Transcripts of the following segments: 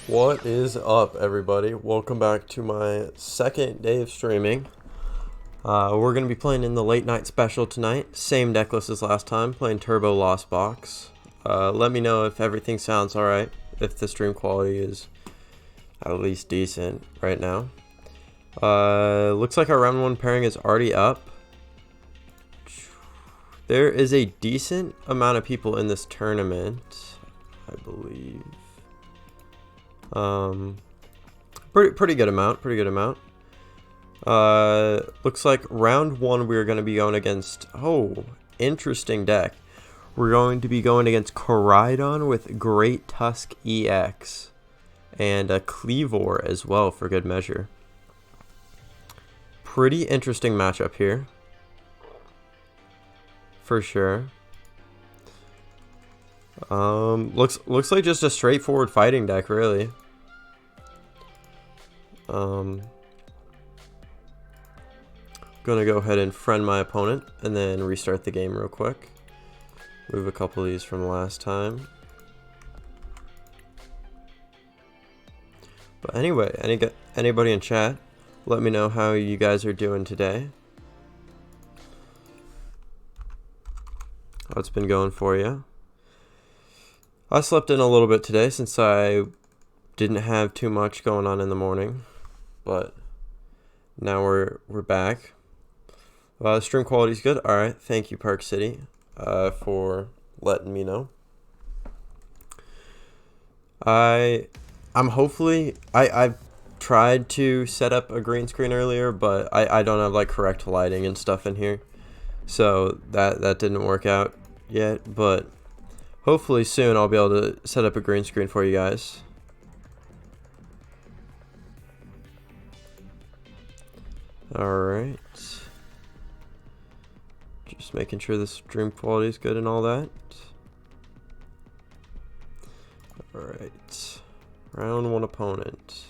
What is up, everybody? Welcome back to my second day of streaming. We're going to be playing in the late night special tonight. Same deck list as last time, playing Turbo Lost Box. Let me know if everything sounds alright, if the stream quality is at least decent right now. Looks like our round 1 pairing is already up. There is a decent amount of people in this tournament, I believe. Pretty good amount. Looks like round 1 we're going to be going against, interesting deck. We're going to be going against Koraidon with Great Tusk EX and a Cleavor as well for good measure. Pretty interesting matchup here, for sure. Looks like just a straightforward fighting deck, really. Gonna go ahead and friend my opponent and then restart the game real quick. Move a couple of these from last time. But anyway, anybody in chat, let me know how you guys are doing today. How it's been going for you. I slept in a little bit today since I didn't have too much going on in the morning, but now we're back. Stream quality's good. All right, thank you, Park City, for letting me know. I've tried to set up a green screen earlier, but I don't have like correct lighting and stuff in here, so that didn't work out yet. But hopefully soon I'll be able to set up a green screen for you guys. Alright. Just making sure the stream quality is good and all that. Alright. Round 1 opponent.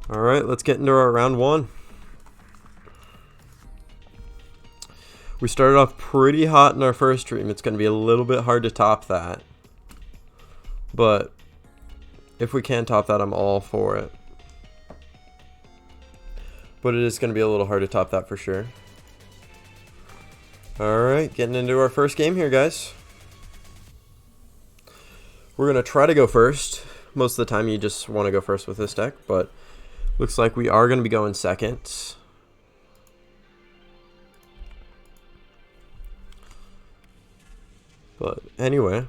Alright, let's get into our round 1. We started off pretty hot in our first stream. It's going to be a little bit hard to top that. But if we can top that, I'm all for it. But it is going to be a little hard to top that for sure. Alright, getting into our first game here, guys. We're going to try to go first. Most of the time you just want to go first with this deck, but looks like we are going to be going second. But anyway,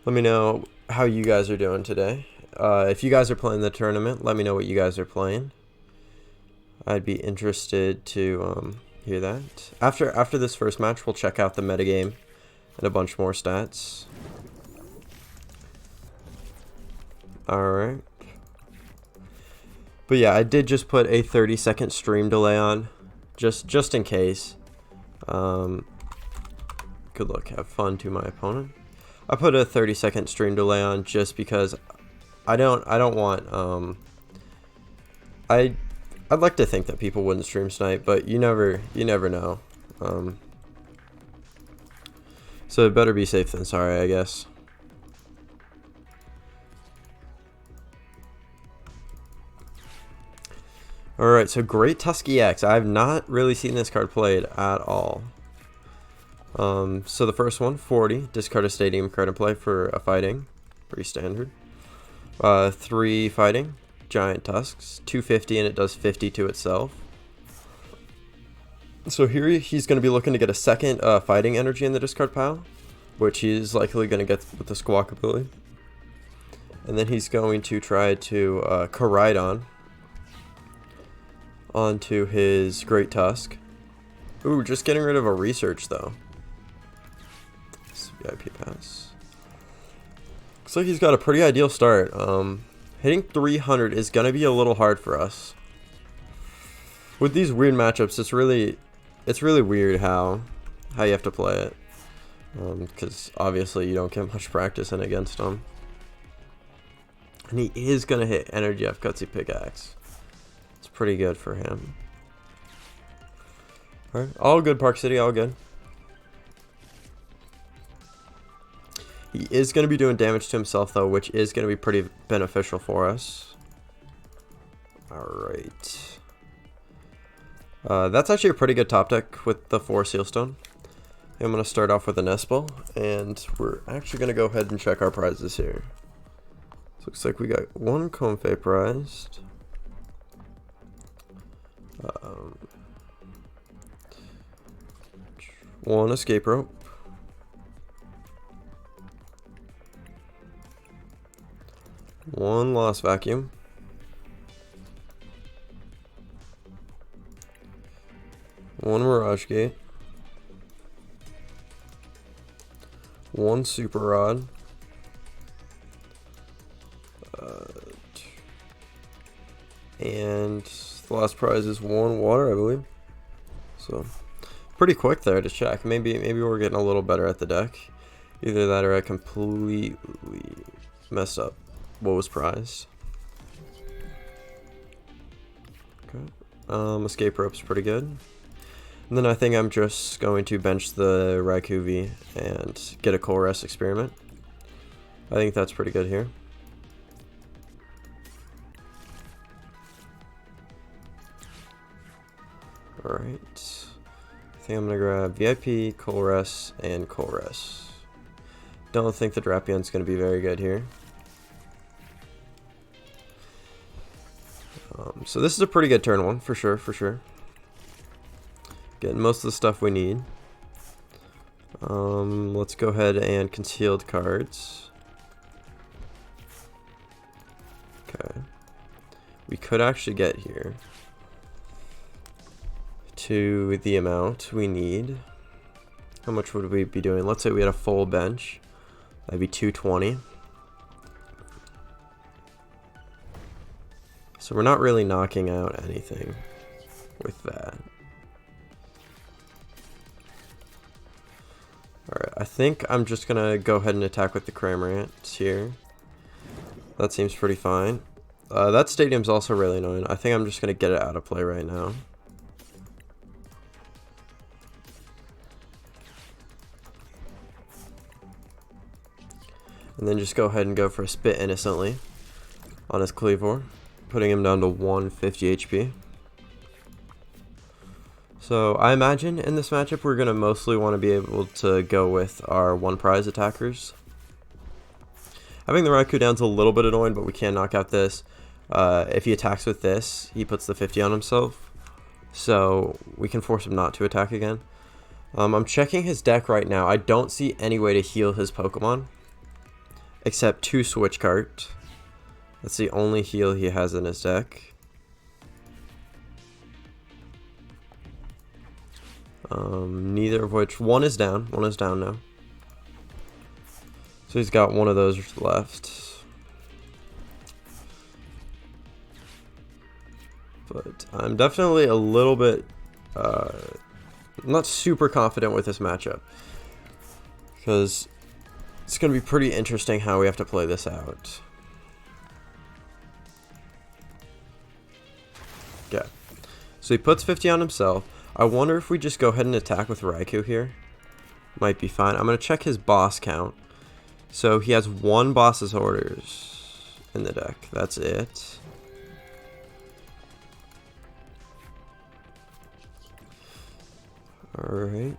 let me know how you guys are doing today. If you guys are playing the tournament, let me know what you guys are playing. I'd be interested to hear that. After this first match, we'll check out the metagame and a bunch more stats. Alright. But yeah, I did just put a 30-second stream delay on, just in case. Good luck, have fun to my opponent. I put a 30-second stream delay on just because I don't want I'd like to think that people wouldn't stream tonight, but you never know. So it better be safe than sorry, I guess. Alright, so Great Tusk EX. I have not really seen this card played at all. So the first one, 40. Discard a stadium card and play for a fighting. Pretty standard. 3 fighting. Giant Tusks. 250 and it does 50 to itself. So here he's going to be looking to get a second fighting energy in the discard pile, which he's likely going to get with the Squawk ability. And then he's going to try to Koraidon onto his Great Tusk. Ooh, just getting rid of a research though. VIP pass. Looks like he's got a pretty ideal start. Hitting 300 is gonna be a little hard for us. With these weird matchups, it's really weird how you have to play it. Because obviously you don't get much practice in against him. And he is gonna hit Energy F Gutsy Pickaxe. It's pretty good for him. Alright, all good, Park City, all good. He is going to be doing damage to himself, though, which is going to be pretty beneficial for us. Alright. That's actually a pretty good top deck with the 4 Sealstone. I'm going to start off with a Nespel, and we're actually going to go ahead and check our prizes here. So looks like we got 1 Comb Vaporized. 1 Escape Rope. 1 Lost Vacuum. 1 Mirage Gate. 1 Super Rod. And the last prize is 1 water, I believe. So pretty quick there to check. Maybe we're getting a little better at the deck. Either that or I completely messed up what was prized. Okay. Escape Rope's pretty good. And then I think I'm just going to bench the Raikou and get a Colress Experiment. I think that's pretty good here. Alright. I think I'm going to grab VIP, Colress, and Colress. Don't think the Drapion's going to be very good here. So this is a pretty good turn 1, for sure. Getting most of the stuff we need. Let's go ahead and concealed cards. Okay. We could actually get here to the amount we need. How much would we be doing? Let's say we had a full bench. That'd be 220. So we're not really knocking out anything with that. Alright, I think I'm just gonna go ahead and attack with the Cramorant here. That seems pretty fine. That stadium's also really annoying. I think I'm just gonna get it out of play right now. And then just go ahead and go for a Spit Innocently on his Cleavor, putting him down to 150 HP. So I imagine in this matchup we're going to mostly want to be able to go with our 1 prize attackers. Having the Raikou down's a little bit annoying, but we can knock out this. If he attacks with this, he puts the 50 on himself. So we can force him not to attack again. I'm checking his deck right now. I don't see any way to heal his Pokemon, except 2 Switch Cart. That's the only heal he has in his deck. Neither of which, one is down now. So he's got one of those left. But I'm definitely a little bit, not super confident with this matchup, because it's going to be pretty interesting how we have to play this out. Okay, so he puts 50 on himself. I wonder if we just go ahead and attack with Raikou here. Might be fine. I'm going to check his boss count. So he has 1 boss's orders in the deck. That's it. Alright.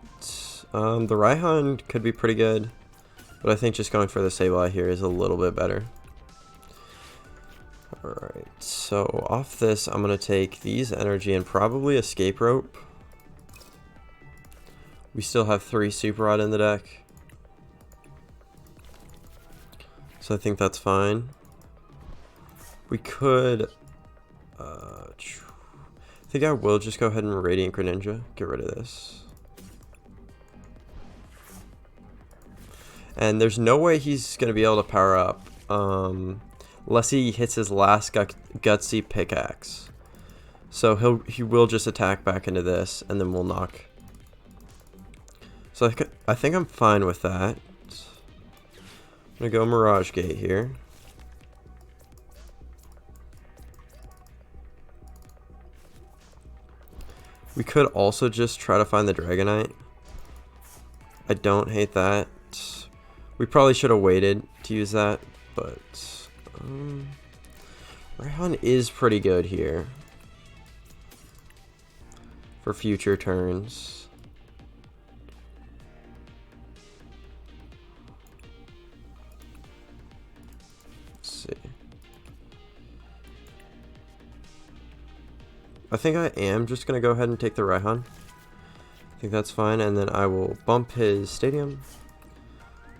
The Raihan could be pretty good, but I think just going for the Sableye here is a little bit better. Alright, so off this, I'm going to take these energy and probably Escape Rope. We still have 3 Super Rod in the deck, so I think that's fine. We could, I think I will just go ahead and Radiant Greninja, get rid of this. And there's no way he's going to be able to power up, unless he hits his last Gutsy Pickaxe. So he will just attack back into this, and then we'll knock. So I think I'm fine with that. I'm going to go Mirage Gate here. We could also just try to find the Dragonite. I don't hate that. We probably should have waited to use that, but Raihan is pretty good here for future turns. Let's see. I think I am just going to go ahead and take the Raihan. I think that's fine, and then I will bump his Stadium.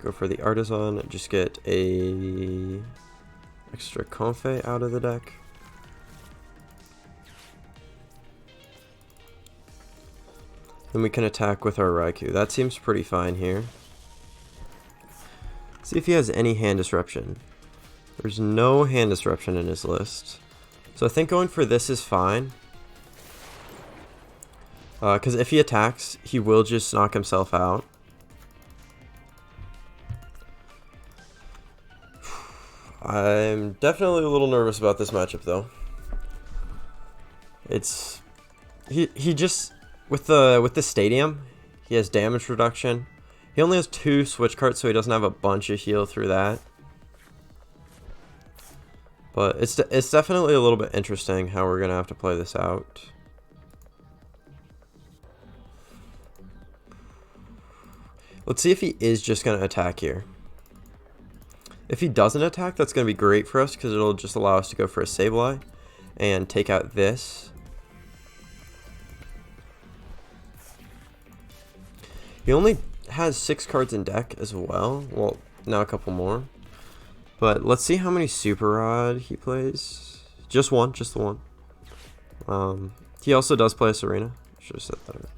Go for the Artisan, just get a extra Confe out of the deck. Then we can attack with our Raikou. That seems pretty fine here. See if he has any hand disruption. There's no hand disruption in his list. So I think going for this is fine. Because if he attacks, he will just knock himself out. I'm definitely a little nervous about this matchup though. It's he just with the Stadium, he has damage reduction. He only has 2 switch cards, so he doesn't have a bunch of heal through that. But it's definitely a little bit interesting how we're gonna have to play this out. Let's see if he is just gonna attack here. If he doesn't attack, that's going to be great for us because it'll just allow us to go for a Sableye and take out this. He only has 6 cards in deck as well. Well, now a couple more. But let's see how many Super Rod he plays. Just one, just the one. He also does play a Serena. Should have said that.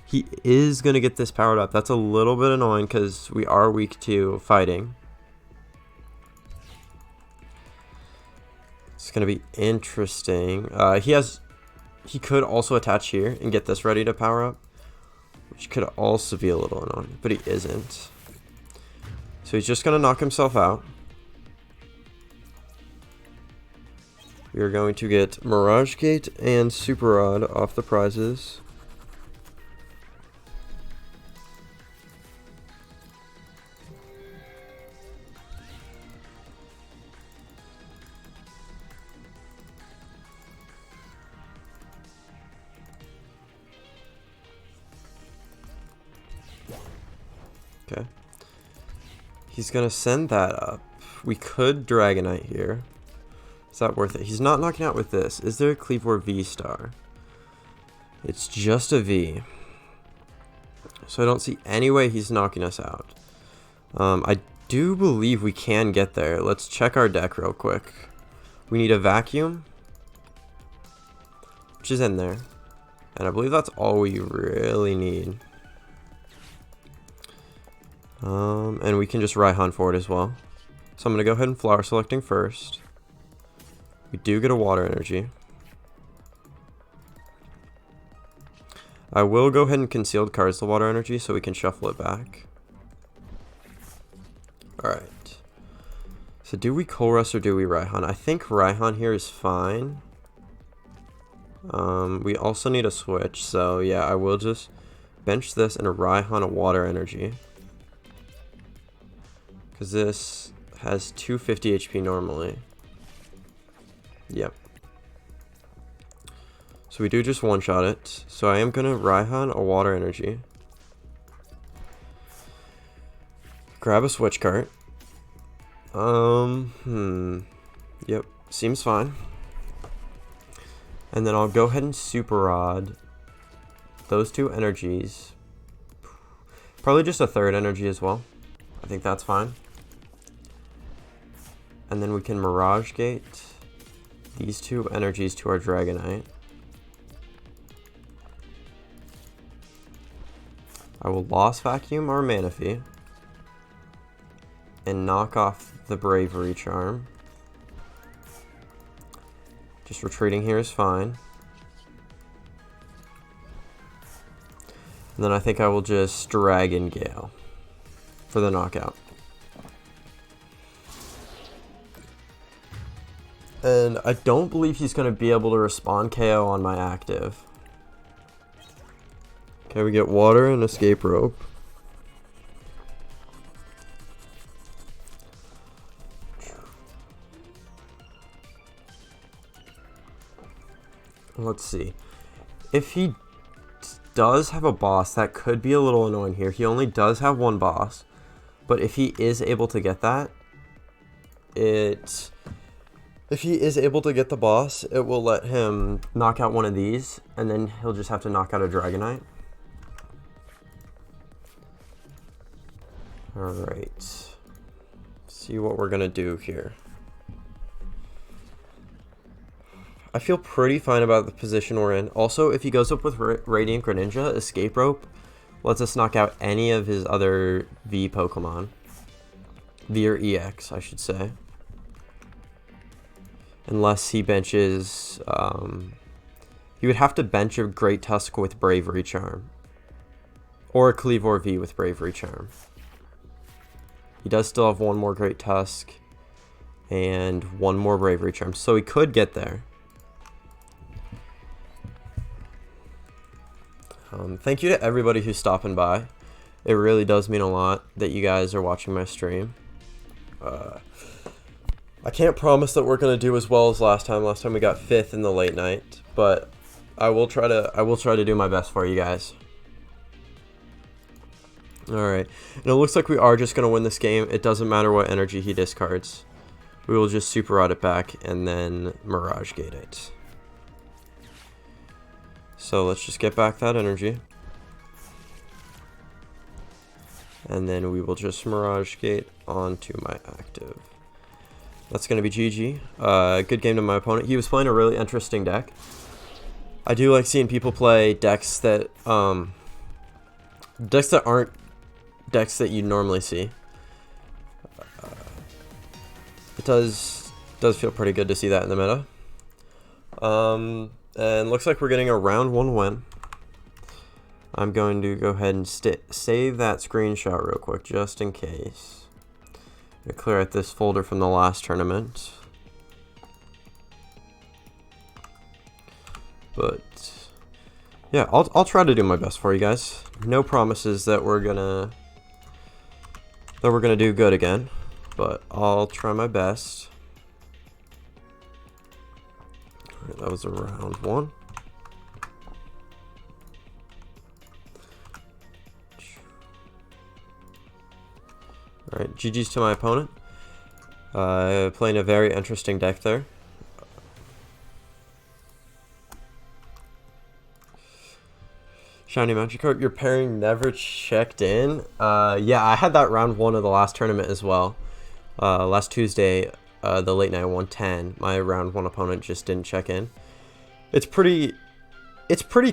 He is going to get this powered up. That's a little bit annoying because we are weak to fighting. It's going to be interesting. He could also attach here and get this ready to power up, which could also be a little annoying, but he isn't. So he's just going to knock himself out. We are going to get Mirage Gate and Super Rod off the prizes. Okay. He's going to send that up. We could Dragonite here. Is that worth it? He's not knocking out with this. Is there a Cleavor V-Star? It's just a V. So I don't see any way he's knocking us out. I do believe we can get there. Let's check our deck real quick. We need a Vacuum, which is in there. And I believe that's all we really need. And we can just Raihan for it as well. So I'm going to go ahead and Flower Selecting first. We do get a Water Energy. I will go ahead and Concealed Cards the Water Energy so we can shuffle it back. Alright. So do we Colress or do we Raihan? I think Raihan here is fine. We also need a switch, so yeah, I will just bench this and Raihan a Water Energy. Because this has 250 HP normally. Yep. So we do just one-shot it. So I am going to Raihan a Water Energy. Grab a switch cart. Yep, seems fine. And then I'll go ahead and Super Rod those 2 energies. Probably just a 3rd energy as well. I think that's fine. And then we can Mirage Gate these 2 energies to our Dragonite. I will Lost Vacuum our Manaphy and knock off the Bravery Charm. Just retreating here is fine. And then I think I will just Dragon Gale for the knockout. And I don't believe he's going to be able to respond KO on my active. Okay, we get Water and Escape Rope. Let's see. If he does have a boss, that could be a little annoying here. He only does have one boss. But if he is able to get that, if he is able to get the boss, it will let him knock out one of these, and then he'll just have to knock out a Dragonite. Alright. See what we're gonna do here. I feel pretty fine about the position we're in. Also, if he goes up with Radiant Greninja, Escape Rope lets us knock out any of his other V Pokemon. V or EX, I should say. Unless he benches... he would have to bench a Great Tusk with Bravery Charm. Or a Cleavor V with Bravery Charm. He does still have one more Great Tusk. And one more Bravery Charm. So he could get there. Thank you to everybody who's stopping by. It really does mean a lot that you guys are watching my stream. I can't promise that we're gonna do as well as last time. Last time we got 5th in the late night, but I will try to do my best for you guys. All right, and it looks like we are just gonna win this game. It doesn't matter what energy he discards. We will just Super Rod it back and then Mirage Gate it. So let's just get back that energy. And then we will just Mirage Gate onto my active. That's going to be GG. Good game to my opponent. He was playing a really interesting deck. I do like seeing people play decks that aren't decks that you normally see. It does feel pretty good to see that in the meta. And looks like we're getting a round 1 win. I'm going to go ahead and save that screenshot real quick, just in case. I'm going to clear out this folder from the last tournament. But yeah, I'll try to do my best for you guys. No promises that we're gonna do good again, but I'll try my best. Alright, that was a round 1. Alright, GG's to my opponent. Playing a very interesting deck there. Shiny Magikarp, your pairing never checked in. Yeah, I had that round 1 of the last tournament as well. Last Tuesday, the late night 110, my round 1 opponent just didn't check in. It's pretty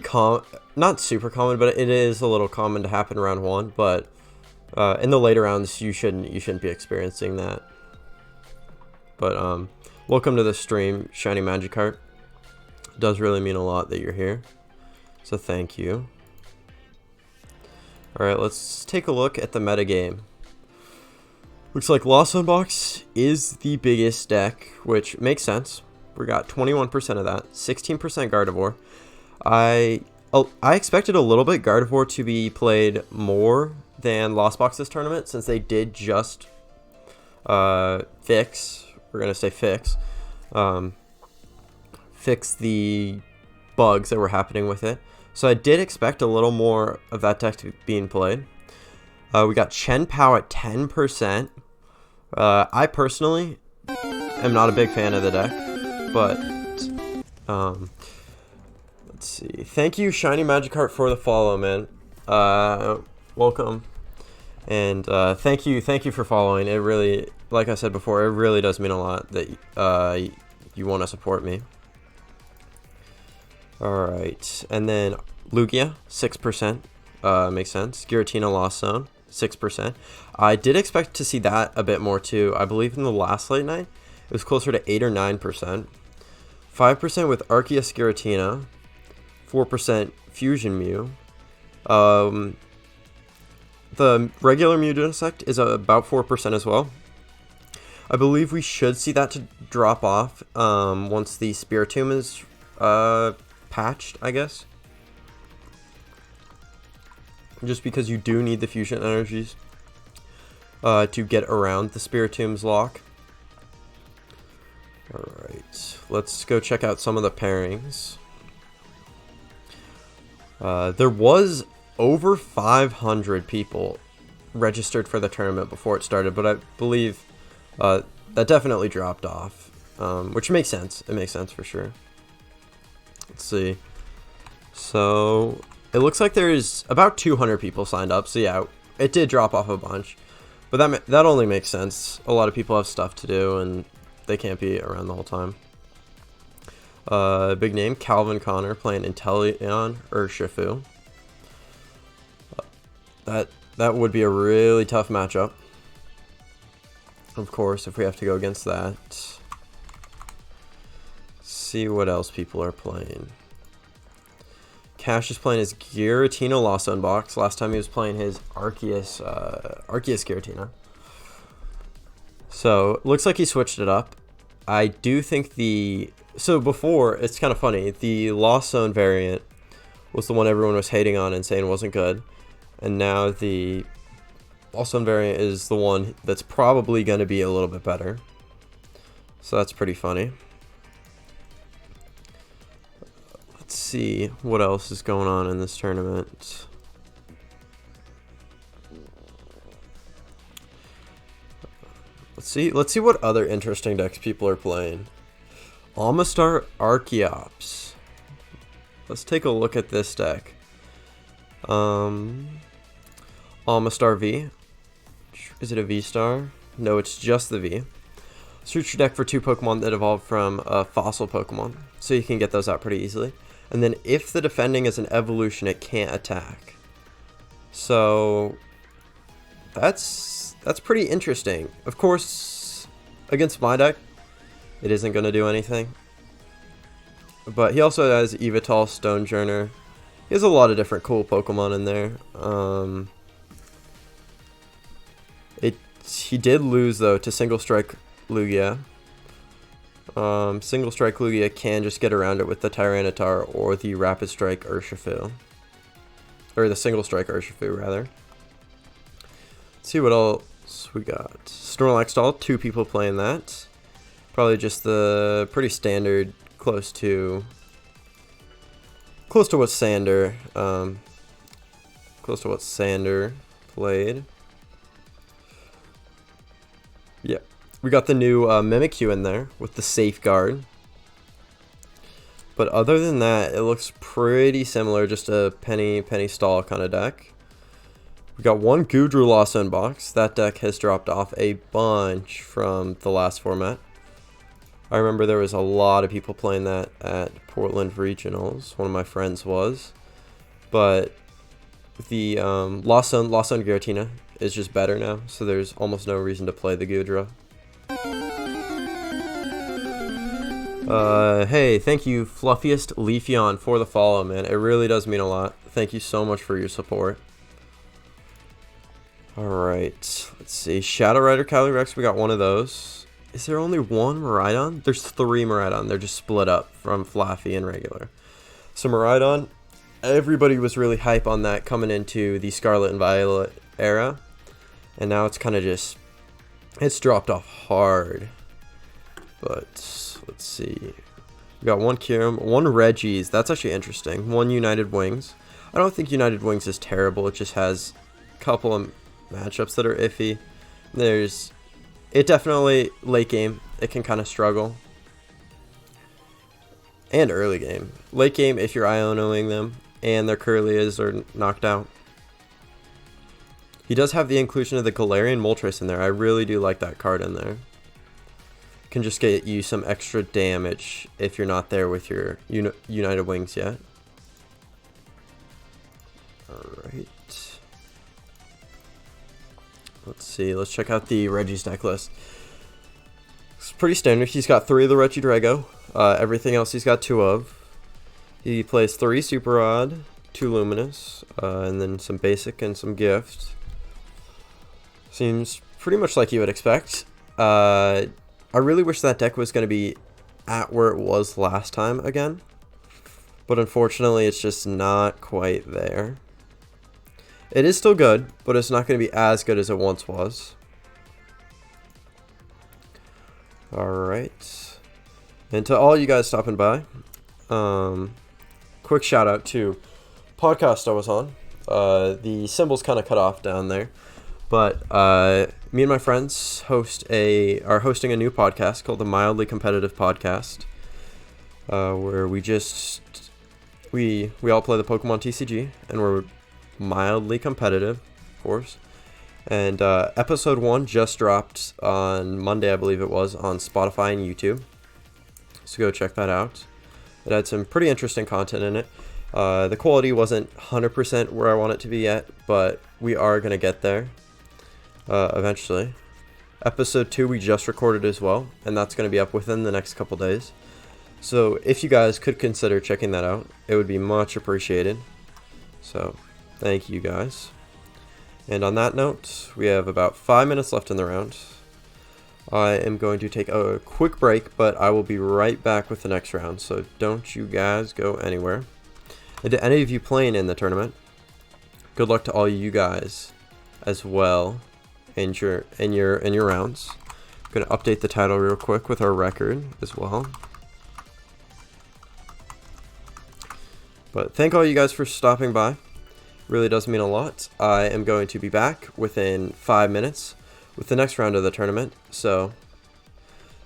common, not super common, but it is a little common to happen round 1. But in the later rounds, you shouldn't be experiencing that. But welcome to the stream, Shiny Magikarp. It does really mean a lot that you're here, so thank you. Alright, let's take a look at the metagame. Looks like Lost Sunbox is the biggest deck, which makes sense. We got 21% of that, 16% Gardevoir. I expected a little bit Gardevoir to be played more than Lost Box this tournament, since they did just fix the bugs that were happening with it. So I did expect a little more of that deck to be being played. We got Chen Pao at 10%. I personally am not a big fan of the deck, but let's see. Thank you, Shiny Magikarp, for the follow, man. Welcome, and thank you for following. It really, like I said before, it really does mean a lot that you want to support me. Alright, and then Lugia, 6%, makes sense. Giratina Lost Zone, 6%. I did expect to see that a bit more too. I believe in the last late night, it was closer to 8 or 9%. 5% with Arceus Giratina, 4% Fusion Mew. The regular Mew Dunsect is about 4% as well. I believe we should see that to drop off once the Spiritomb is patched, I guess. Just because you do need the fusion energies to get around the Spiritomb's lock. Alright, let's go check out some of the pairings. There was over 500 people registered for the tournament before it started, but I believe that definitely dropped off, which makes sense. It makes sense for sure. Let's see. So it looks like there's about 200 people signed up. So yeah, it did drop off a bunch, but that only makes sense. A lot of people have stuff to do and they can't be around the whole time. Big name, Calvin Connor playing Inteleon Urshifu. That would be a really tough matchup. Of course, if we have to go against that. Let's see what else people are playing. Cash is playing his Giratina Lost Unbox. Last time he was playing his Arceus Giratina. So, looks like he switched it up. I do think so before, it's kind of funny, the Lost Zone variant was the one everyone was hating on and saying wasn't good. And now the Lost Zone variant is the one that's probably going to be a little bit better. So that's pretty funny. Let's see what else is going on in this tournament. Let's see what other interesting decks people are playing. Amistar Archeops. Let's take a look at this deck. Amistar V. Is it a V-Star? No, it's just the V. Search your deck for 2 Pokemon that evolved from a fossil Pokemon, so you can get those out pretty easily. And then if the defending is an evolution, it can't attack. So that's pretty interesting. Of course, against my deck, it isn't going to do anything. But he also has Evital, Stonejourner. He has a lot of different cool Pokemon in there. He did lose, though, to Single Strike Lugia. Single Strike Lugia can just get around it with the Tyranitar or the Rapid Strike Urshifu. Or the Single Strike Urshifu, rather. Let's see what else we got. Snorlax Doll, 2 people playing that. Probably just the pretty standard, close to what Sander played. Yeah, we got the new Mimikyu in there with the Safeguard. But other than that, it looks pretty similar, just a penny stall kind of deck. We got one Goodrew Lost Unbox. That deck has dropped off a bunch from the last format. I remember there was a lot of people playing that at Portland Regionals. One of my friends was. But the Lost Zone Giratina is just better now, so there's almost no reason to play the Goodra. Hey, thank you, Fluffiest Leafeon, for the follow, man. It really does mean a lot. Thank you so much for your support. Alright, let's see. Shadow Rider Calyrex, we got one of those. Is there only one Miraidon? There's 3 Miraidon. They're just split up from Flaffy and regular. So Miraidon, everybody was really hype on that coming into the Scarlet and Violet era. And now it's kind of just, it's dropped off hard. But let's see. We got one Kyurem, one Reggie's. That's actually interesting. One United Wings. I don't think United Wings is terrible. It just has a couple of matchups that are iffy. It definitely, late game, it can kind of struggle. And early game. Late game, if you're Ionoing them and their Curlias are knocked out. He does have the inclusion of the Galarian Moltres in there. I really do like that card in there. Can just get you some extra damage if you're not there with your United Wings yet. Alright. Let's see. Let's check out the Reggie's deck list. It's pretty standard. He's got 3 of the Regidrago. Everything else he's got 2 of. He plays 3 Super Rod, 2 Luminous, and then some Basic and some Gift. Seems pretty much like you would expect. I really wish that deck was going to be at where it was last time again. But unfortunately, it's just not quite there. It is still good, but it's not going to be as good as it once was. Alright. And to all you guys stopping by, quick shout out to podcast I was on. The symbols kind of cut off down there, but me and my friends are hosting a new podcast called the Mildly Competitive Podcast, where we all play the Pokemon TCG, and we're mildly competitive, of course. And episode 1 just dropped on Monday, I believe it was, on Spotify and YouTube. So go check that out. It had some pretty interesting content in it. The quality wasn't 100% where I want it to be yet, but we are going to get there eventually. Episode 2 we just recorded as well, and that's going to be up within the next couple days. So if you guys could consider checking that out, it would be much appreciated. So thank you guys. And on that note, we have about 5 minutes left in the round. I am going to take a quick break, but I will be right back with the next round, so don't you guys go anywhere. And to any of you playing in the tournament, good luck to all you guys as well in your rounds. I'm going to update the title real quick with our record as well. But thank all you guys for stopping by. Really does mean a lot. I am going to be back within 5 minutes with the next round of the tournament, so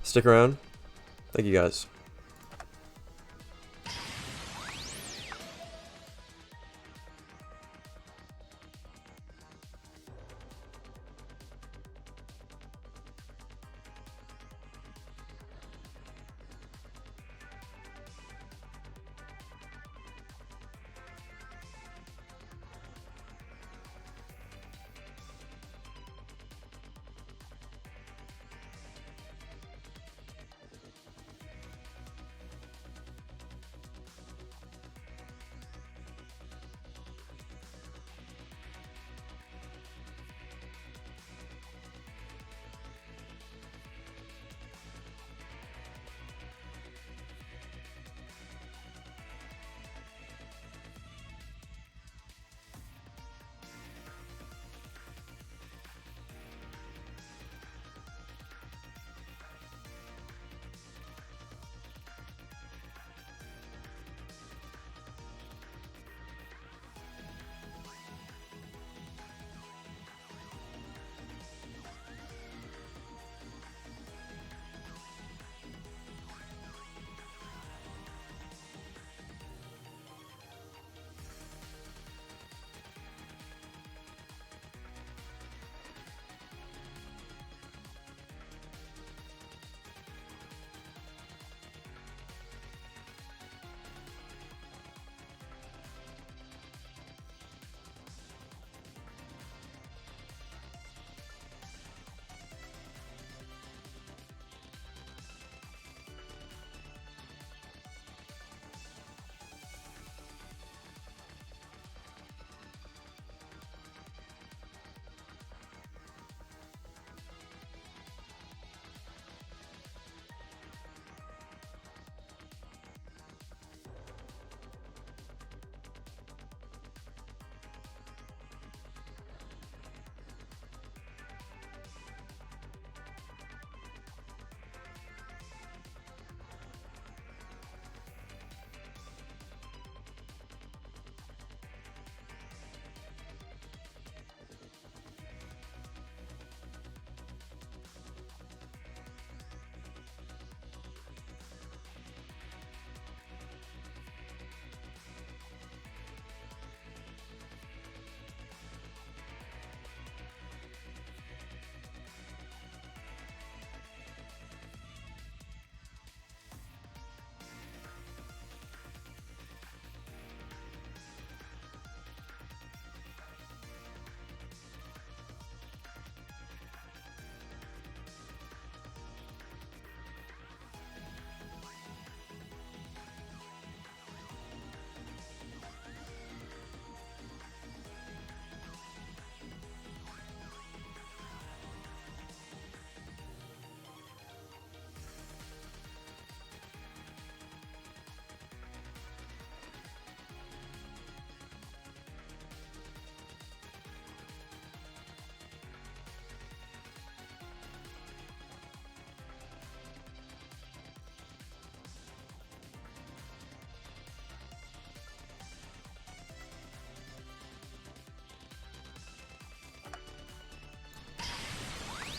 stick around. Thank you guys.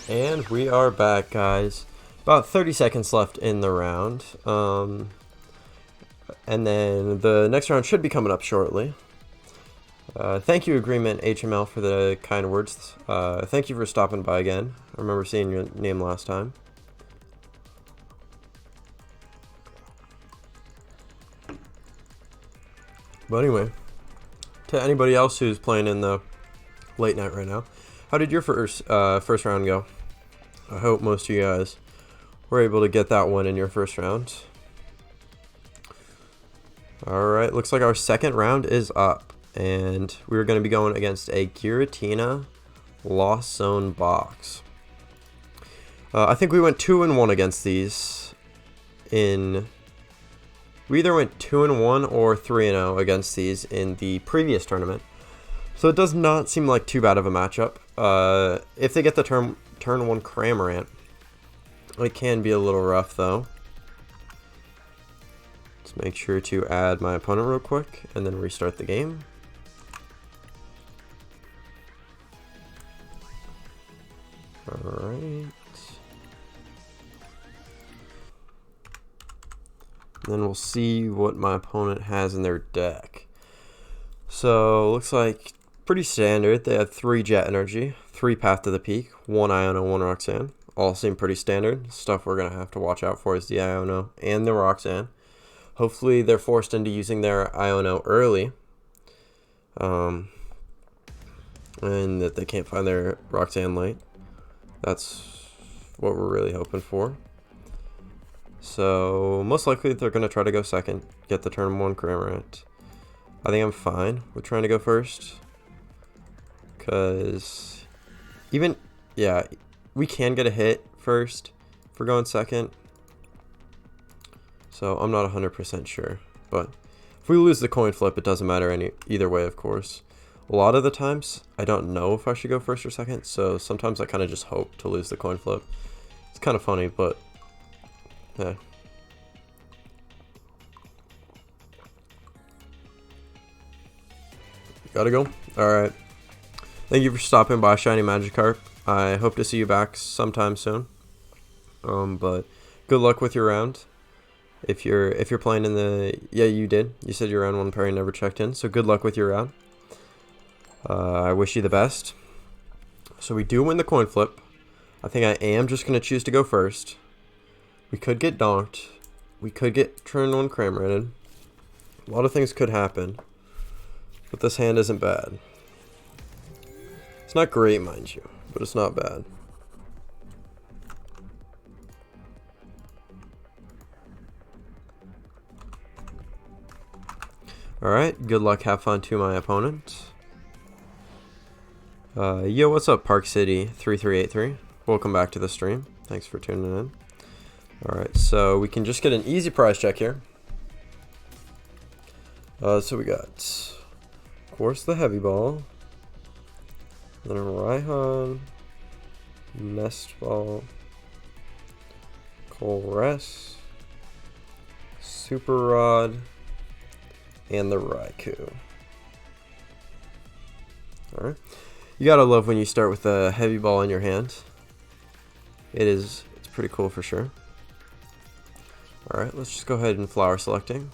And we are back, guys. About 30 seconds left in the round. And then the next round should be coming up shortly. Thank you, Agreement HML, for the kind words. Thank you for stopping by again. I remember seeing your name last time. But anyway, to anybody else who's playing in the late night right now, how did your first round go? I hope most of you guys were able to get that one in your first round. Alright, looks like our second round is up. And we're going to be going against a Giratina Lost Zone box. I think we went 2-1 against these. We either went 2-1 or 3-0 against these in the previous tournament. So it does not seem like too bad of a matchup. If they get the turn 1 Cramorant, it can be a little rough though. Let's make sure to add my opponent real quick and then restart the game. Alright. Then we'll see what my opponent has in their deck. So, looks like pretty standard. They have 3 Jet Energy, 3 Path to the Peak, 1 Iono, 1 Roxanne. All seem pretty standard. Stuff we're going to have to watch out for is the Iono and the Roxanne. Hopefully they're forced into using their Iono early. And that they can't find their Roxanne late. That's what we're really hoping for. So, most likely they're going to try to go second, get the turn 1 Cramorant. I think I'm fine with trying to go first. Because yeah, we can get a hit first if we're going second. So, I'm not 100% sure. But if we lose the coin flip, it doesn't matter either way, of course. A lot of the times, I don't know if I should go first or second, so sometimes I kind of just hope to lose the coin flip. It's kind of funny, but yeah. Gotta go. Alright. Thank you for stopping by, Shiny Magikarp. I hope to see you back sometime soon. But good luck with your round. If you're playing in the... Yeah, you did. You said your round 1 pairing never checked in, so good luck with your round. I wish you the best. So we do win the coin flip. I think I am just going to choose to go first. We could get donked. We could get turn 1 Cramoranted. A lot of things could happen. But this hand isn't bad. It's not great, mind you, but it's not bad. Alright, good luck, have fun to my opponent. Yo, what's up, Park City 3383? Welcome back to the stream. Thanks for tuning in. Alright, so we can just get an easy prize check here. So we got, of course, the Heavy Ball. Then a Raihan, Nest Ball, Colress, Super Rod, and the Raikou. Alright. You gotta love when you start with a Heavy Ball in your hand. It's pretty cool for sure. Alright, let's just go ahead and flower selecting.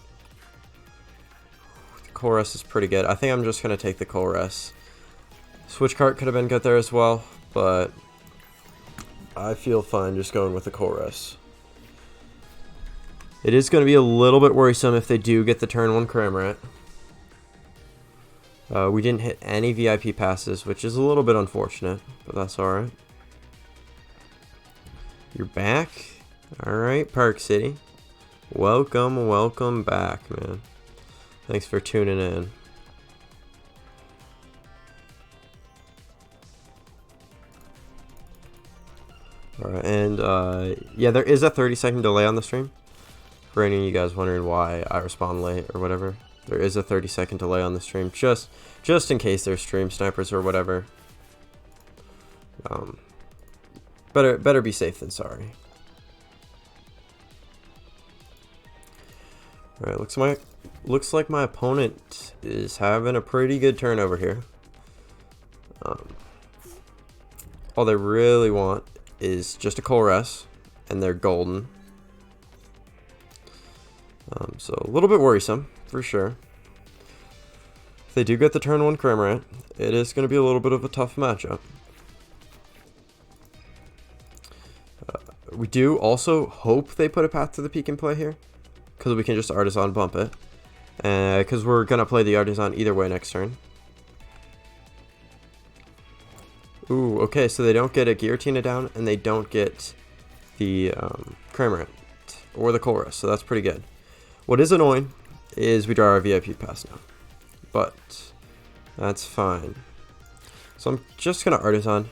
The Colress is pretty good. I think I'm just gonna take the Colress. Switch cart could have been good there as well, but I feel fine just going with the Colress. It is going to be a little bit worrisome if they do get the turn 1 Cramorant. We didn't hit any VIP passes, which is a little bit unfortunate, but that's alright. You're back? Alright, Park City. Welcome back, man. Thanks for tuning in. Alright, and yeah, there is a 30-second delay on the stream. For any of you guys wondering why I respond late or whatever, there is a 30-second delay on the stream, just in case there's stream snipers or whatever. Better be safe than sorry. Alright, looks like my opponent is having a pretty good turnover here. All they really want is just a Colress, and they're golden. So a little bit worrisome, for sure. If they do get the turn 1 Cramorant, it is going to be a little bit of a tough matchup. We do also hope they put a Path to the Peak in play here, because we can just Artisan bump it. Because we're going to play the Artisan either way next turn. Ooh, okay, so they don't get a Giratina down, and they don't get the Cramorant or the Colress, so that's pretty good. What is annoying is we draw our VIP pass now, but that's fine. So I'm just going to Artisan.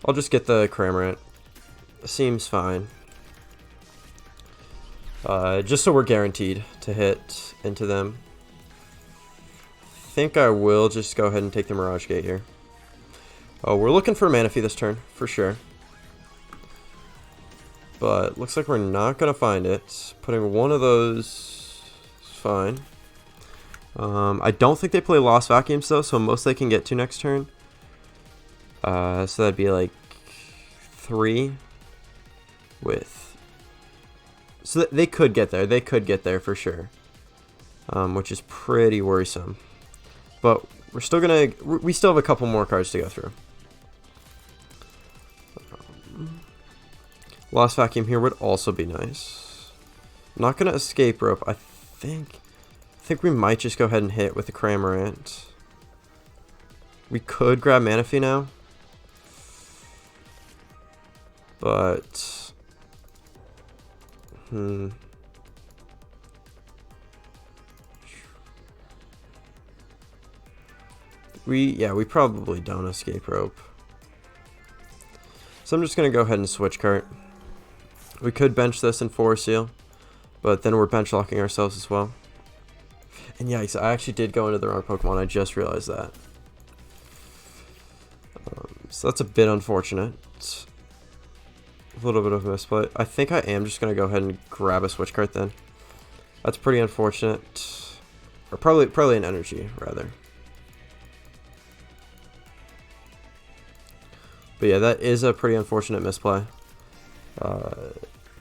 I'll just get the Cramorant. Seems fine. Just so we're guaranteed to hit into them. I think I will just go ahead and take the Mirage Gate here. Oh, we're looking for Manaphy this turn, for sure. But looks like we're not going to find it. Putting one of those is fine. I don't think they play Lost Vacuums, though, so most they can get to next turn. So that'd be like 3 with... So they could get there. They could get there for sure. Which is pretty worrisome. But we're still going to... We still have a couple more cards to go through. Lost Vacuum here would also be nice. I'm not going to Escape Rope. I think we might just go ahead and hit with the Cramorant. We could grab Manaphy now. But... We probably don't Escape Rope. So I'm just going to go ahead and switch cart. We could bench this and Force Seal, but then we're bench locking ourselves as well. And yikes, I actually did go into the wrong Pokemon. I just realized that. So that's a bit unfortunate. A little bit of a misplay. I think I am just going to go ahead and grab a switch cart then. That's pretty unfortunate. Or probably an energy, rather. But yeah, that is a pretty unfortunate misplay.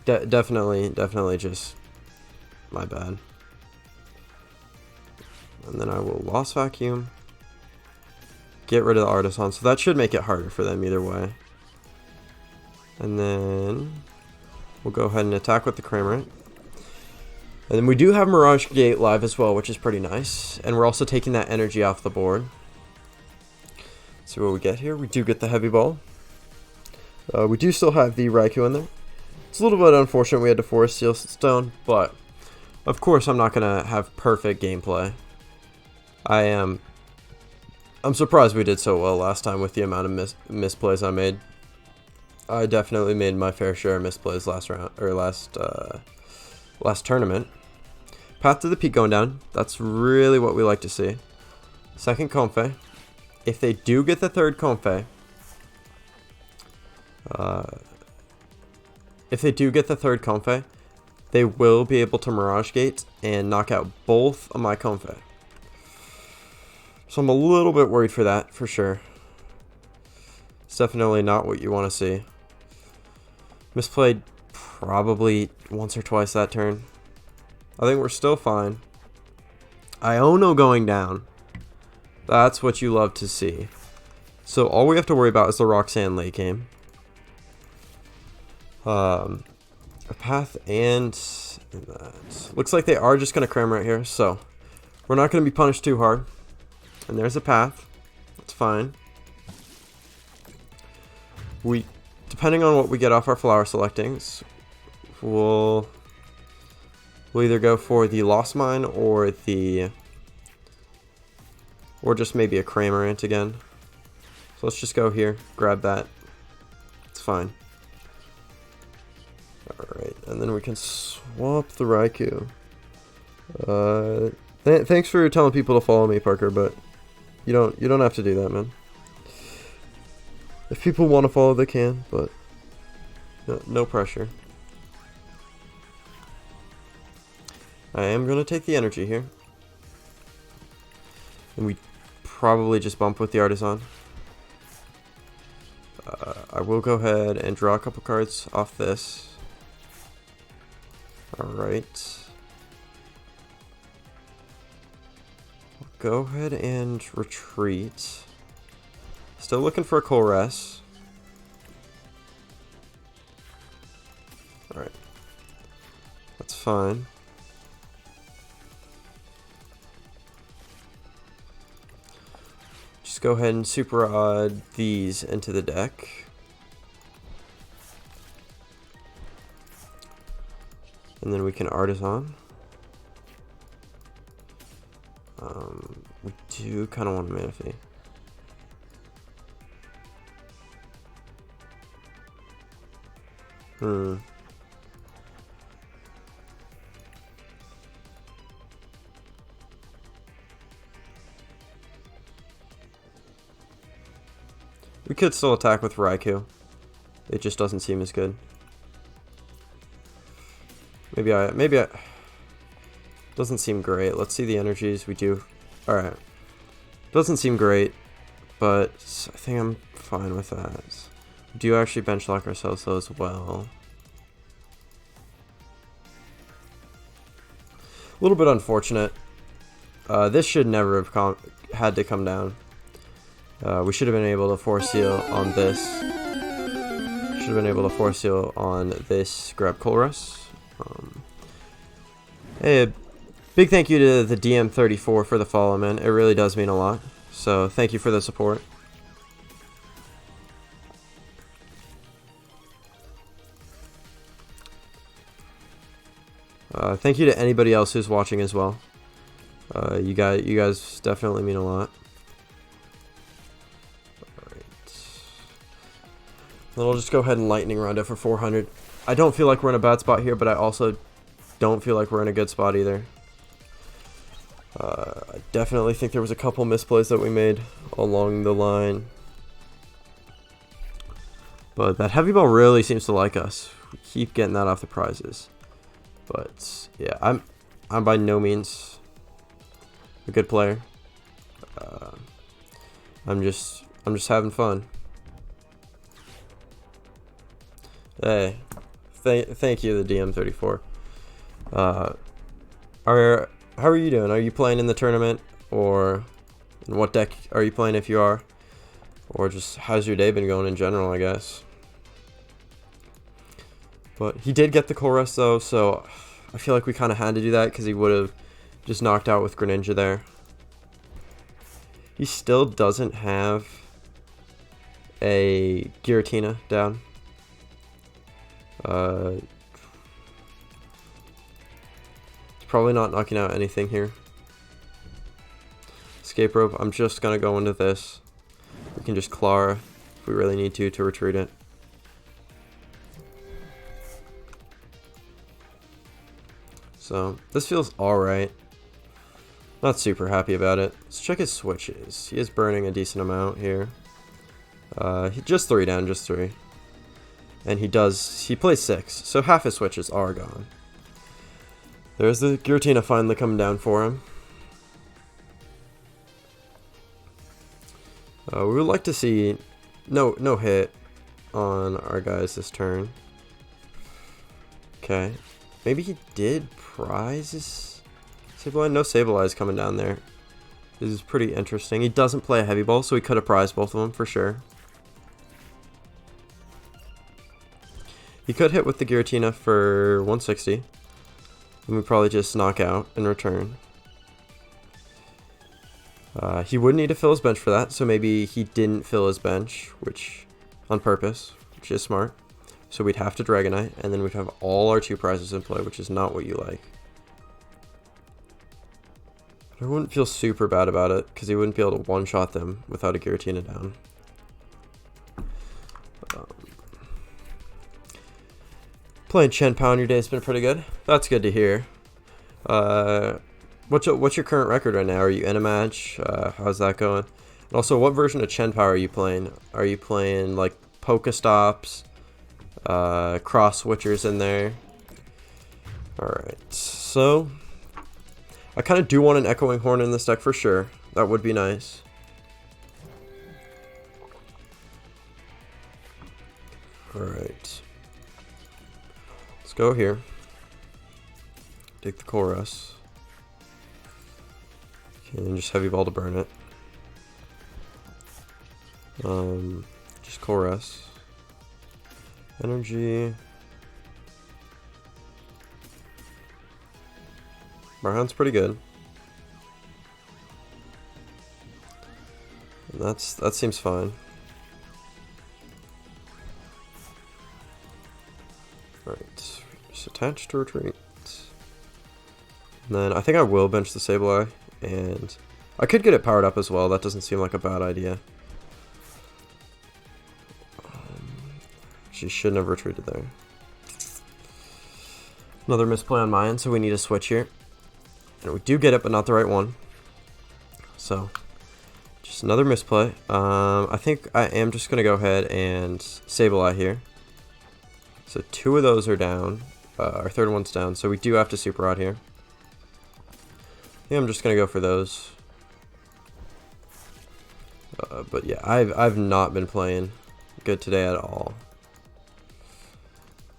Definitely just my bad. And then I will Lost Vacuum. Get rid of the Artisan. So that should make it harder for them either way. And then we'll go ahead and attack with the Cramorant. And then we do have Mirage Gate live as well, which is pretty nice. And we're also taking that energy off the board. See what we get here. We do get the Heavy Ball. We do still have the Raikou in there. It's a little bit unfortunate we had to Force Seal Stone, but of course I'm not going to have perfect gameplay. I'm surprised we did so well last time with the amount of misplays I made. I definitely made my fair share of misplays last round, or last tournament. Path to the Peak going down. That's really what we like to see. Second Comfey. If they do get the third Comfey, they will be able to Mirage Gate and knock out both of my Comfey. So I'm a little bit worried for that, for sure. It's definitely not what you want to see. Misplayed probably once or twice that turn. I think we're still fine. Iono going down. That's what you love to see. So all we have to worry about is the Roxanne late game. A Path and that. Looks like they are just going to cram right here. So we're not going to be punished too hard. And there's a Path. That's fine. Depending on what we get off our flower selectings, we'll either go for the Lost Mine or just maybe a Cramorant again. So let's just go here, grab that. It's fine. Alright, and then we can swap the Raikou. Thanks for telling people to follow me, Parker, but you don't have to do that, man. If people want to follow, they can, but no pressure. I am going to take the energy here. And we probably just bump with the Artisan. I will go ahead and draw a couple cards off this. Alright. Go ahead and retreat. Still looking for a Colress. Alright. That's fine. Just go ahead and super odd these into the deck. And then we can artisan. We do kind of want a Manaphy. We could still attack with Raikou. It just doesn't seem as good. Maybe I doesn't seem great. Let's see the energies. We do. Alright. Doesn't seem great, but I think I'm fine with that. We do actually bench lock ourselves though as well. A little bit unfortunate. This should never have had to come down. We should have been able to force seal on this. Should have been able to force seal on this grab Colress. Hey, big thank you to the DM34 for the follow, man. It really does mean a lot. So thank you for the support. Thank you to anybody else who's watching as well. You guys definitely mean a lot. Then I'll just go ahead and lightning round it for 400. I don't feel like we're in a bad spot here, but I also don't feel like we're in a good spot either. I definitely think there was a couple misplays that we made along the line. But that heavy ball really seems to like us. We keep getting that off the prizes. But yeah, I'm by no means a good player. I'm just having fun. Hey, thank you, the DM34. How are you doing? Are you playing in the tournament, or in what deck are you playing if you are? Or just how's your day been going in general, I guess? But he did get the Colress though, so I feel like we kind of had to do that because he would have just knocked out with Greninja there. He still doesn't have a Giratina down. It's probably not knocking out anything here. Escape rope, I'm just gonna go into this. We can just Clara if we really need to retreat it. So this feels alright. Not super happy about it. Let's check his switches. He is burning a decent amount here. Just 3 down, just 3. And he plays 6, so half his switches are gone. There's the Giratina finally coming down for him. We would like to see no hit on our guys this turn. Okay. Maybe he did prize his Sableye. No Sableye coming down there. This is pretty interesting. He doesn't play a heavy ball, so he could have prized both of them for sure. He could hit with the Giratina for 160. And we probably just knock out in return. He would need to fill his bench for that, so maybe he didn't fill his bench, which on purpose, which is smart. So we'd have to Dragonite, and then we'd have all our 2 prizes in play, which is not what you like. But I wouldn't feel super bad about it, because he wouldn't be able to one-shot them without a Giratina down. Playing Chen Pao on your day has been pretty good. That's good to hear. What's your current record right now? Are you in a match? How's that going? And also, what version of Chen Pao are you playing? Are you playing like Pokestops, cross switchers in there? Alright, so I kind of do want an Echoing Horn in this deck for sure. That would be nice. Alright. Let's go here. Take the chorus. Okay, and just heavy ball to burn it. Just chorus. Energy. Marhan's pretty good. And that seems fine. Alright, just attach to retreat. And then I think I will bench the Sableye, and I could get it powered up as well. That doesn't seem like a bad idea. She shouldn't have retreated there. Another misplay on my end, so we need a switch here. And we do get it, but not the right one. So, just another misplay. I think I am just going to go ahead and Sableye here. So 2 of those are down. Our third one's down, so we do have to Super Rod here. I think I'm just going to go for those. But yeah, I've not been playing good today at all.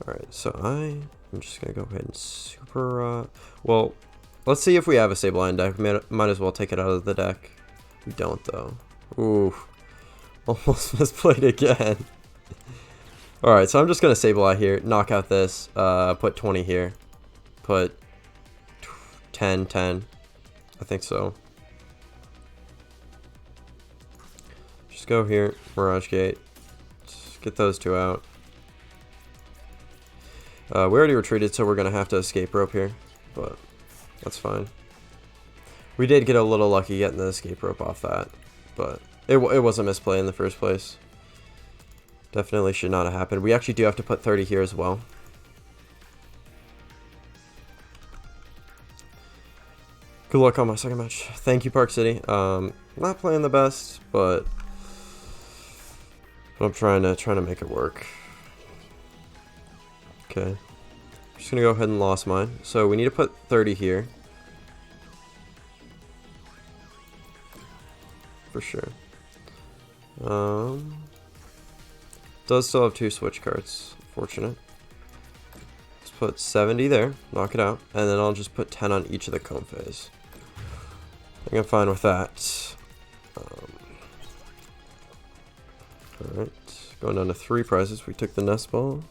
Alright, so I'm just going to go ahead and Super... well, let's see if we have a Sableye deck. Might as well take it out of the deck. We don't, though. Ooh. Almost misplayed again. Alright, so I'm just going to Sableye here. Knock out this. Put 20 here. Put 10. I think so. Just go here. Mirage Gate. Just get those 2 out. We already retreated, so we're going to have to escape rope here. But that's fine. We did get a little lucky getting the escape rope off that. But it was a misplay in the first place. Definitely should not have happened. We actually do have to put 30 here as well. Good luck on my second match. Thank you, Park City. Not playing the best, but I'm trying to make it work. Okay. Just gonna go ahead and lost mine. So we need to put 30 here. For sure. Does still have 2 switch cards. Fortunate. Let's put 70 there. Knock it out. And then I'll just put 10 on each of the comb phase. I think I'm fine with that. Alright. Going down to 3 prizes. We took the Nest Ball.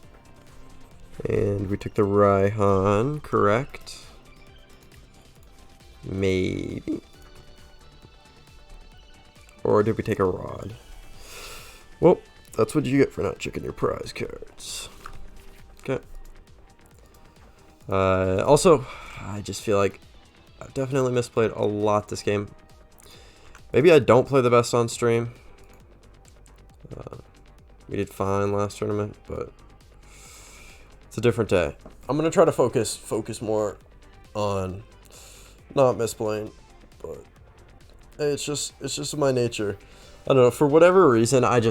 And we took the Raihan, correct? Maybe. Or did we take a Rod? Well, that's what you get for not checking your prize cards. Okay. Also, I just feel like I've definitely misplayed a lot this game. Maybe I don't play the best on stream. We did fine last tournament, but it's a different day. I'm gonna try to focus more on not misplaying, but it's just my nature. I don't know, for whatever reason, I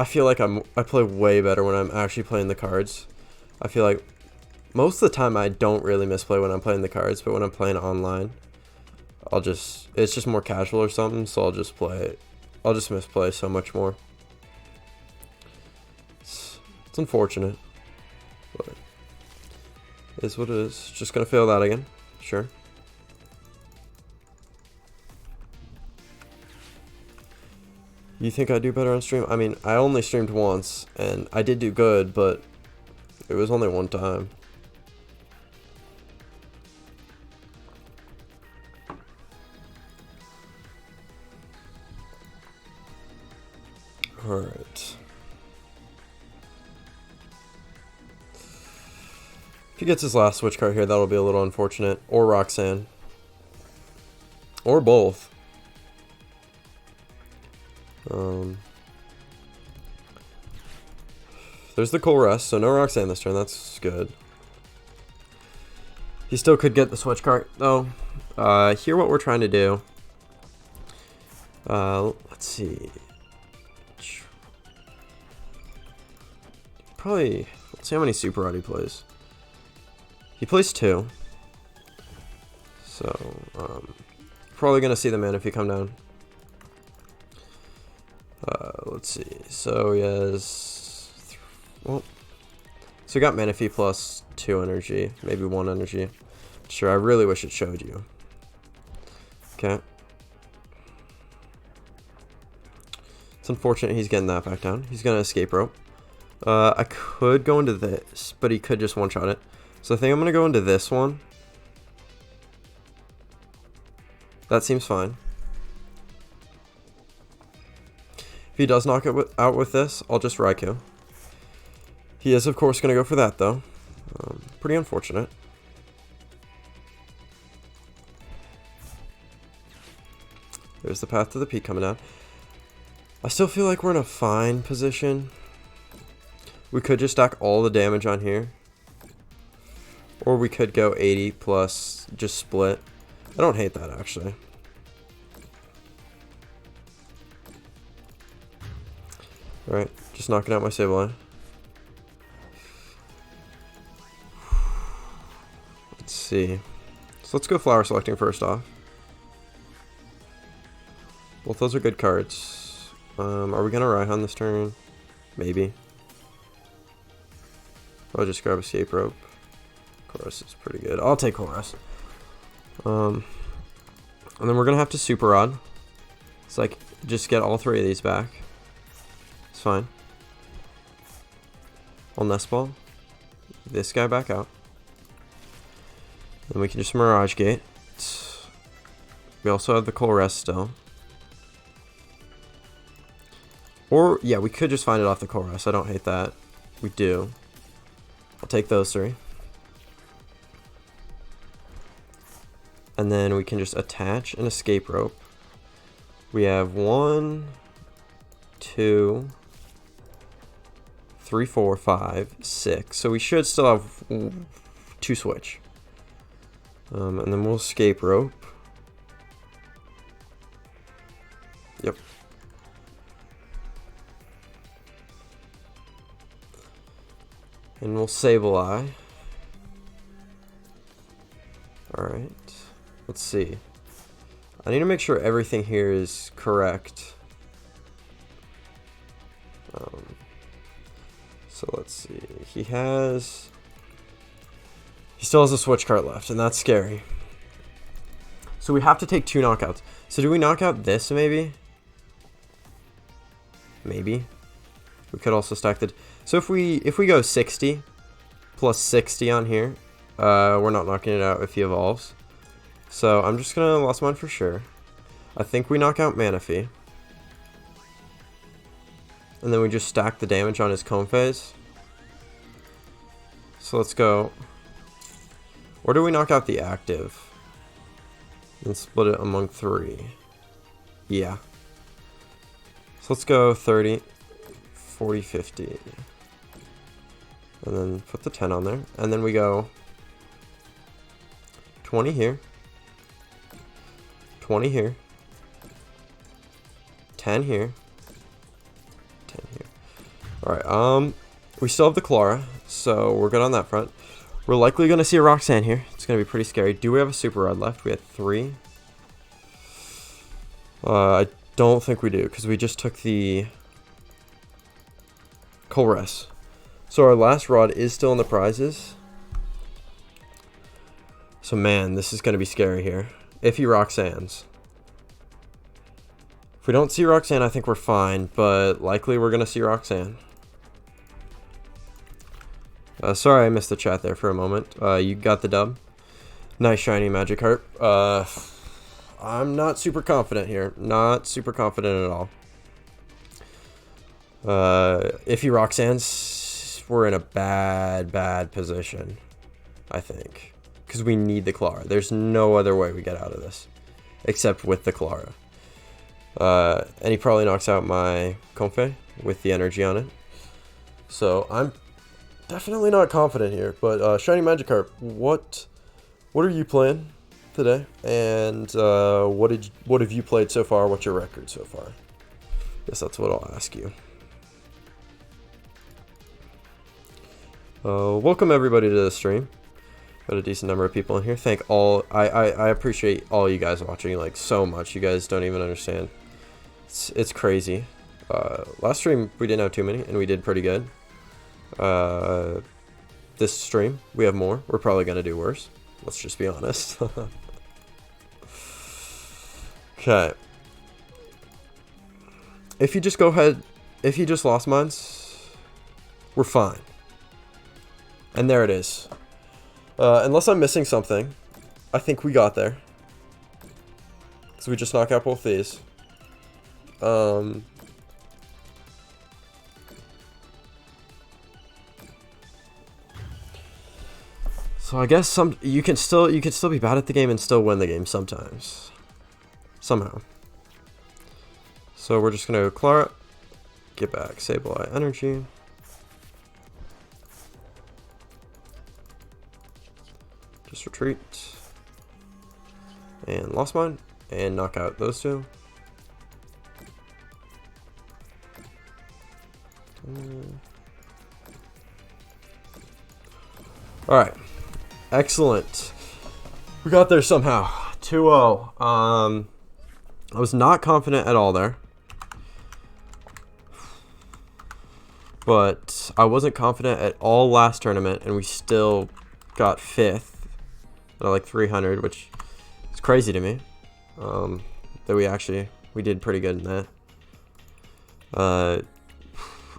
feel like I play way better when I'm actually playing the cards. I feel like most of the time I don't really misplay when I'm playing the cards, but when I'm playing online, it's just more casual or something, so I'll just misplay so much more. It's unfortunate, but it is what it is. Just gonna fail that again, sure. You think I do better on stream? I mean, I only streamed once, and I did do good, but it was only one time. Alright. If he gets his last switch card here, that'll be a little unfortunate. Or Roxanne. Or both. There's the Cool Rest, so no Roxanne this turn, that's good. He still could get the switch card, though. Here what we're trying to do. Let's see. Probably, let's see how many Super Rod he plays. He plays 2. So, probably gonna see the man if you come down. Let's see. So he has Well, so we got Manaphy plus 2 energy, maybe 1 energy. Sure, I really wish it showed you. Okay. It's unfortunate he's getting that back down. He's gonna escape rope. I could go into this, but he could just one-shot it. So I think I'm gonna go into this one. That seems fine. If he does knock it out with this, I'll just Raikou. He is, of course, going to go for that, though. Pretty unfortunate. There's the path to the peak coming down. I still feel like we're in a fine position. We could just stack all the damage on here. Or we could go 80 plus just split. I don't hate that, actually. Alright, just knocking out my Sableye. Let's see. So let's go flower selecting first off. Both those are good cards. Are we gonna Raihan this turn? Maybe. I'll just grab escape rope. Chorus is pretty good. I'll take Chorus. And then we're gonna have to Super Rod. It's like just get all 3 of these back. It's fine. I'll Nest Ball this guy back out. Then we can just Mirage Gate. We also have the Colress still. Or, yeah, we could just find it off the Colress. I don't hate that. We do. I'll take those 3. And then we can just attach an escape rope. We have 1, 2, 3, 4, 5, 6. So we should still have 2 switch. And then we'll escape rope. Yep. And we'll Sableye. Alright. Let's see. I need to make sure everything here is correct. So let's see. He still has a switch card left, and that's scary. So we have to take 2 knockouts. So do we knock out this maybe? Maybe. We could also stack the... So if we go 60 plus 60 on here, we're not knocking it out if he evolves. So I'm just gonna Lost Mine for sure. I think we knock out Manaphy. And then we just stack the damage on his Cone Phase. So let's go. Or do we knock out the active? And split it among 3. Yeah. So let's go 30, 40, 50. And then put the 10 on there. And then we go 20 here. 20 here. 10 here. 10 here. Alright, we still have the Clara, so we're good on that front. We're likely going to see a Roxanne here. It's going to be pretty scary. Do we have a Super Rod left? We had 3. I don't think we do, because we just took the Colress. So our last Rod is still in the prizes. So man, this is going to be scary here. If he Roxannes. If we don't see Roxanne, I think we're fine, but likely we're going to see Roxanne. Sorry I missed the chat there for a moment. You got the dub. Nice shiny Magikarp. I'm not super confident here. Not super confident at all. If he Roxanne's, we're in a bad position, I think. Because we need the Clara. There's no other way we get out of this. Except with the Clara. And he probably knocks out my Comfey with the energy on it. So I'm definitely not confident here. But shiny Magikarp, what are you playing today? And what have you played so far? What's your record so far? Guess that's what I'll ask you. Welcome everybody to the stream. Got a decent number of people in here. I appreciate all you guys watching like so much. You guys don't even understand. It's crazy. Last stream we didn't have too many and we did pretty good. this stream. We have more. We're probably going to do worse. Let's just be honest. Okay. If you just go ahead, if you just lost mines, we're fine. And there it is. Unless I'm missing something, I think we got there. So we just knock out both these. So I guess you can still be bad at the game and still win the game sometimes. Somehow. So we're just gonna Clara, get back, Sableye energy. Just retreat. And lost mine. And knock out those two. Alright. Excellent. We got there somehow. 2-0. I was not confident at all there. But I wasn't confident at all last tournament, and we still got 5th. At like 300, which is crazy to me. That we did pretty good in that.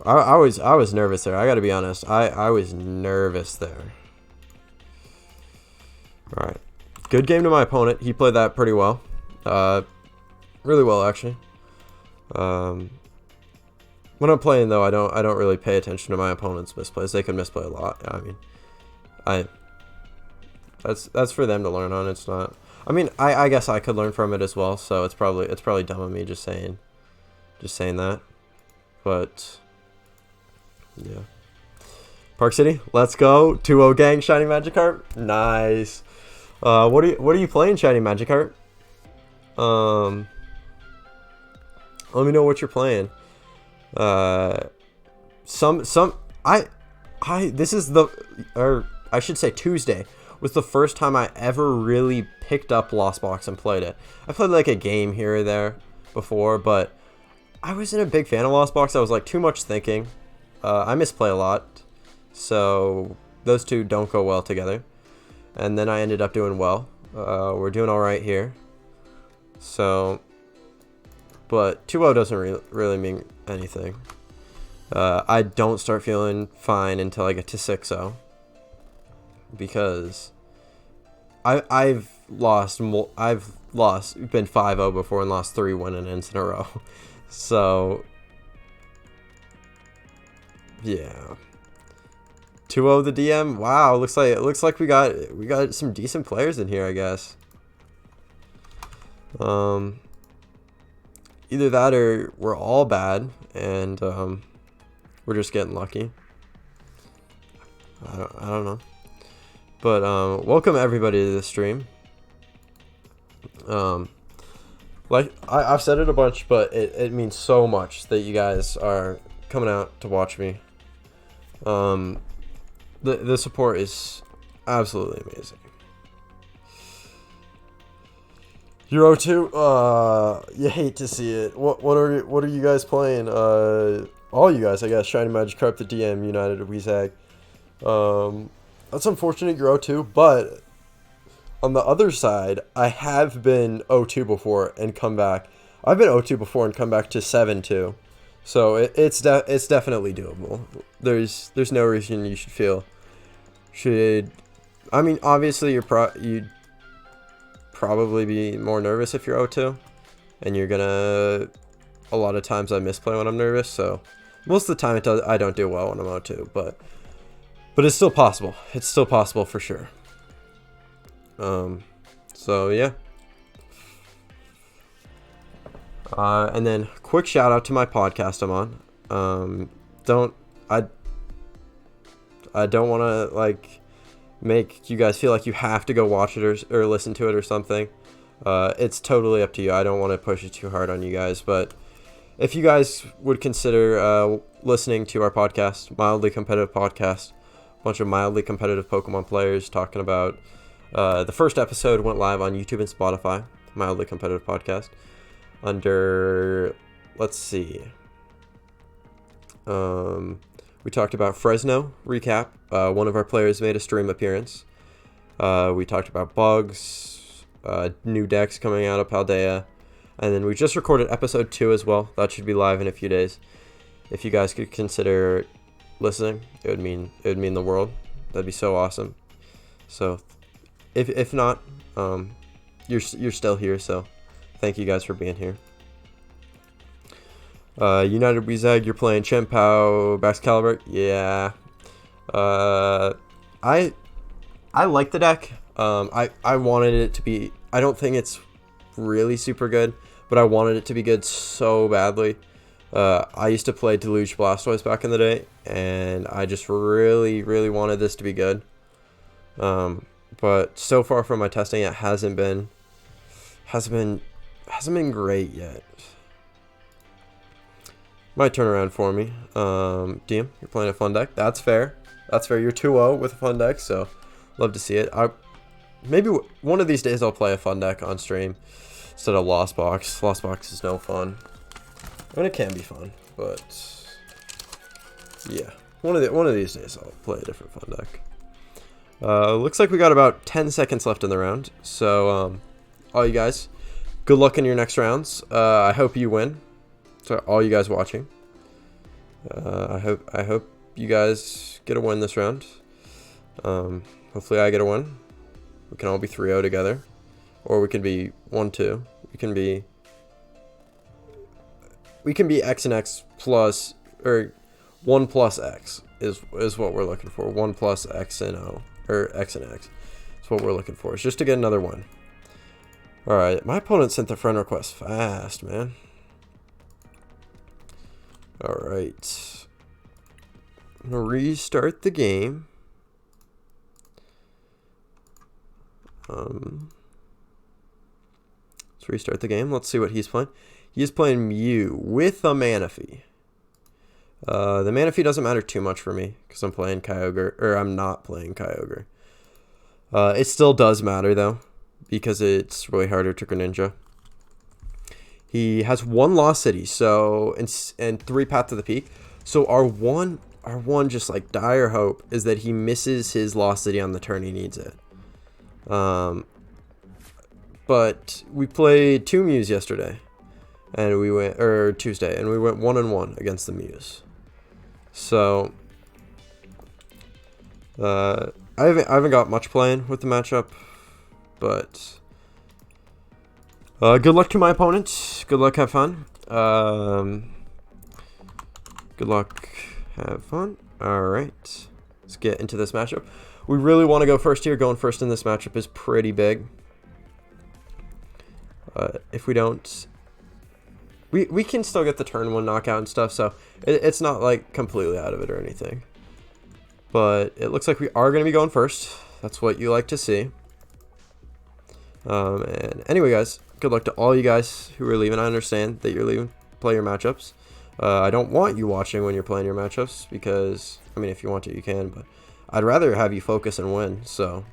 I was nervous there. I gotta be honest. I was nervous there. Alright. Good game to my opponent. He played that pretty well. Really well, actually. When I'm playing, though, I don't really pay attention to my opponent's misplays. They can misplay a lot. I mean, that's for them to learn on. It's not. I mean, I guess I could learn from it as well. So it's probably dumb of me just saying that. But yeah. Park City, let's go. 2-0 gang, Shiny Magikarp. Nice. What are you playing, Shiny Magikarp? Let me know what you're playing. This is I should say Tuesday was the first time I ever really picked up Lost Box and played it. I played like a game here or there before, but I wasn't a big fan of Lost Box. I was like too much thinking. I misplay a lot, so those two don't go well together. And then I ended up doing well. We're doing all right here. So, but 2-0 doesn't really mean anything. I don't start feeling fine until I get to 6-0. Because I've been 5-0 before and lost 3 1-and-ends in a row. So yeah. 2-0 the DM. Wow, looks like we got some decent players in here, I guess. Either that or we're all bad and we're just getting lucky. I don't know. But welcome everybody to the stream. Like I've said it a bunch, but it means so much that you guys are coming out to watch me. The support is absolutely amazing. Euro 2, you hate to see it. What are you guys playing? All you guys, I guess. Shiny Magikarp, the DM, United, Weezag. That's unfortunate, Euro 2, but on the other side, I have been 0-2 before and come back. I've been 0-2 before and come back to 7-2. So it's definitely doable. There's no reason you should. I mean, obviously you'd probably be more nervous if you're 0-2, and you're gonna. A lot of times I misplay when I'm nervous, so most of the time I don't do well when I'm 0-2, but it's still possible. It's still possible for sure. So yeah. And then quick shout out to my podcast I'm on. I don't want to like make you guys feel like you have to go watch it or listen to it or something. It's totally up to you. I don't want to push it too hard on you guys, but if you guys would consider listening to our podcast, Mildly Competitive Podcast, a bunch of mildly competitive Pokemon players talking about the first episode went live on YouTube and Spotify, Mildly Competitive Podcast. Under, let's see, we We talked about Fresno recap. One of our players made a stream appearance. We talked about bugs, new decks coming out of Paldea, and then we just recorded episode 2 as well. That should be live in a few days. If you guys could consider listening, it would mean the world. That'd be so awesome. So, if not, you're still here. So, thank you guys for being here. United Wezag, you're playing Chien-Pao, Baxcalibur. Yeah. I like the deck. I wanted it to be. I don't think it's really super good, but I wanted it to be good so badly. I used to play Deluge Blastoise back in the day, and I just really wanted this to be good. But so far from my testing, it hasn't been great yet. Might turn around for me. DM, you're playing a fun deck. That's fair. That's fair. You're 2-0 with a fun deck, so love to see it. Maybe one of these days I'll play a fun deck on stream instead of Lost Box. Lost Box is no fun. I mean, it can be fun, but yeah, one of these days I'll play a different fun deck. Looks like we got about 10 seconds left in the round, so all you guys, good luck in your next rounds. I hope you win. So all you guys watching, I hope you guys get a win this round. Hopefully I get a win. We can all be 3-0 together, or we can be 1-2. We can be X and X plus, or 1 plus X is what we're looking for. 1 plus X and O, or X and X. That's what we're looking for. It's just to get another win. All right, my opponent sent the friend request fast, man. Alright, I'm going to restart the game. Let's restart the game. Let's see what he's playing. He's playing Mew with a Manaphy. The Manaphy doesn't matter too much for me because I'm playing Kyogre, or I'm not playing Kyogre. It still does matter though because it's really harder to Greninja. He has 1 Lost City, so and 3 Path to the Peak. So our one just like dire hope is that he misses his Lost City on the turn he needs it. But we played 2 Mews yesterday, and Tuesday, and we went 1-1 against the Mews. So I haven't got much playing with the matchup, but. Good luck to my opponent. Good luck, have fun. Good luck, have fun. Alright. Let's get into this matchup. We really want to go first here. Going first in this matchup is pretty big. If we don't... We can still get the turn 1 knockout and stuff, so it's not like completely out of it or anything. But it looks like we are going to be going first. That's what you like to see. And anyway, guys, good luck to all you guys who are leaving. I understand that you're leaving. Play your matchups. I don't want you watching when you're playing your matchups because, I mean, if you want to, you can, but I'd rather have you focus and win. So,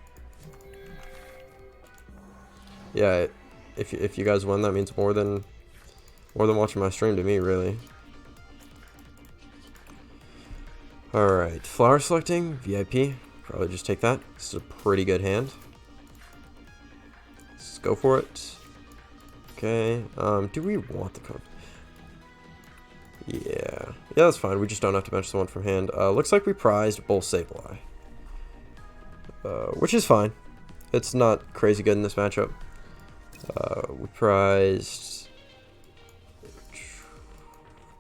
yeah, if you guys win, that means more than watching my stream to me, really. All right, flower selecting VIP. Probably just take that. This is a pretty good hand. Let's go for it. Okay. Do we want the code? Yeah, that's fine. We just don't have to bench the one from hand. Looks like we prized Bull Sableye, which is fine. It's not crazy good in this matchup. We prized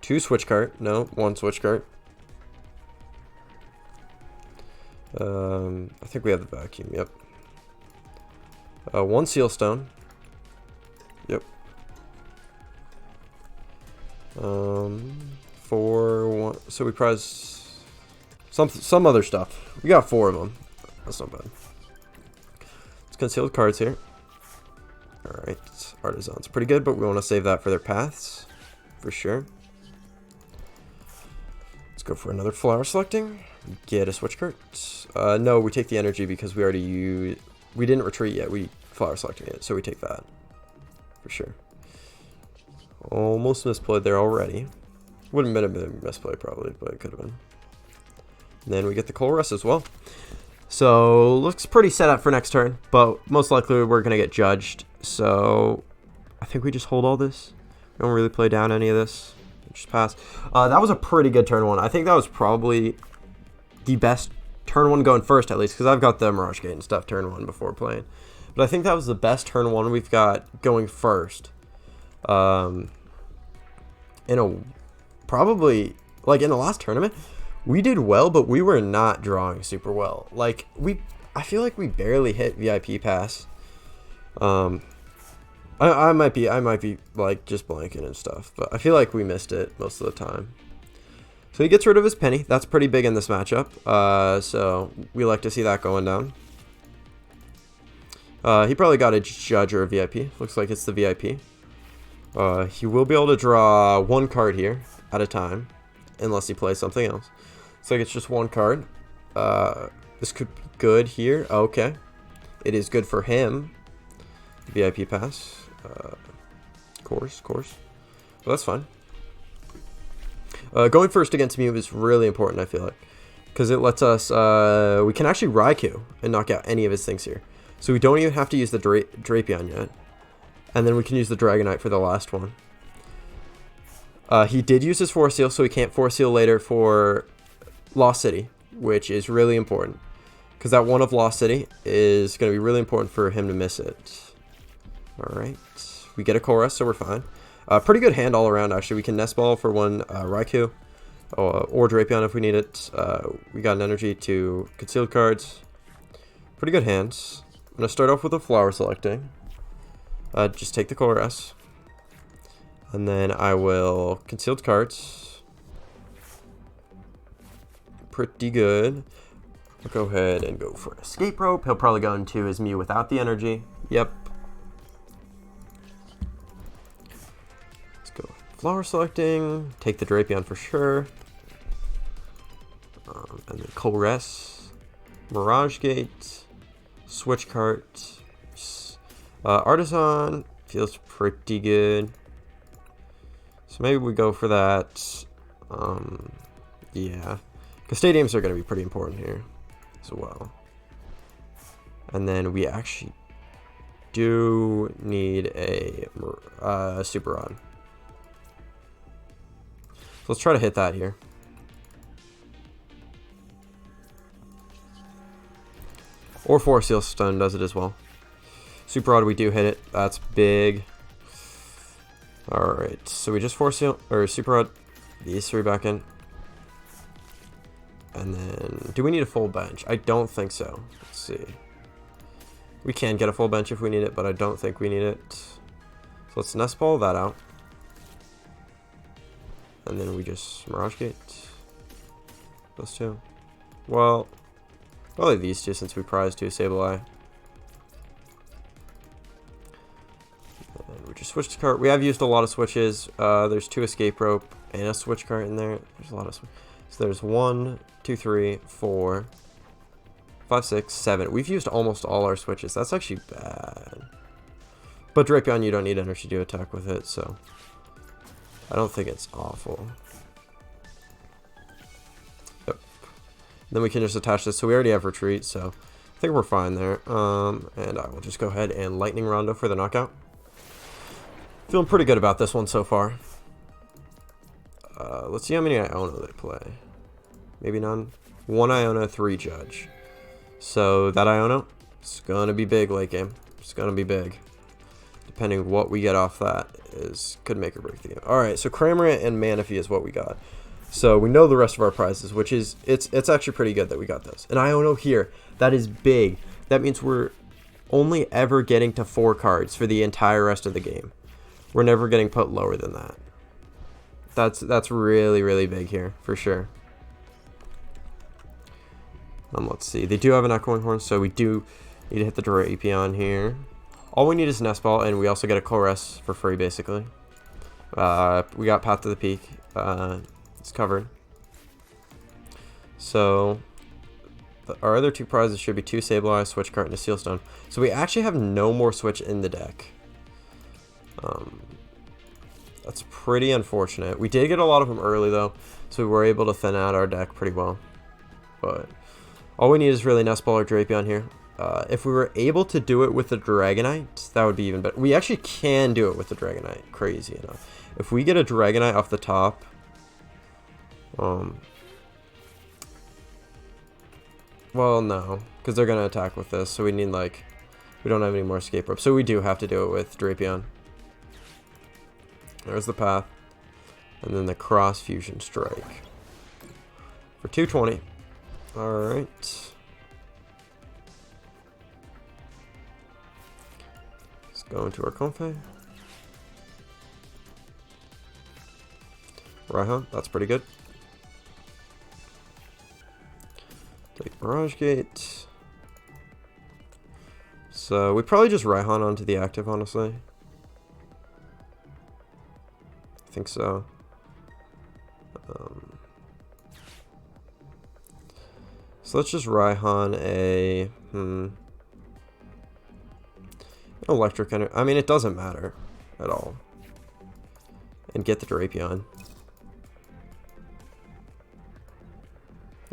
2 switch cart. No, 1 switch cart. I think we have the vacuum. Yep. 1 seal stone. Yep. 4, 1. So we prized some other stuff. We got 4 of them. That's not bad. Let's conceal the cards here. All right, Artisan's pretty good, but we want to save that for their paths, for sure. Let's go for another flower selecting. Get a switch card. No, we take the energy because we already used. We didn't retreat yet. We flower selecting it, so we take that for sure. Almost misplayed there already. Wouldn't have been a misplay probably, but it could have been. then we get the Colress as well. So looks pretty set up for next turn, but most likely we're gonna get judged. So I think we just hold all this. We don't really play down any of this. Just pass. That was a pretty good turn one. I think that was probably the best turn one going first, at least, because I've got the Mirage Gate and stuff turn one before playing. But I think that was the best turn one we've got going first. In a probably like in the last tournament, we did well, but we were not drawing super well. Like I feel like we barely hit VIP pass. I might be like just blanking and stuff, but I feel like we missed it most of the time. So he gets rid of his penny. That's pretty big in this matchup. So we like to see that going down. He probably got a judge or a VIP. Looks like it's the VIP. He will be able to draw one card here at a time, unless he plays something else. Looks like it's just one card. This could be good here. Okay. It is good for him. VIP pass. Course. Well, that's fine. Going first against Mew is really important, I feel like, because it lets us, we can actually Raikou and knock out any of his things here. So we don't even have to use the Drapion yet. And then we can use the Dragonite for the last one. He did use his Force Seal, so he can't Force Seal later for Lost City, which is really important, because that one of Lost City is going to be really important for him to miss it. Alright, we get a Chorus, so we're fine. Pretty good hand all around, actually. We can Nest Ball for one Raikou, or Drapion if we need it. We got an energy to concealed cards. Pretty good hands. I'm going to start off with a Flower Selecting. Just take the Chorus. And then I will concealed cards. Pretty good. I'll go ahead and go for an Escape Rope. He'll probably go into his Mew without the energy. Yep. Flower Selecting, take the Drapion for sure, and then Colress, Mirage Gate, Switch Cart, Artisan feels pretty good, so maybe we go for that. Yeah, because stadiums are going to be pretty important here as well, and then we actually do need a Super Rod. So let's try to hit that here. Or Force Seal Stun does it as well. Super Rod, we do hit it. That's big. Alright, so we just Force Seal, or Super Rod, these three back in. And then, do we need a full bench? I don't think so. Let's see. We can get a full bench if we need it, but I don't think we need it. So let's Nest Ball that out. And then we just Mirage Gate. Those two. Well, probably these two since we prized to Sableye. And we just switched to cart. We have used a lot of switches. There's 2 Escape Rope and a Switch Cart in there. There's a lot of so there's 1, 2, 3, 4, 5, 6, 7. We've used almost all our switches. That's actually bad. But Drapion, you don't need energy to attack with it, so I don't think it's awful. Yep. Then we can just attach this. So we already have retreat, so I think we're fine there. And I will just go ahead and Lightning Rondo for the knockout. Feeling pretty good about this one so far. Let's see how many Iono they play. Maybe none. 1 Iono, 3 Judge. So that Iono, it's going to be big late game. It's going to be big. Depending what we get off that could make or break the game. Alright, so Cramorant and Manaphy is what we got. So we know the rest of our prizes, which is, it's actually pretty good that we got this. And Iono here, that is big. That means we're only ever getting to 4 cards for the entire rest of the game. We're never getting put lower than that. That's really, really big here, for sure. Let's see. They do have an Echoing Horn, so we do need to hit the Drapion here. All we need is Nest Ball, and we also get a Chorus for free, basically. We got Path to the Peak. It's covered. So our other 2 prizes should be 2 Sableye, Switch Cart, and a Seal Stone. So we actually have no more Switch in the deck. That's pretty unfortunate. We did get a lot of them early, though, so we were able to thin out our deck pretty well. but all we need is really Nest Ball or Drapion here. If we were able to do it with the Dragonite, that would be even better. We actually can do it with the Dragonite, crazy enough. If we get a Dragonite off the top, well, no, because they're going to attack with this, so we need, like, we don't have any more escape rope, so we do have to do it with Drapion. There's the path, and then the Cross Fusion Strike for 220. Alright. Let's go into our Comfey. Raihan, that's pretty good. Take Mirage Gate. So we probably just Raihan onto the active, honestly. I think so. So let's just Raihan a electric energy. I mean, it doesn't matter at all. And get the Drapion.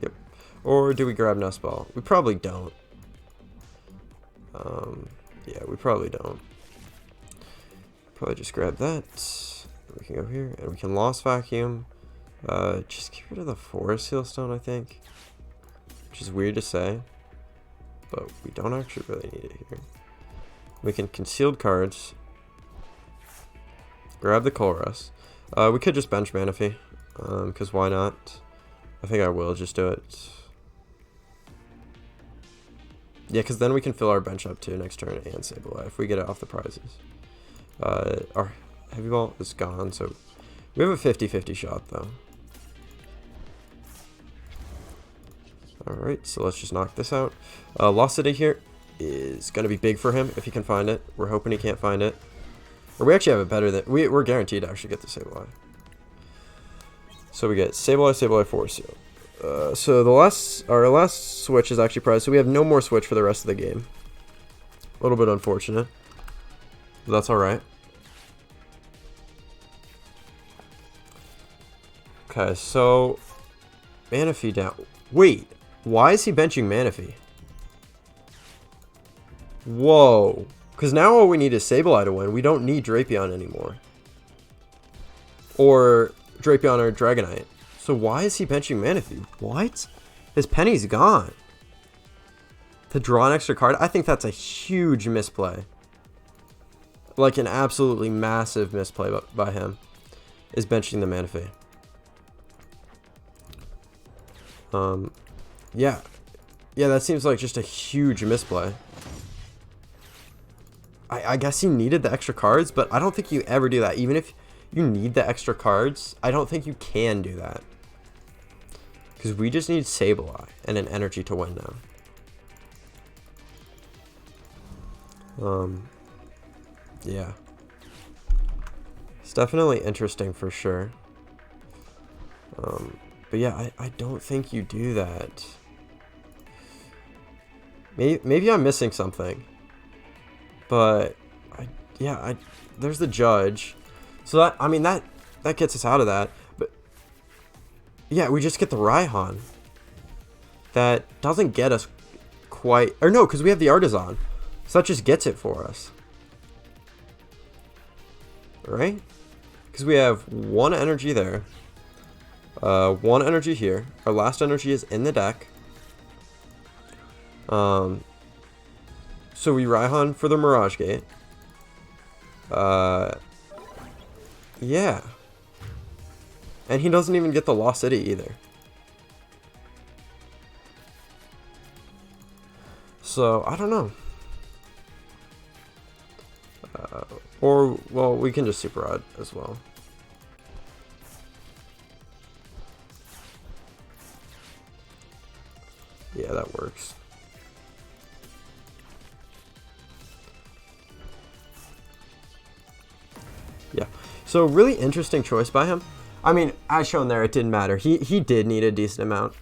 Yep. Or do we grab Nest Ball? We probably don't. Yeah, we probably don't. Probably just grab that. We can go here, and we can Lost Vacuum. Just get rid of the Forest Seal Stone, I think. Which is weird to say, but we don't actually really need it here. We can Concealed Cards. Grab the Colress. We could just bench Manaphy, because why not? I think I will just do it. Yeah, because then we can fill our bench up too next turn and Sableye if we get it off the prizes. Our Heavy Ball is gone, so we have a 50-50 shot though. Alright, so let's just knock this out. Lost City here is going to be big for him if he can find it. We're hoping he can't find it. Or we actually have it better than... We're guaranteed to actually get the Sableye. So we get Sableye, Sableye, Force Seal. So our last switch is actually prized, so we have no more switch for the rest of the game. A little bit unfortunate, but that's alright. Okay, so Manaphy down. Wait, why is he benching Manaphy? Whoa, because now all we need is Sableye to win. We don't need Drapion anymore. Or Drapion or Dragonite. So why is he benching Manaphy? What? His penny's gone. To draw an extra card? I think that's a huge misplay. Like an absolutely massive misplay by him. Is benching the Manaphy. Yeah. Yeah, that seems like just a huge misplay. I guess he needed the extra cards, but I don't think you ever do that. Even if you need the extra cards, I don't think you can do that. Because we just need Sableye and an energy to win now. Yeah. It's definitely interesting for sure. But yeah, I don't think you do that. Maybe I'm missing something. But, there's the Judge. So that, I mean, that gets us out of that. But, yeah, we just get the Raihan. That doesn't get us quite... Or no, because we have the Artisan. So that just gets it for us. Right? Because we have one energy there. One energy here. Our last energy is in the deck. So we Raihan for the Mirage Gate. Yeah. And he doesn't even get the Lost City either. So, I don't know. Or, well, we can just Super Rod as well. Yeah, that works. Yeah. So, really interesting choice by him. I mean, as shown there, it didn't matter. He did need a decent amount.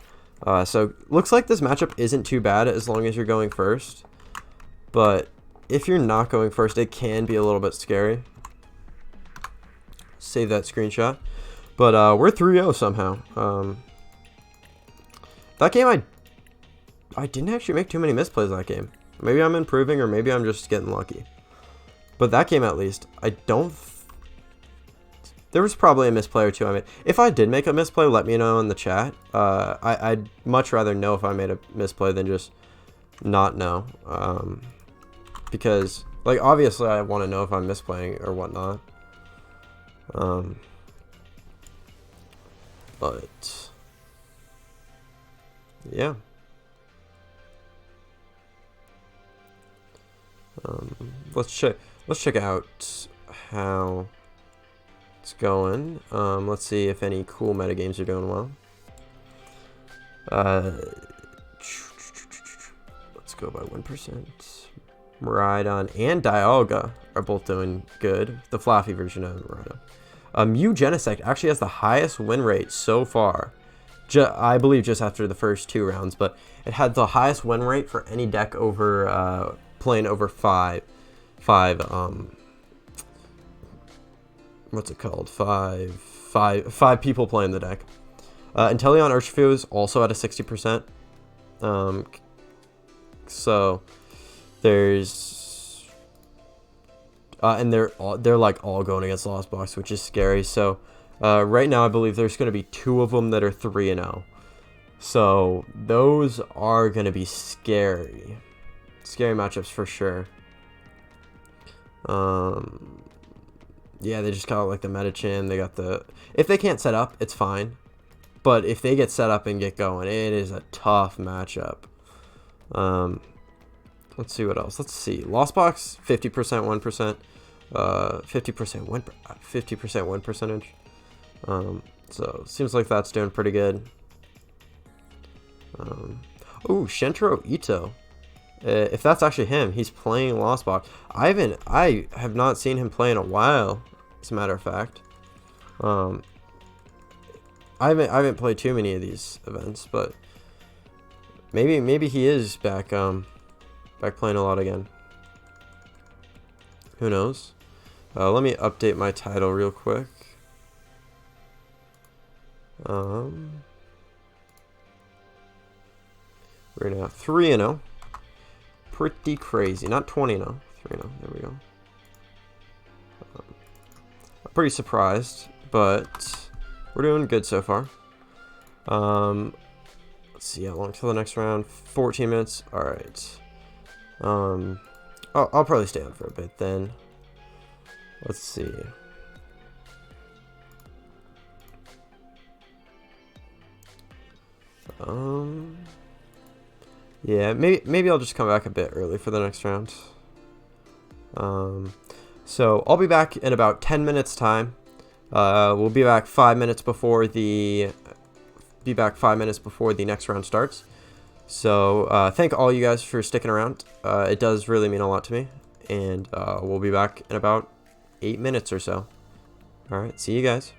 So, looks like this matchup isn't too bad as long as you're going first. But if you're not going first, it can be a little bit scary. Save that screenshot. But we're 3-0 somehow. That game, I I didn't actually make too many misplays that game. Maybe I'm improving, or maybe I'm just getting lucky. But that game, at least, I don't... There was probably a misplay or two I made. If I did make a misplay, let me know in the chat. I'd much rather know if I made a misplay than just not know. Because, like, obviously I want to know if I'm misplaying or whatnot. But yeah. Let's check out how it's going. Let's see if any cool metagames are doing well. Let's go by 1%. Maridon and Dialga are both doing good. The Fluffy version of Maridon. Mew Genesect actually has the highest win rate so far. I believe just after the first 2 rounds, but it had the highest win rate for any deck over playing over five what's it called? Five people playing the deck. Inteleon Urshifu is also at a 60%. So there's and they're like all going against Lost Box, which is scary. So right now I believe there's going to be 2 of them that are 3-0. So those are going to be scary matchups for sure. Yeah, they just got like the Metachin. They got the... If they can't set up, it's fine. But if they get set up and get going, it is a tough matchup. Let's see what else. Let's see. Lost Box, 50%, 1%. 50% win percentage. So seems like that's doing pretty good. Ooh, Shintaro Ito. If that's actually him, he's playing Lost Box. I have not seen him play in a while, as a matter of fact. I haven't played too many of these events, but maybe he is back playing a lot again. Who knows? Let me update my title real quick. We're now 3-0. Pretty crazy. Not 20-0. 3-0. There we go. I'm pretty surprised, but we're doing good so far. Let's see how long till the next round. 14 minutes. All right. I'll probably stay on for a bit then. Let's see. Yeah, maybe I'll just come back a bit early for the next round. So I'll be back in about 10 minutes time. We'll be back 5 minutes before the next round starts. So thank all you guys for sticking around. It does really mean a lot to me, and we'll be back in about 8 minutes or so. All right, see you guys.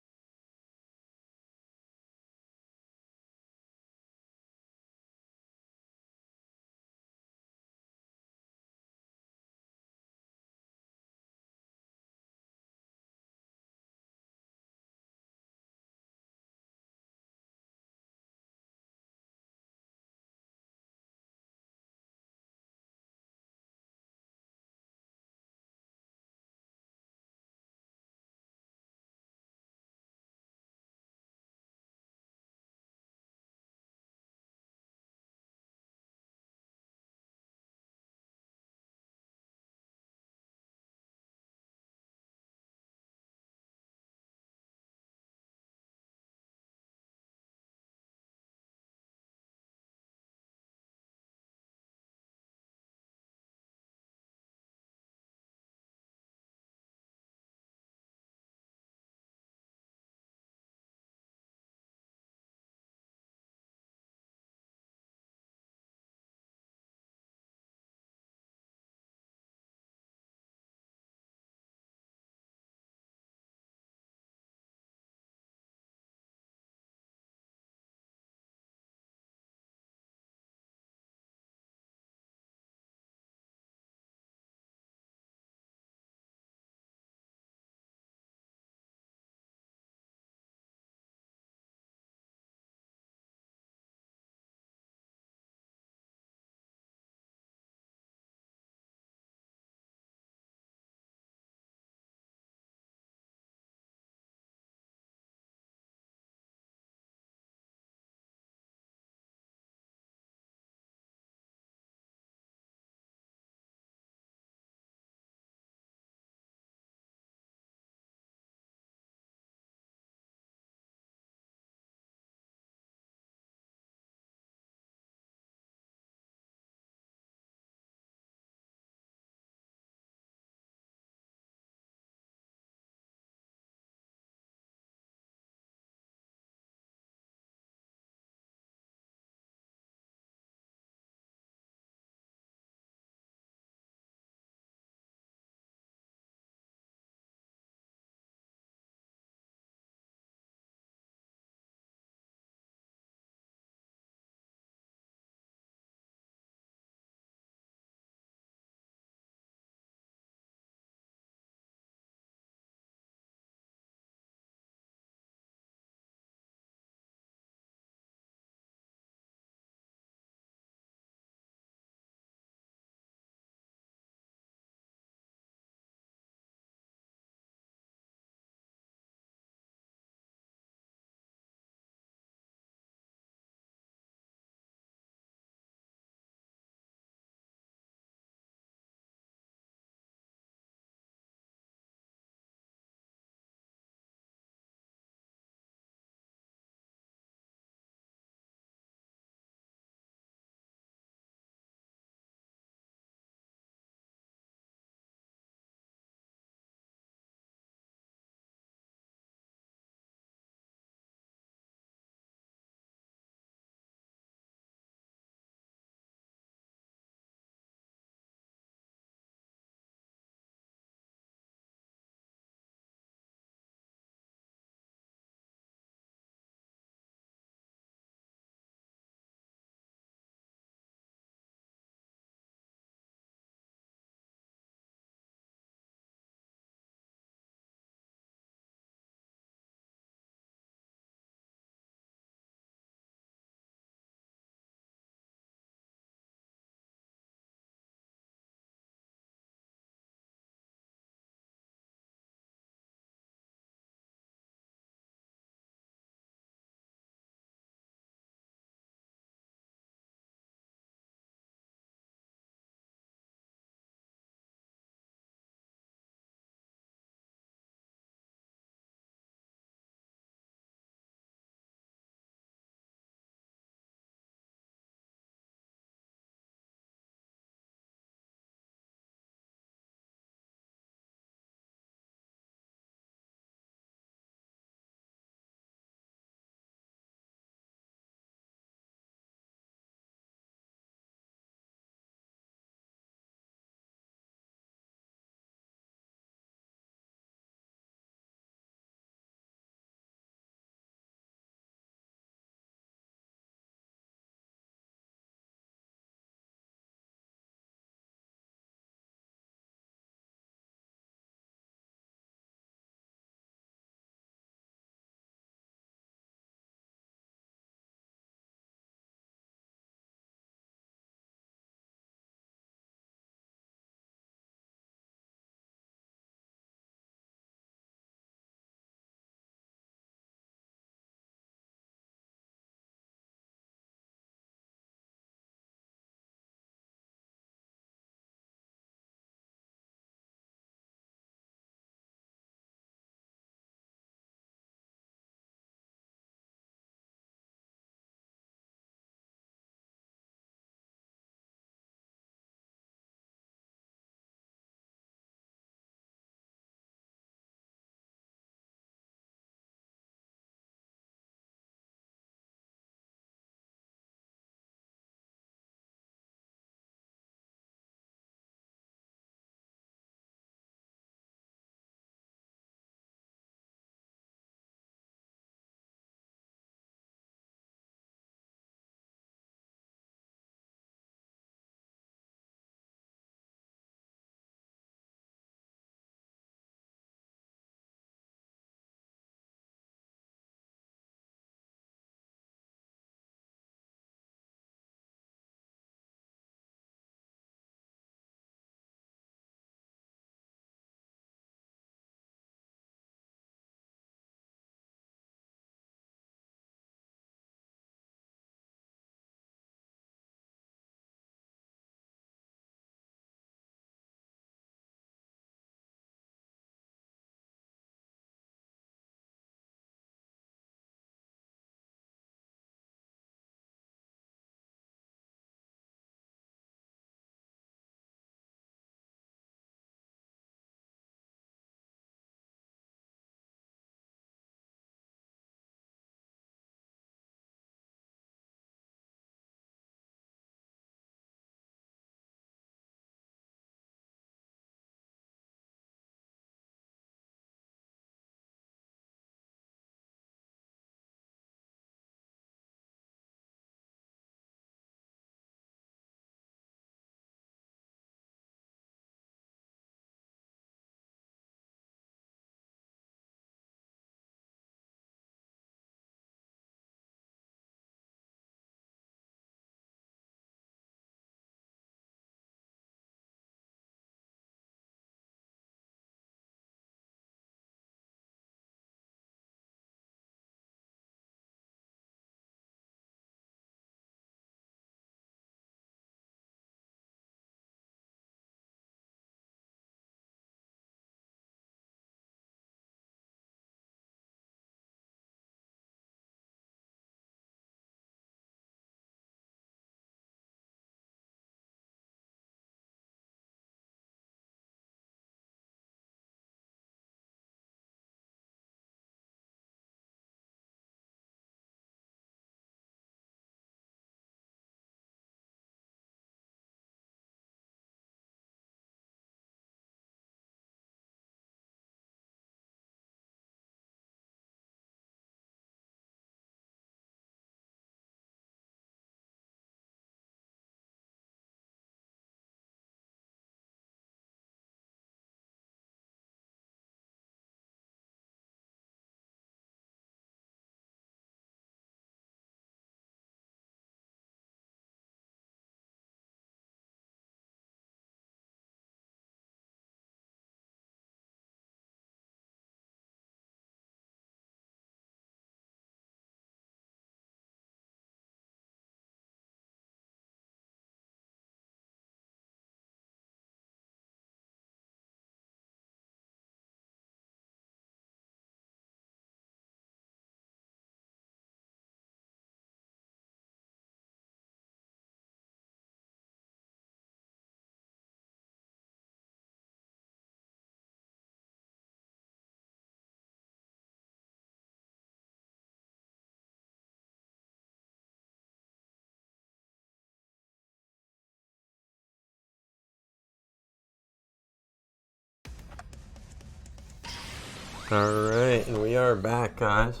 Alright, and we are back, guys.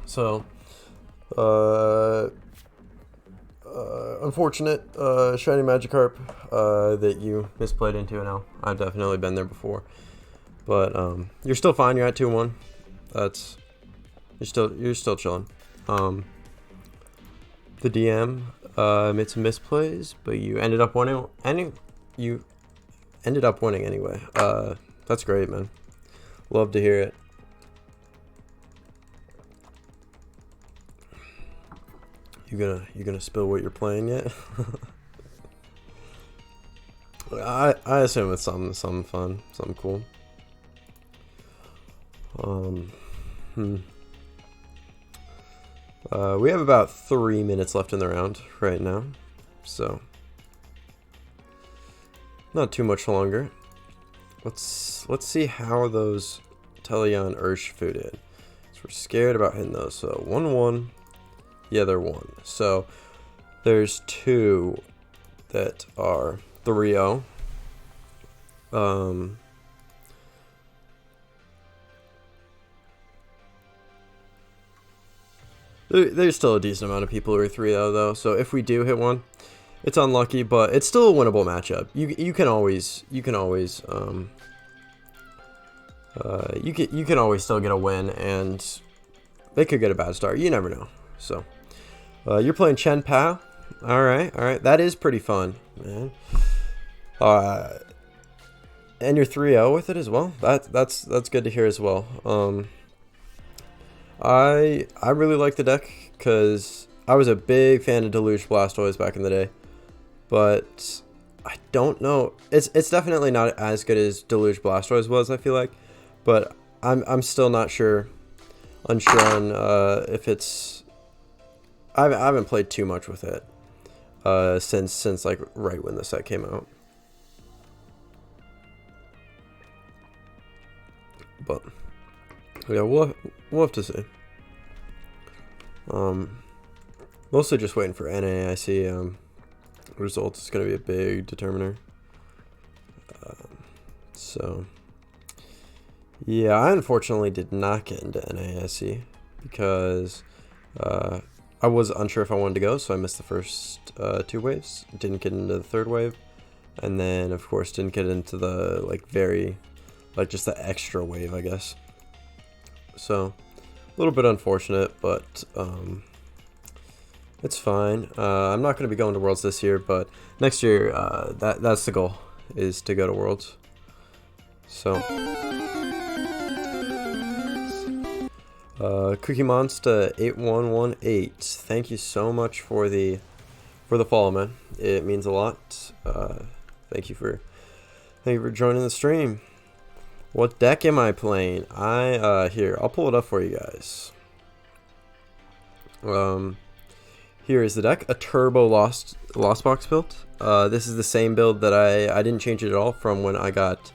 So, unfortunate, shiny Magikarp, that you misplayed into an L. I've definitely been there before. But, you're still fine, you're at 2-1. You're still chilling. The DM, made some misplays, but you ended up winning, anyway. That's great, man. Love to hear it. You gonna spill what you're playing yet? I assume it's something fun, something cool. We have about 3 minutes left in the round right now, so not too much longer. Let's see how those Teleon Urshifu did. So we're scared about hitting those. So 1-1. Yeah, they're 1. So there's 2 that are 3-0. There's still a decent amount of people who are 3-0 though. So if we do hit one, it's unlucky, but it's still a winnable matchup. You can always still get a win, and they could get a bad start. You never know. So you're playing Chen Pa. All right. That is pretty fun, man. And you're 3-0 with it as well. That's good to hear as well. I really like the deck because I was a big fan of Deluge Blastoise back in the day. But I don't know. It's definitely not as good as Deluge Blastoise was, I feel like. But I'm still not unsure on if it's. I haven't played too much with it since like right when the set came out. But yeah, we'll have to see. Mostly just waiting for NAIC results. Is going to be a big determiner. So yeah, I unfortunately did not get into NAIC because I was unsure if I wanted to go, so I missed the first 2 waves. Didn't get into the 3rd wave, and then of course didn't get into the just the extra wave, I guess. So a little bit unfortunate, but it's fine. I'm not going to be going to Worlds this year, but next year that's the goal, is to go to Worlds. So Cookie Monster 8118, thank you so much for the follow, man. It means a lot. Thank you for joining the stream. What deck am I playing? Here, I'll pull it up for you guys. Here is the deck, a Turbo Lost Box build. This is the same build that I didn't change it at all from when I got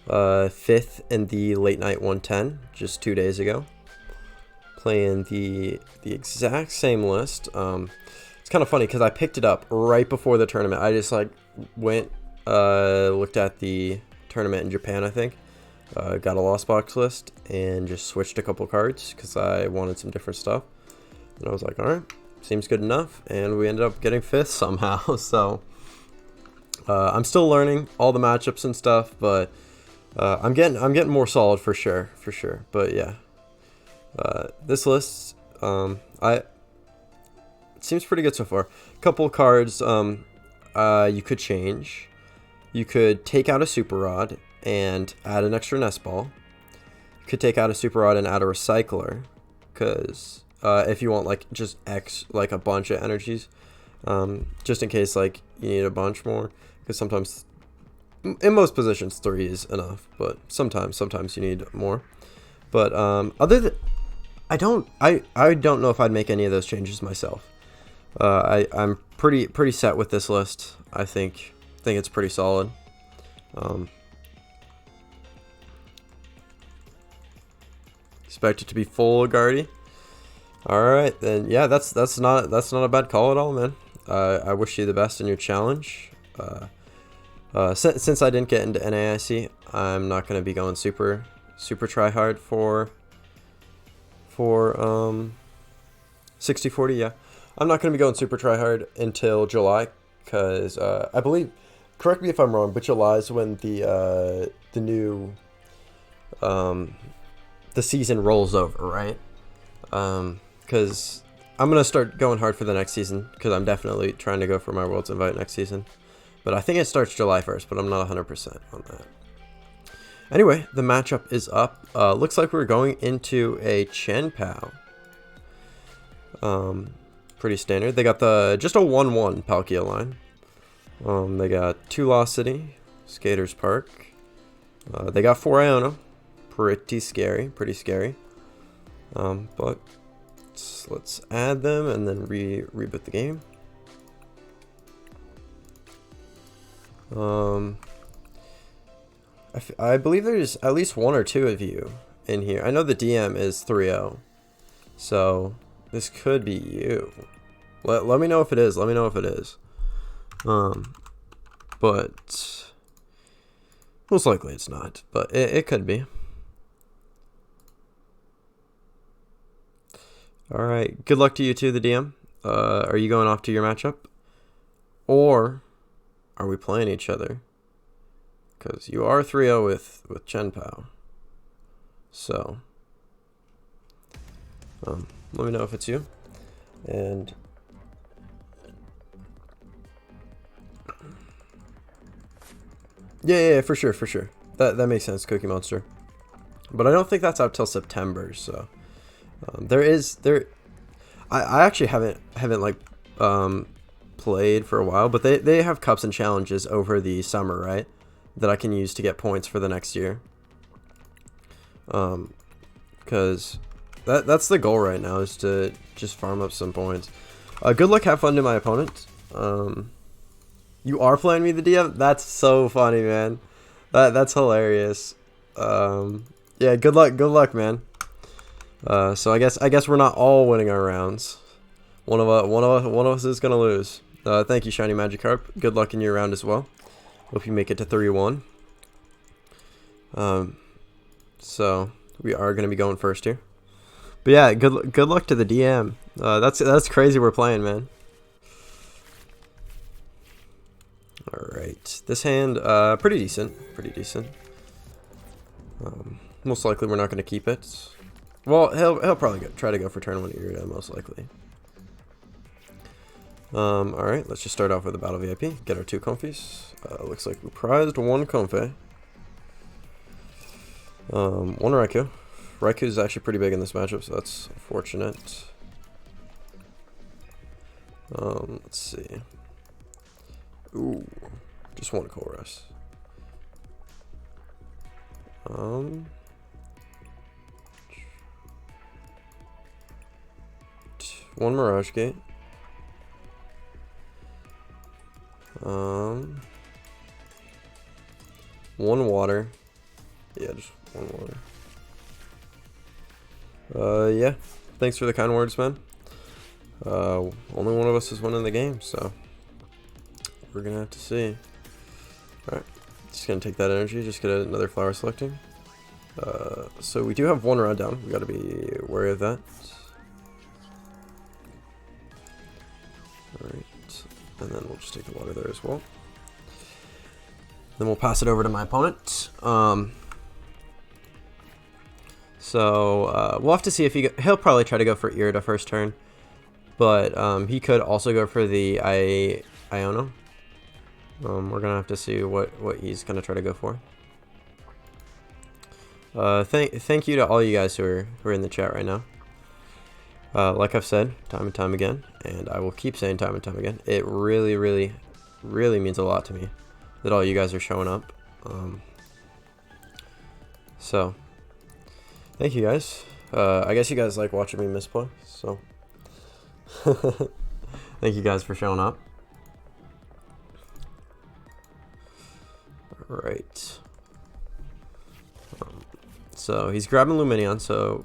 5th in the Late Night 110 just 2 days ago. Playing the exact same list. It's kind of funny because I picked it up right before the tournament. I just went looked at the tournament in Japan, I think. Got a Lost Box list and just switched a couple cards because I wanted some different stuff. And I was like, all right, seems good enough. And we ended up getting 5th somehow. So I'm still learning all the matchups and stuff, but I'm getting more solid for sure. But yeah, this list, it seems pretty good so far. Couple cards you could change. You could take out a Super Rod and add an extra Nest Ball. You could take out a Super Rod and add a Recycler, because if you want just a bunch of energies, just in case you need a bunch more, because sometimes in most positions 3 is enough, but sometimes you need more. But I don't know if I'd make any of those changes myself. I'm pretty set with this list. I think it's pretty solid. Expect it to be full Guardy. All right, then. Yeah, that's not a bad call at all, man. I wish you the best in your challenge. Since I didn't get into NAIC, I'm not going to be going super super try hard for 60/40. Yeah, I'm not going to be going super try hard until July, because I believe, correct me if I'm wrong, but July is when the new the season rolls over, right? Because I'm gonna start going hard for the next season, because I'm definitely trying to go for my Worlds Invite next season. But I think it starts July 1st, but I'm not 100% on that. Anyway, the matchup is up. Looks like we're going into a Chen Pao. Pretty standard. They got just a 1/1 Palkia line. They got 2 Lost City, Skaters Park. They got 4 Iono. Pretty scary, but let's add them and then reboot the game. I believe there's at least 1 or 2 of you in here. I know the DM is 3-0, so this could be you. Let me know if it is. But most likely it's not, but it could be. All right, good luck to you too, the DM. Are you going off to your matchup, or are we playing each other? Because you are 3-0 with Chen Pao. So let me know if it's you. And yeah, for sure. That makes sense, Cookie Monster. But I don't think that's out till September. So I actually haven't like played for a while, but they have cups and challenges over the summer, right? That I can use to get points for the next year. Because that's the goal right now, is to just farm up some points. Good luck, have fun to my opponent. You are playing me, the DM? That's so funny, man. That's hilarious. Yeah, good luck, man. So I guess we're not all winning our rounds. One of us is gonna lose. Thank you, Shiny Magikarp. Good luck in your round as well. Hope you make it to 3-1. So we are gonna be going first here. But yeah, good luck to the DM. That's crazy. We're playing, man. All right, this hand pretty decent. Most likely we're not gonna keep it. Well, he'll probably try to go for turn 1 Irida, most likely. All right, let's just start off with a battle VIP. Get our 2 Comfies. Looks like we prized 1 Comfey. 1 Raikou. Raikou is actually pretty big in this matchup, so that's unfortunate. Let's see. Ooh, just 1 Chorus. 1 Mirage Gate. 1 water. Yeah, just 1 water. Yeah. Thanks for the kind words, man. Only one of us is winning the game, so we're gonna have to see. Alright. Just gonna take that energy, just get another flower selecting. So we do have 1 round down. We gotta be wary of that. Alright. And then we'll just take the water there as well. Then we'll pass it over to my opponent. So we'll have to see if he'll probably try to go for Irida first turn, but he could also go for the Iono. We're gonna have to see what he's gonna try to go for. Thank you to all you guys who are in the chat right now. Like I've said time and time again, and I will keep saying time and time again, it really means a lot to me that all you guys are showing up. So thank you guys. I guess you guys like watching me misplay, so thank you guys for showing up. All right. So he's grabbing Lumineon, so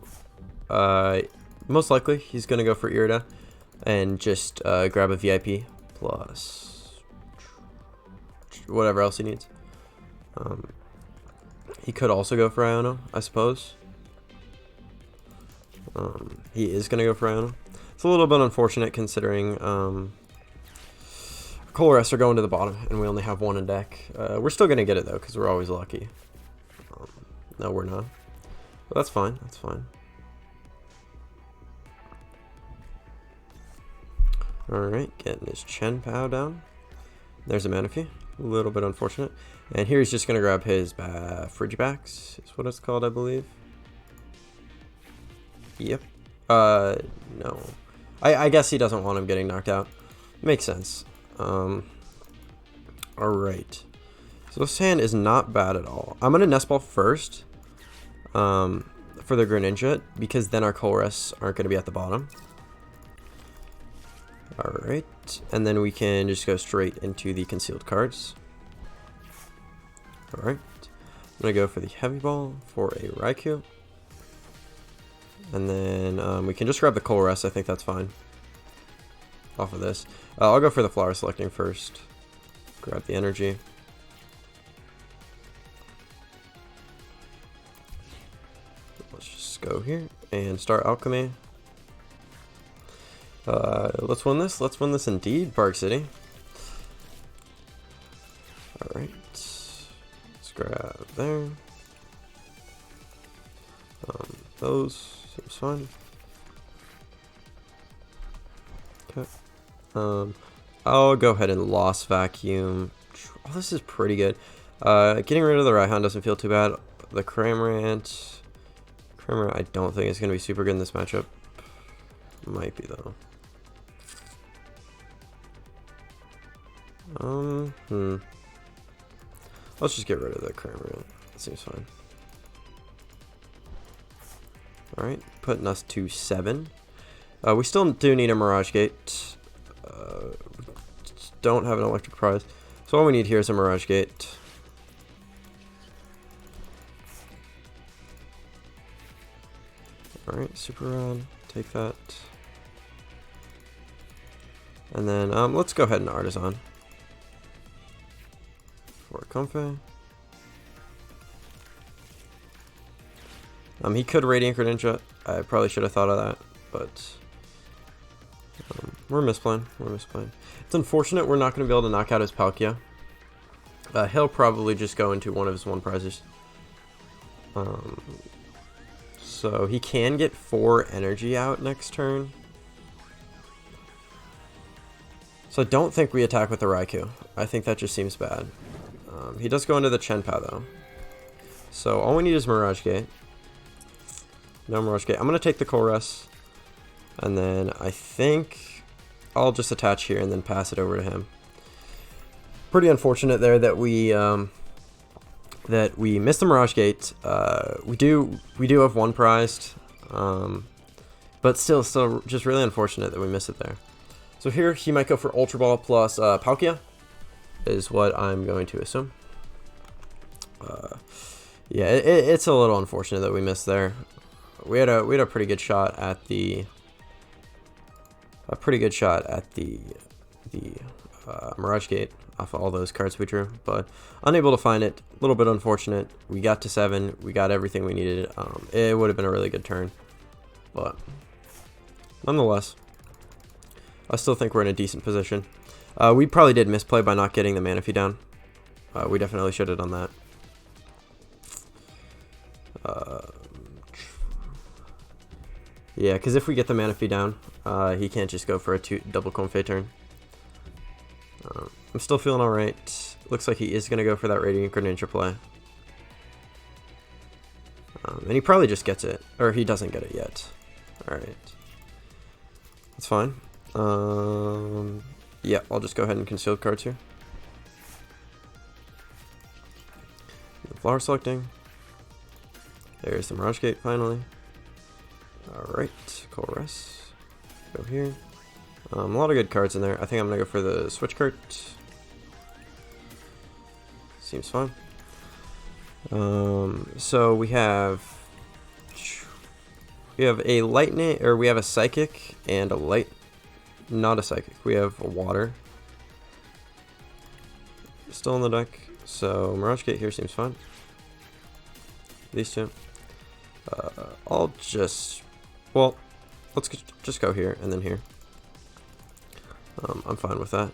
most likely he's going to go for Irida and just grab a VIP plus whatever else he needs. He could also go for Iono, I suppose. He is going to go for Iono. It's a little bit unfortunate considering Colress are going to the bottom and we only have one in deck. We're still going to get it though because we're always lucky. No, we're not. But that's fine. That's fine. Alright, getting his Chen Pao down. There's a Manaphy. A little bit unfortunate. And here he's just going to grab his Frigibacks, is what it's called, I believe. Yep. No. I guess he doesn't want him getting knocked out. Makes sense. Alright. So this hand is not bad at all. I'm going to Nest Ball first. For the Greninja, because then our Colress aren't going to be at the bottom. Alright. And then we can just go straight into the concealed cards. Alright. I'm going to go for the Heavy Ball for a Raikou. And then we can just grab the Colress. I think that's fine. Off of this. I'll go for the Flower Selecting first. Grab the energy. Let's just go here and start Alchemy. Let's win this. Let's win this indeed, Park City. Alright. Let's grab there. Those. Seems fine. Okay. I'll go ahead and Lost Vacuum. Oh, this is pretty good. Getting rid of the Raihan doesn't feel too bad. The Cramorant, I don't think it's going to be super good in this matchup. Might be, though. Let's just get rid of the Cramorant. That seems fine. Alright, putting us to 7. We still do need a Mirage Gate. Don't have an Electric Prize. So all we need here is a Mirage Gate. Alright, Super Rod. Take that. And then let's go ahead and Artisan. For Comfey. He could Radiant Greninja. I probably should have thought of that, but we're misplaying. We're misplaying. It's unfortunate we're not going to be able to knock out his Palkia. He'll probably just go into one of his 1 prizes. So he can get 4 energy out next turn. So I don't think we attack with the Raikou. I think that just seems bad. He does go into the Chen Pao though. So all we need is Mirage Gate. No Mirage Gate. I'm going to take the Colress. And then I think I'll just attach here and then pass it over to him. Pretty unfortunate there that we missed the Mirage Gate. We do have 1 prized. But still just really unfortunate that we missed it there. So here he might go for Ultra Ball plus Palkia is what I'm going to assume. Yeah, it's a little unfortunate that we missed there. We had a pretty good shot at the Mirage Gate off of all those cards we drew, but unable to find it. A little bit unfortunate. We got to 7. We got everything we needed. It would have been a really good turn, but nonetheless, I still think we're in a decent position. We probably did misplay by not getting the Manaphy down. We definitely should have done that. Yeah, because if we get the Manaphy down, he can't just go for a double Comfey turn. I'm still feeling alright. Looks like he is going to go for that Radiant Greninja play. And he probably just gets it. Or he doesn't get it yet. Alright. That's fine. Yeah, I'll just go ahead and conceal cards here. Flower Selecting. There's the Mirage Gate finally. Alright, Colress. Go here. A lot of good cards in there. I think I'm going to go for the Switch card. Seems fine. So we have a Lightning, or we have a Psychic and a Light. Not a Psychic. We have a Water. Still in the deck. So Mirage Gate here seems fine. these two. I'll just, well, let's just go here and then here. I'm fine with that.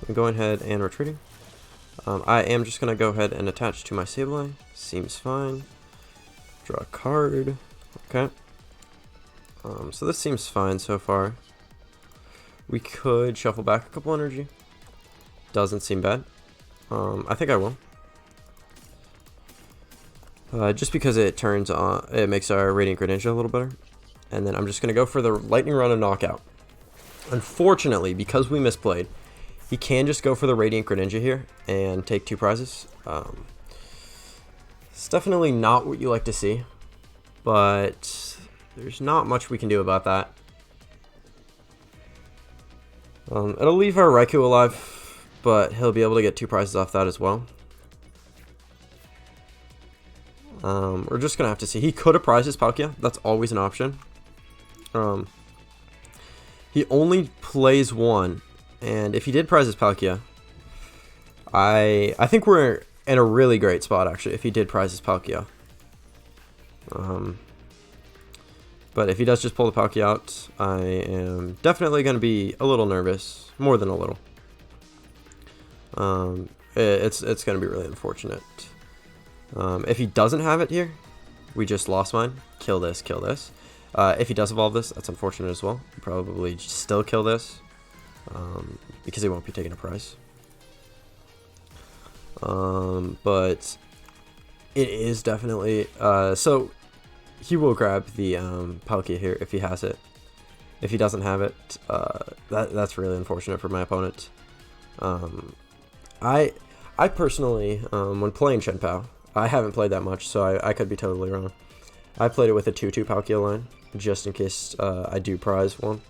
I'm going ahead and retreating. I am just going to go ahead and attach to my Sableye. Seems fine. Draw a card. Okay. So this seems fine so far. We could shuffle back a couple energy. Doesn't seem bad. I think I will. Just because it turns on, it makes our Radiant Greninja a little better. And then I'm just going to go for the Lightning Run and Knockout. Unfortunately, because we misplayed, he can just go for the Radiant Greninja here and take 2 prizes. It's definitely not what you like to see, but there's not much we can do about that. It'll leave our Raikou alive, but he'll be able to get 2 prizes off that as well. We're just going to have to see. He could have prized his Palkia. That's always an option. He only plays 1, and if he did prize his Palkia, I think we're in a really great spot, actually, if he did prize his Palkia. But if he does just pull the Palkia out, I am definitely going to be a little nervous. More than a little. It's going to be really unfortunate. If he doesn't have it here, we just lost mine. Kill this, kill this. If he does evolve this, that's unfortunate as well. Probably still kill this. Because he won't be taking a prize. But it is definitely... so he will grab the Palkia here if he has it. If he doesn't have it, that's really unfortunate for my opponent. I personally, when playing Chien-Pao, I haven't played that much, so I could be totally wrong. I played it with a 2-2 Palkia line, just in case I do prize one.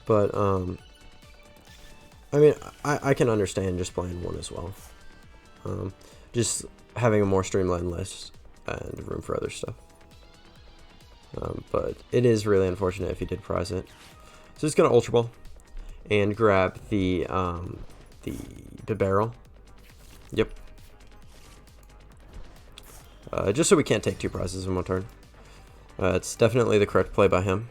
But, I mean, I can understand just playing one as well. Just having a more streamlined list and room for other stuff. But it is really unfortunate if he did prize it. So he's going to Ultra Ball and grab the barrel. Yep. Just so we can't take 2 prizes in one turn. It's definitely the correct play by him.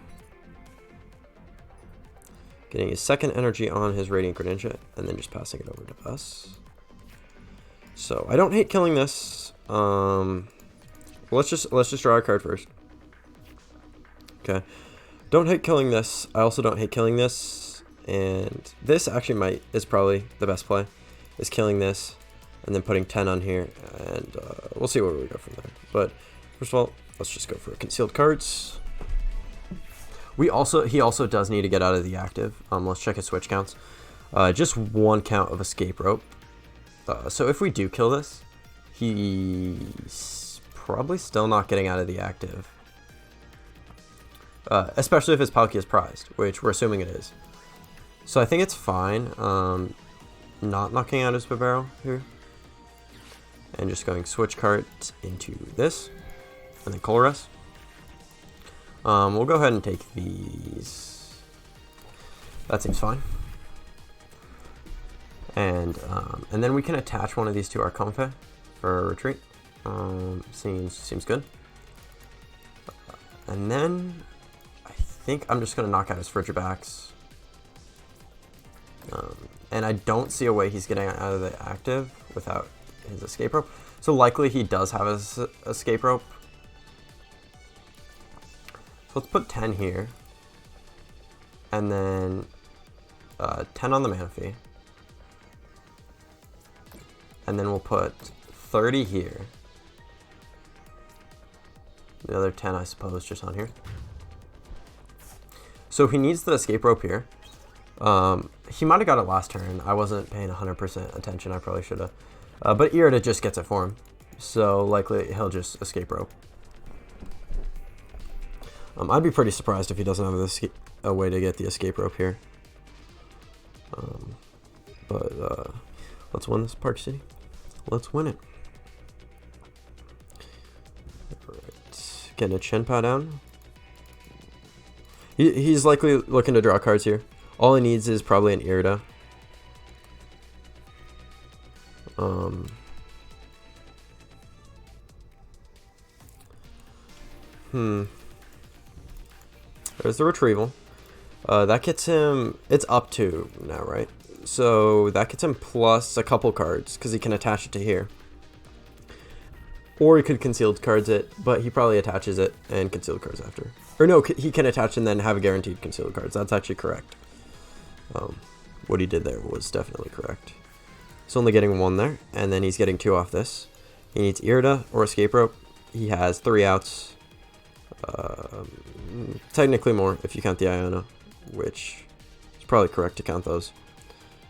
Getting his second energy on his Radiant Greninja, and then just passing it over to us. So I don't hate killing this. Let's just draw a card first. Okay. Don't hate killing this. I also don't hate killing this. And this actually is probably the best play. Is killing this and then putting 10 on here, and we'll see where we go from there. But first of all, let's just go for concealed cards. He also does need to get out of the active. Let's check his switch counts. Just 1 count of escape rope. So if we do kill this, he's probably still not getting out of the active. Especially if his Palkia is prized, which we're assuming it is. So I think it's fine. Not knocking out his Bibarel here. And just going switch cart into this. And then Colress. We'll go ahead and take these. That seems fine. And then we can attach one of these to our Comfey for a retreat. Seems good. And then I think I'm just gonna knock out his Frigibax. And I don't see a way he's getting out of the active without his escape rope. So likely he does have his escape rope. So let's put 10 here. And then 10 on the Manaphy. And then we'll put 30 here. The other 10, I suppose, just on here. So he needs the escape rope here. He might have got it last turn. I wasn't paying 100% attention. I probably should have. But Irida just gets it for him. So likely he'll just escape rope. I'd be pretty surprised if he doesn't have a way to get the escape rope here. But let's win this Park City. Let's win it. Alright. Getting a Chien-Pao down. He's likely looking to draw cards here. All he needs is probably an Irida. There's the retrieval. That gets him... It's up to now, right? So that gets him plus a couple cards, because he can attach it to here. Or he could concealed cards it, but he probably attaches it and concealed cards after. Or no, he can attach and then have a guaranteed concealed cards. That's actually correct. What he did there was definitely correct. He's only getting 1 there, and then he's getting 2 off this. He needs Irida or Escape Rope. He has 3 outs. Technically more if you count the Iona, which is probably correct to count those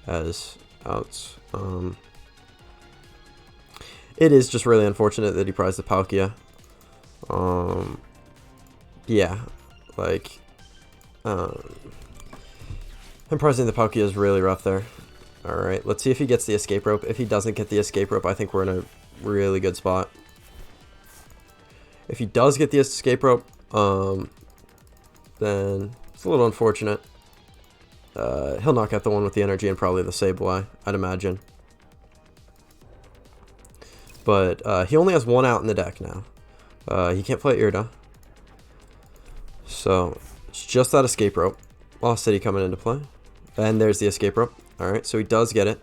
as outs. It is just really unfortunate that he prized the Palkia. Yeah, like, him prizing the Palkia is really rough there. Alright, let's see if he gets the Escape Rope. If he doesn't get the Escape Rope, I think we're in a really good spot. If he does get the Escape Rope, then it's a little unfortunate. He'll knock out the one with the energy and probably the Sableye, I'd imagine. But he only has 1 out in the deck now. He can't play Irida. So it's just that Escape Rope. Lost City coming into play. And there's the Escape Rope. Alright, so he does get it.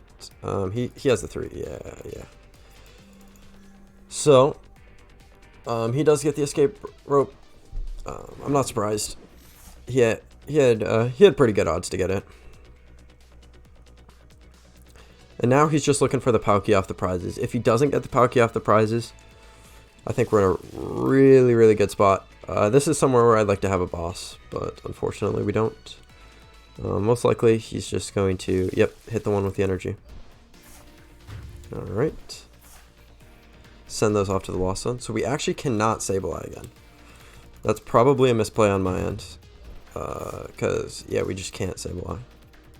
He has the 3. Yeah. So he does get the Escape Rope. I'm not surprised. He had pretty good odds to get it. And now he's just looking for the Palkia off the prizes. If he doesn't get the Palkia off the prizes, I think we're in a really, really good spot. This is somewhere where I'd like to have a boss, but unfortunately we don't. Most likely he's just going to, hit the one with the energy. Alright. Send those off to the Lost Zone. So we actually cannot Sableye again. That's probably a misplay on my end. Because, yeah, we just can't Sableye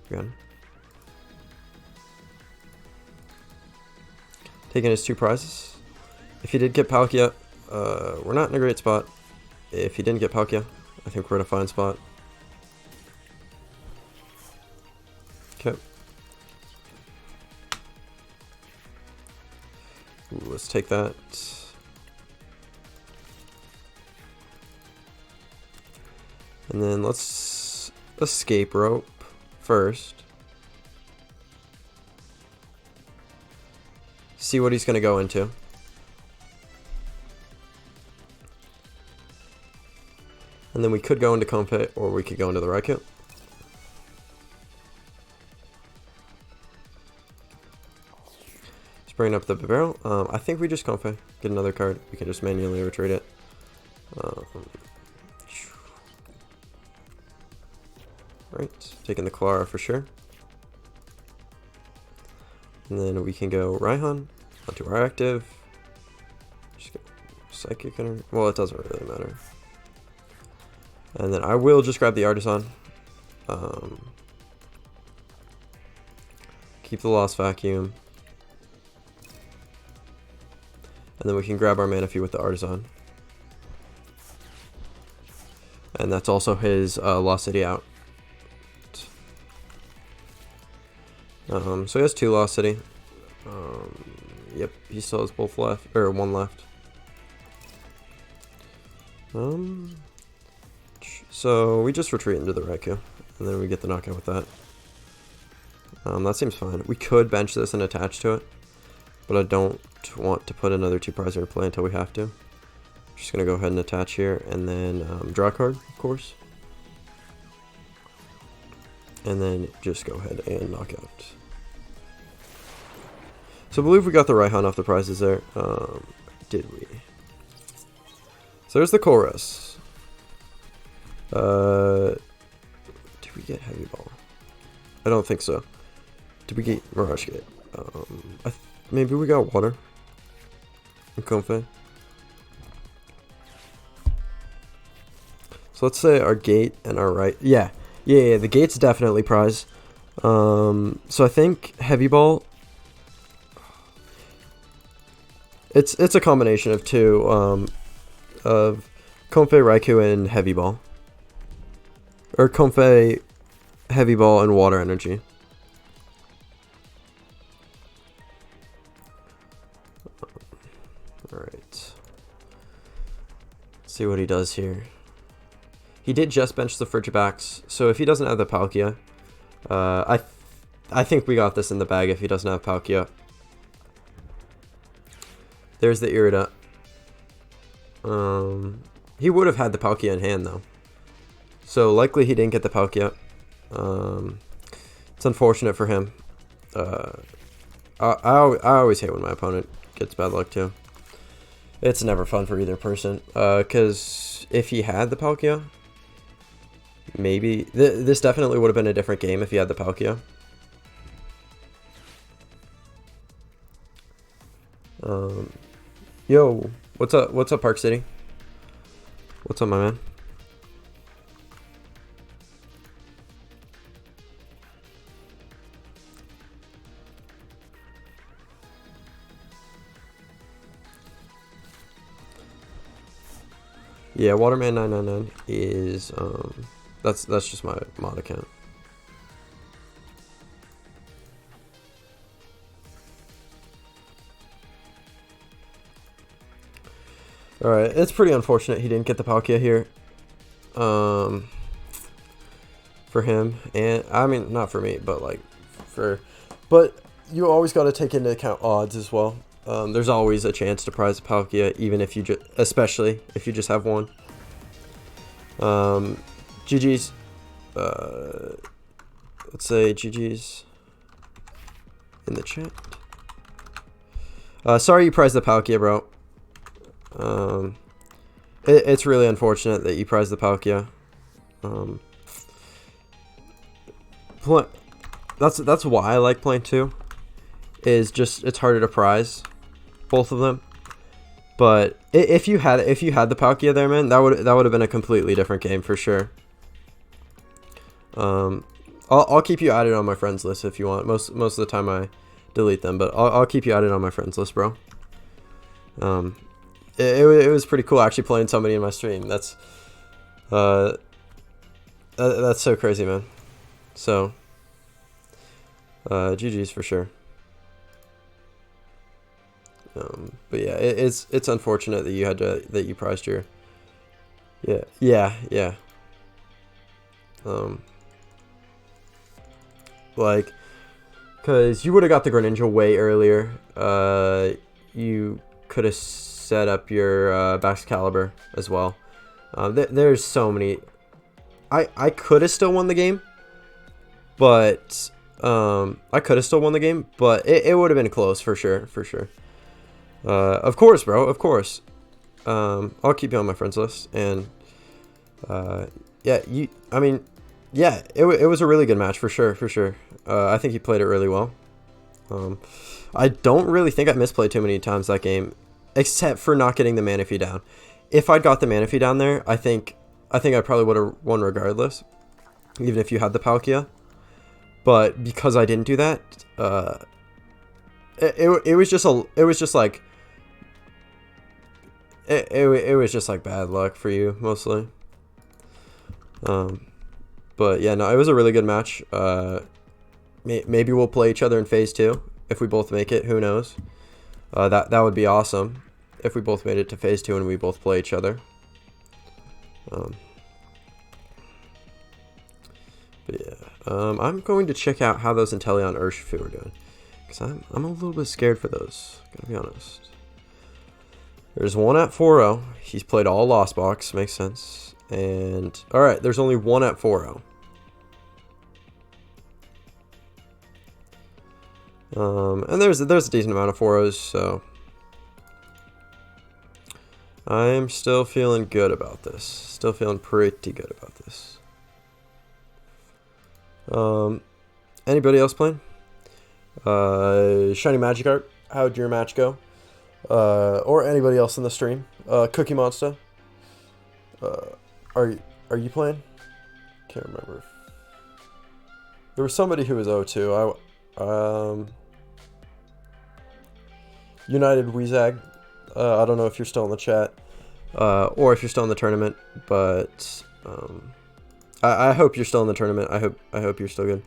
again. Taking his 2 prizes. If he did get Palkia, we're not in a great spot. If he didn't get Palkia, I think we're in a fine spot. Okay. Ooh, let's take that. And then let's Escape Rope first. See what he's going to go into. And then we could go into Comfey, or we could go into the Raikou. Let's bring up the barrel. I think we just Comfey. Get another card. We can just manually retreat it. Right, taking the Clara for sure. And then we can go Raihan onto our active. Just get Psychic Energy. Well, it doesn't really matter. And then I will just grab the Artisan. Keep the Lost Vacuum. And then we can grab our Manaphy with the Artisan. And that's also his Lost City out. So he has 2 Lost City. Yep, he still has both left, or 1 left. So we just retreat into the Raikou, and then we get the knockout with that. That seems fine. We could bench this and attach to it, but I don't want to put another 2 prizer in play until we have to. Just gonna go ahead and attach here, and then draw a card, of course. And then just go ahead and knock out. So I believe we got the Raihan off the prizes there. Did we? So there's the Chorus. Did we get Heavy Ball? I don't think so. Did we get Mirage Gate? Maybe we got Water. And Comfey. So let's say our gate and our right. Yeah, the gate's definitely prize. So I think Heavy Ball. It's a combination of 2 of Comfey, Raikou, and Heavy Ball. Or Comfey, Heavy Ball, and Water Energy. Alright. see what he does here. He did just bench the Frigibacks, so if he doesn't have the Palkia, I think we got this in the bag if he doesn't have Palkia. There's the Irida. He would have had the Palkia in hand though, so likely he didn't get the Palkia. It's unfortunate for him. I always hate when my opponent gets bad luck too. It's never fun for either person. Because if he had the Palkia, maybe this definitely would have been a different game if he had the Palkia. Yo, what's up? What's up, Park City? What's up, my man? Yeah, Waterman 999 is that's just my mod account. All right, it's pretty unfortunate he didn't get the Palkia here. For him, and I mean not for me, but like but you always got to take into account odds as well. There's always a chance to prize a Palkia, even if you especially if you just have one. GG's. Let's say GG's in the chat. Sorry you prized the Palkia, bro. It's really unfortunate that you prized the Palkia. That's why I like playing 2. Is just it's harder to prize both of them. But if you had the Palkia there, man, that would have been a completely different game for sure. I'll keep you added on my friends list if you want. Most of the time I delete them, but I'll keep you added on my friends list, bro. It was pretty cool actually playing somebody in my stream. That's so crazy, man. So GG's for sure. But yeah, it's unfortunate that you prized your yeah. Like, cause you would have got the Greninja way earlier. You could have set up your Baxcalibur as well. There's so many. I could have still won the game, but it would have been close for sure. Of course, bro. Of course. I'll keep you on my friends list, and yeah, it was a really good match for sure. I think you played it really well. I don't really think I misplayed too many times that game, except for not getting the Manaphy down. If I'd got the Manaphy down there, I think I probably would have won regardless, even if you had the Palkia. But because I didn't do that, it was just like bad luck for you mostly. But yeah, no, it was a really good match. Maybe we'll play each other in phase 2 if we both make it. Who knows? That would be awesome if we both made it to phase 2 and we both play each other. But yeah, I'm going to check out how those Inteleon Urshifu are doing, because I'm a little bit scared for those. Gotta be honest. There's one at 4-0. He's played all Lost Box. Makes sense. And all right, there's only one at 4-0. And there's a decent amount of 4-0s, so I'm still feeling good about this. Still feeling pretty good about this. Anybody else playing? Shiny Magikarp, how'd your match go? Or anybody else in the stream? Cookie Monster, are you playing? Can't remember. There was somebody who was 0-2. United Weezag. I don't know if you're still in the chat, or if you're still in the tournament, but I hope you're still in the tournament. I hope you're still good.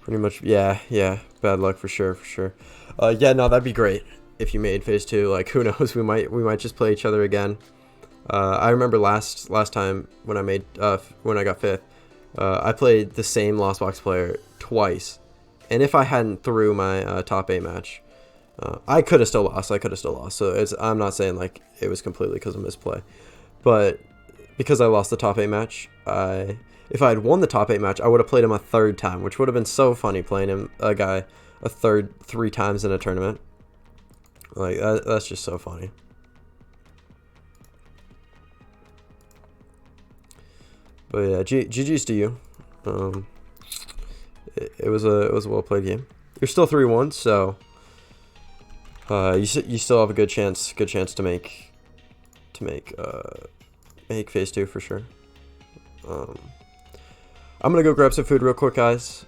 Pretty much, yeah. Bad luck for sure. Yeah, no, that'd be great. if you made phase 2, like who knows, we might just play each other again. I remember last time when I made when I got 5th, I played the same Lost Box player twice, and if I hadn't threw my top 8 match, I could have still lost. So I'm not saying like it was completely because of misplay, but because I lost the top 8 match, if I had won the top 8 match, I would have played him a 3rd time, which would have been so funny, playing him a 3 times in a tournament. Like that's just so funny. But yeah, GG's to you. It was a well played game. You're still 3-1, so you still have a good chance to make phase 2 for sure. I'm gonna go grab some food real quick, guys.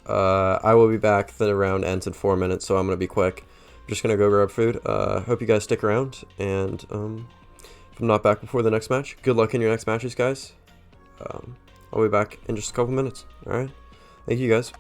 I will be back. The round ends in 4 minutes, so I'm gonna be quick. I'm just gonna go grab food. Hope you guys stick around, and if I'm not back before the next match, good luck in your next matches, guys. I'll be back in just a couple minutes. All right, thank you, guys.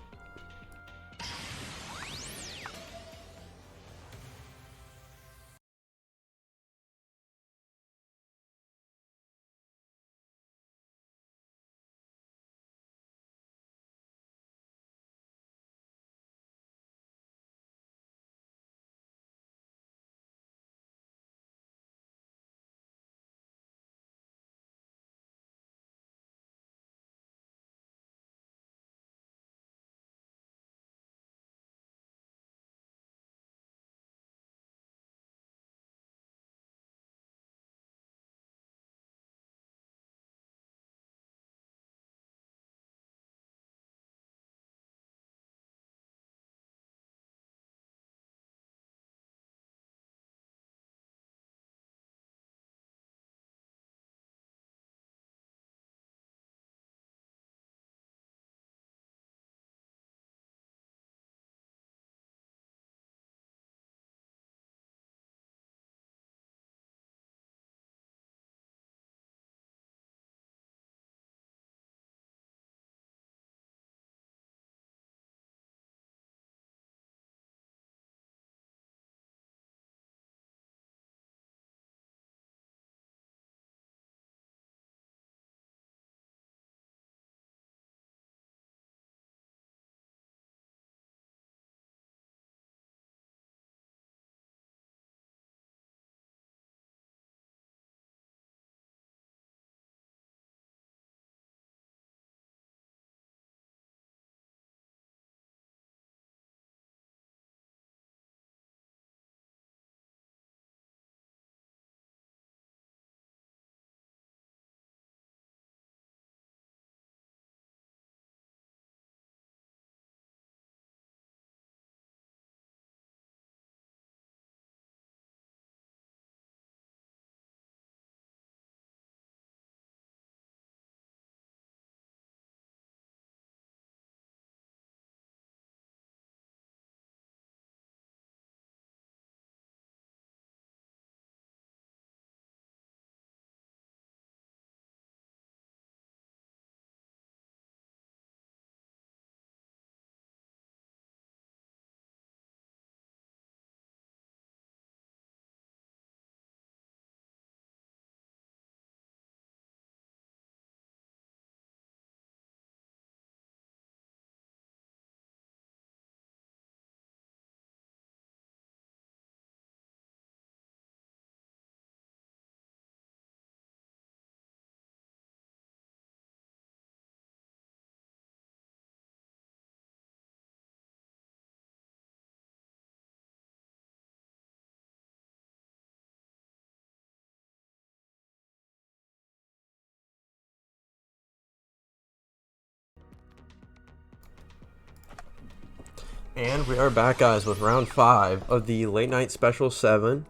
And we are back, guys, with round 5 of the Late Night Special 7.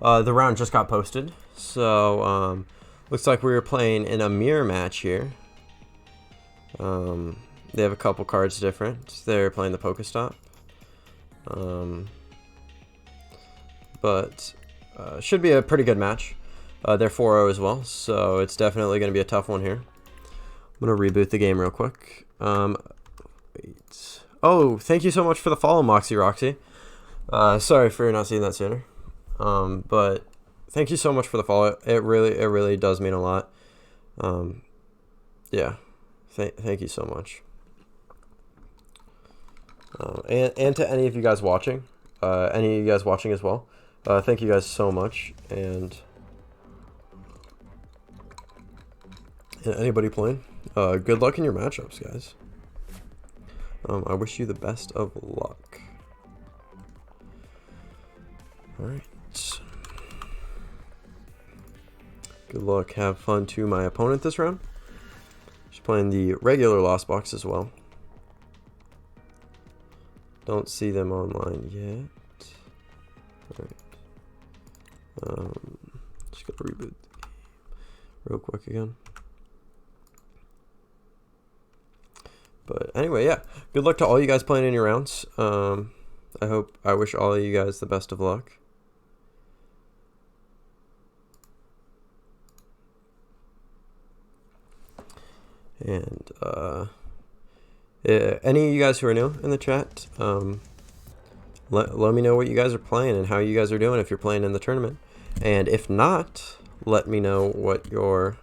The round just got posted, so looks like we were playing in a mirror match here. They have a couple cards different. They're playing the Pokestop. But should be a pretty good match. They're 4-0 as well, so it's definitely going to be a tough one here. I'm going to reboot the game real quick. Wait. Oh, thank you so much for the follow, Moxie Roxy. Sorry for not seeing that sooner. But thank you so much for the follow. It really does mean a lot. Yeah, thank you so much. And to any of you guys watching, any of you guys watching as well, thank you guys so much. And anybody playing, good luck in your matchups, guys. I wish you the best of luck. All right. Good luck. Have fun to my opponent this round. She's playing the regular Lost Box as well. Don't see them online yet. All right. Just gotta reboot the game real quick again. But anyway, yeah. Good luck to all you guys playing in your rounds. I wish all of you guys the best of luck. And any of you guys who are new in the chat, let me know what you guys are playing and how you guys are doing if you're playing in the tournament. And if not, let me know what your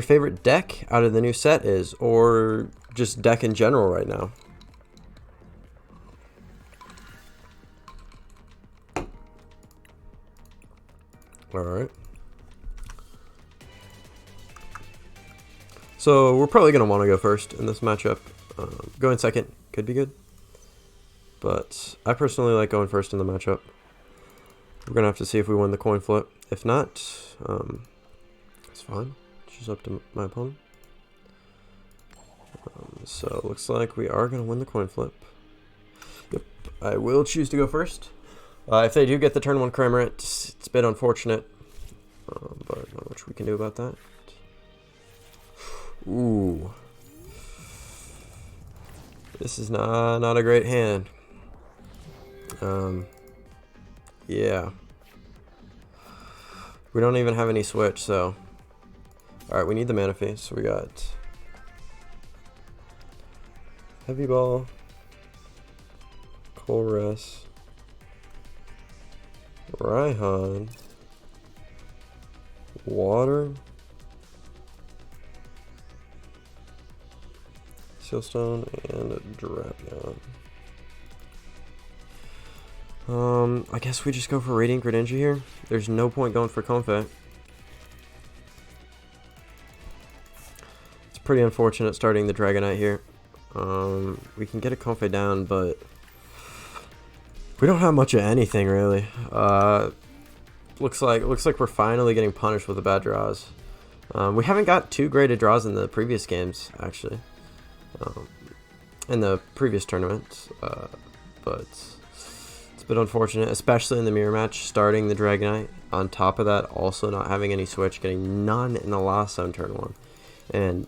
favorite deck out of the new set is, or just deck in general right now. All right. So we're probably going to want to go first in this matchup. Going second could be good. But I personally like going first in the matchup. We're going to have to see if we win the coin flip. If not, it's fine. It's just up to my opponent. So it looks like we are going to win the coin flip. Yep, I will choose to go first. If they do get the turn 1 Kramer, it's a bit unfortunate. But not much we can do about that. Ooh. This is not a great hand. Yeah. We don't even have any switch, so. Alright, we need the mana phase. So we got Heavy Ball, Colress, Raihan, Water, Sealstone, and a Drapion. I guess we just go for Radiant Greninja here. There's no point going for Comfey. It's pretty unfortunate starting the Dragonite here. We can get a Comfey down, but we don't have much of anything really. Looks like we're finally getting punished with the bad draws. We haven't got too great of draws in the previous games, actually. In the previous tournament, but it's a bit unfortunate, especially in the mirror match, starting the Dragonite. On top of that, also not having any switch, getting none in the Lost Zone turn 1, and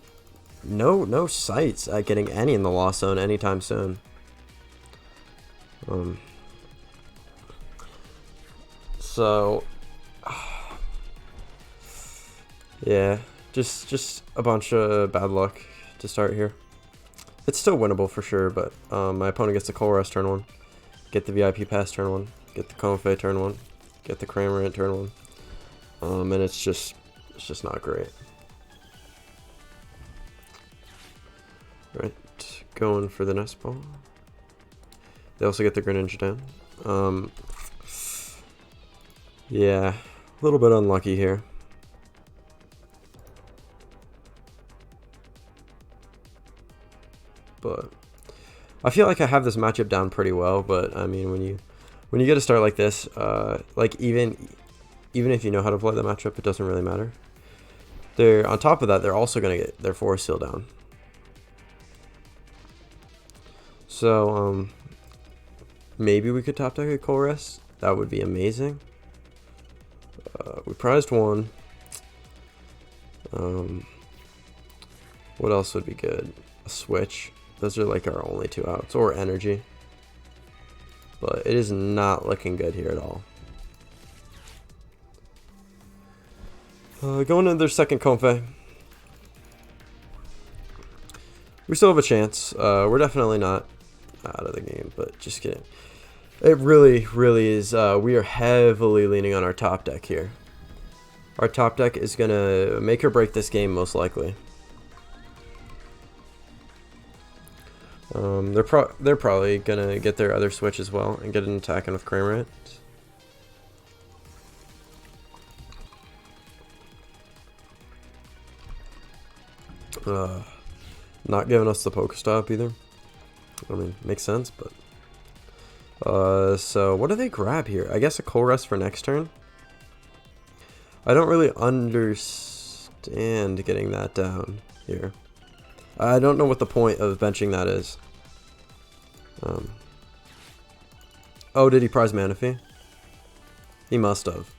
no sights at getting any in the Lost Zone anytime soon. So yeah, just a bunch of bad luck to start here. It's still winnable for sure, but my opponent gets the Colress turn 1, get the VIP pass turn 1, get the Comfey turn 1, get the Kramer turn 1, and it's just not great. Right, going for the Nest Ball. They also get the Greninja down. Yeah, a little bit unlucky here. But I feel like I have this matchup down pretty well. But I mean, when you get a start like this, like even if you know how to play the matchup, it doesn't really matter. They're on top of that, they're also gonna get their Forest Seal down. So maybe we could top deck a Colress. That would be amazing. We prized 1. What else would be good? A switch. Those are like our only 2 outs, or energy. But it is not looking good here at all. Going into their second Comfey. We still have a chance. We're definitely not out of the game, but just kidding. It really, really is. We are heavily leaning on our top deck here. Our top deck is going to make or break this game, most likely. They're probably going to get their other switch as well and get an attack in with Cramorant. Not giving us the Pokestop either. I mean, makes sense, but... so what do they grab here? I guess a Colress for next turn? I don't really understand getting that down here. I don't know what the point of benching that is. Oh, did he prize Manaphy? He must have.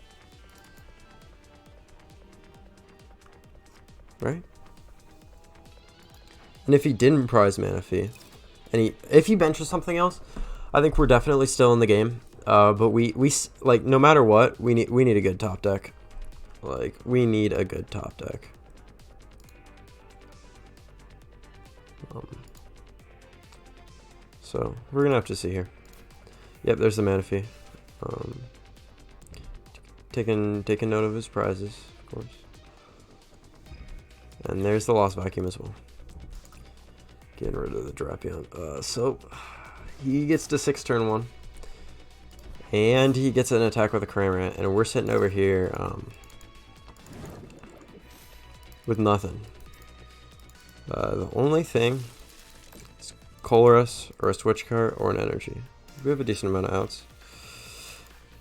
Right? And if he didn't prize Manaphy, and if he benches something else, I think we're definitely still in the game. But we like, no matter what, we need a good top deck. Like, we need a good top deck. So we're gonna have to see here. Yep, there's the Manaphy. Taking note of his prizes, of course. And there's the Lost Vacuum as well. Getting rid of the Drapion. So he gets to 6 turn 1. And he gets an attack with a Cramorant. And we're sitting over here with nothing. The only thing is Colress or a Switch Card or an Energy. We have a decent amount of outs.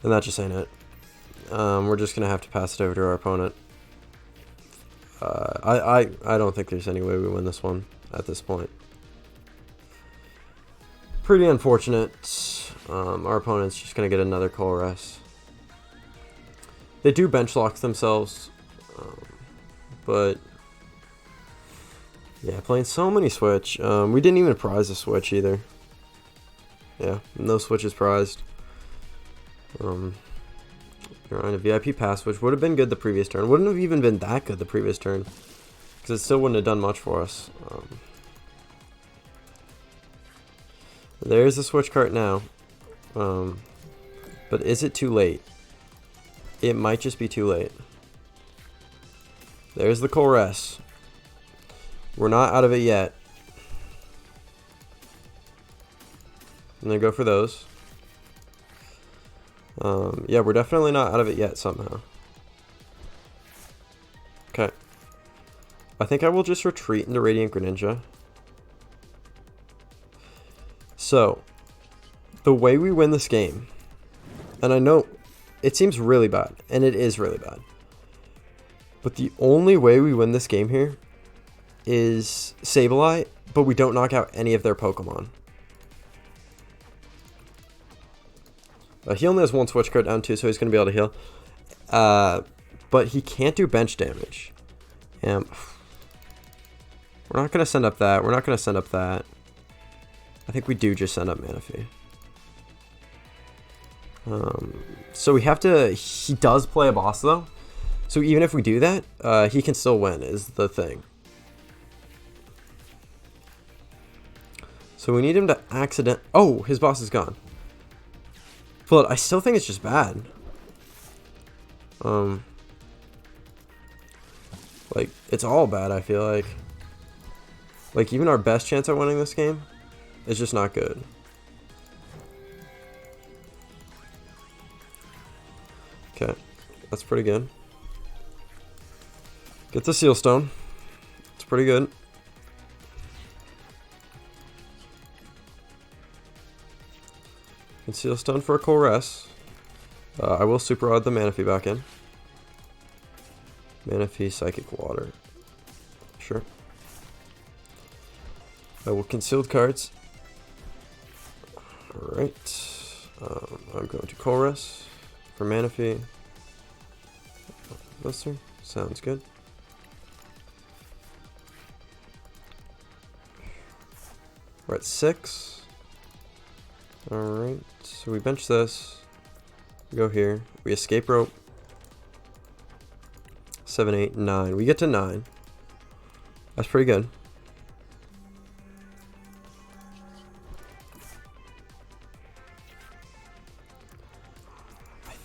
And that just ain't it. We're just going to have to pass it over to our opponent. I don't think there's any way we win this one at this point. Pretty unfortunate. Our opponent's just going to get another Colress. They do bench lock themselves. But yeah, playing so many Switch. We didn't even prize a Switch either. Yeah, no Switches prized. You're on a VIP pass, which would have been good the previous turn. Wouldn't have even been that good the previous turn, because it still wouldn't have done much for us. There's the Switch cart now. But is it too late? It might just be too late. There's the Colress. We're not out of it yet. I'm gonna go for those. Yeah, we're definitely not out of it yet somehow. Okay. I think I will just retreat into Radiant Greninja. So, the way we win this game, and I know it seems really bad, and it is really bad, but the only way we win this game here is Sableye, but we don't knock out any of their Pokemon. He only has one Switch card down too, so he's going to be able to heal. But he can't do bench damage. We're not going to send up that. We're not going to send up that. I think we do just send up Manaphy. So we have to... He does play a boss, though. So even if we do that, he can still win, is the thing. So we need him to accident... Oh, his boss is gone. But I still think it's just bad. Like, it's all bad, I feel like. Like, even our best chance at winning this game is just not good. Okay, that's pretty good. Get the Seal Stone. It's pretty good. Seal Stone for a Colress. I will Super Rod the Manaphy back in. Manaphy, Psychic Water. Sure. I will Concealed Cards. Alright. I'm going to Colress for Manaphy. Blister. Sounds good. We're at 6. Alright, so we bench this. We go here. We escape rope. 7, 8, 9. We get to 9. That's pretty good.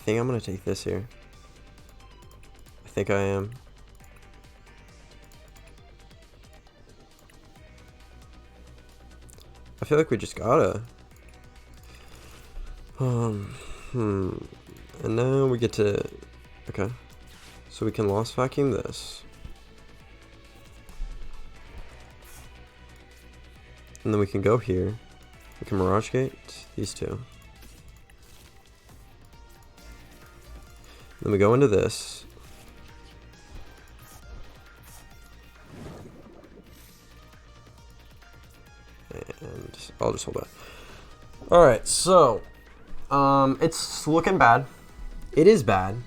think I'm gonna take this here. I think I am. I feel like we just gotta. And now we get to, okay. So we can lost vacuum this. And then we can go here. We can Mirage Gate these two. Then we go into this. And I'll just hold that. Alright, so it's looking bad. It is bad.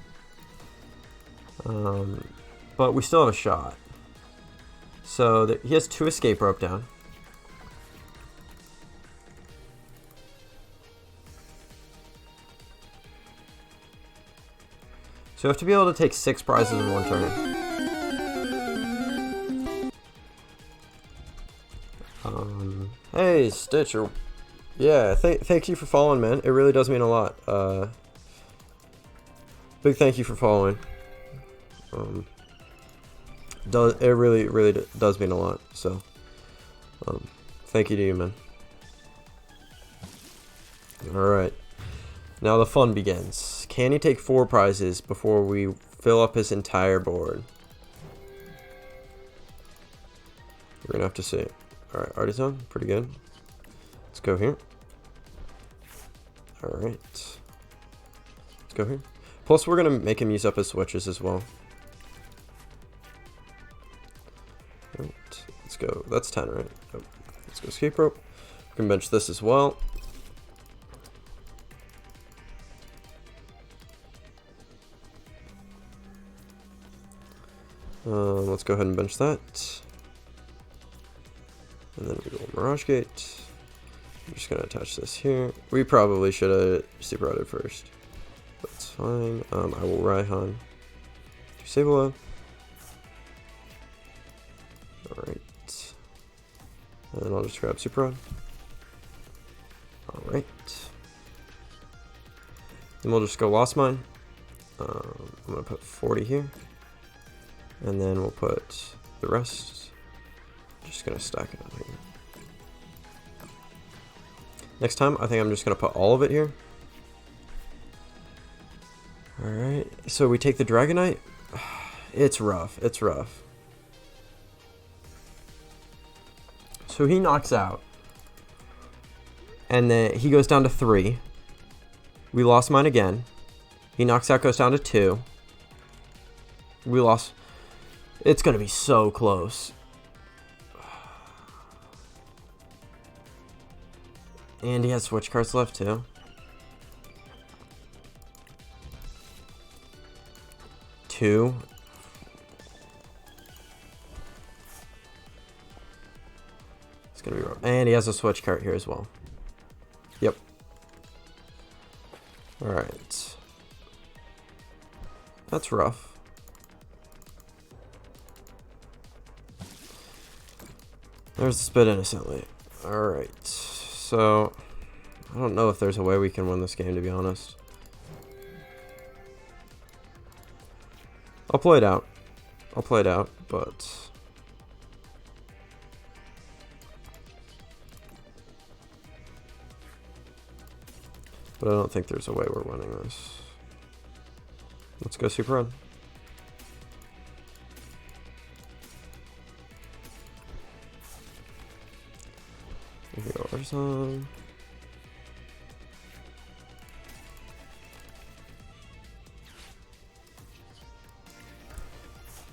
But we still have a shot. So he has 2 escape rope down. So you have to be able to take 6 prizes in one turn. Hey, Stitcher. Yeah, thank you for following, man. It really does mean a lot. Big thank you for following. It really does mean a lot. So, thank you to you, man. All right. Now the fun begins. Can he take 4 prizes before we fill up his entire board? We're gonna have to see. Alright, Artisan, pretty good. Let's go here. Alright. Let's go here. Plus, we're gonna make him use up his switches as well. Alright, let's go. That's 10, right? Oh, let's go escape rope. We can bench this as well. Let's go ahead and bench that. And then we go Mirage Gate. I'm just gonna attach this here. We probably should have super routed first. That's fine. I will Raihan. Disable. Alright. And then I'll just grab super rod. Alright. Then we'll just go Lost Mine. I'm gonna put 40 here. And then we'll put the rest. Just gonna stack it up here. Next time, I think I'm just gonna put all of it here. Alright, so we take the Dragonite. It's rough, it's rough. So he knocks out. And then he goes down to 3. We lost mine again. He knocks out, goes down to 2. We lost. It's gonna be so close. And he has switch cards left too. 2. It's gonna be rough. And he has a switch card here as well. Yep. Alright. That's rough. There's the Spit Innocently. Alright. So, I don't know if there's a way we can win this game, to be honest. I'll play it out. I'll play it out, but... But I don't think there's a way we're winning this. Let's go super run. Here we go, Artisan.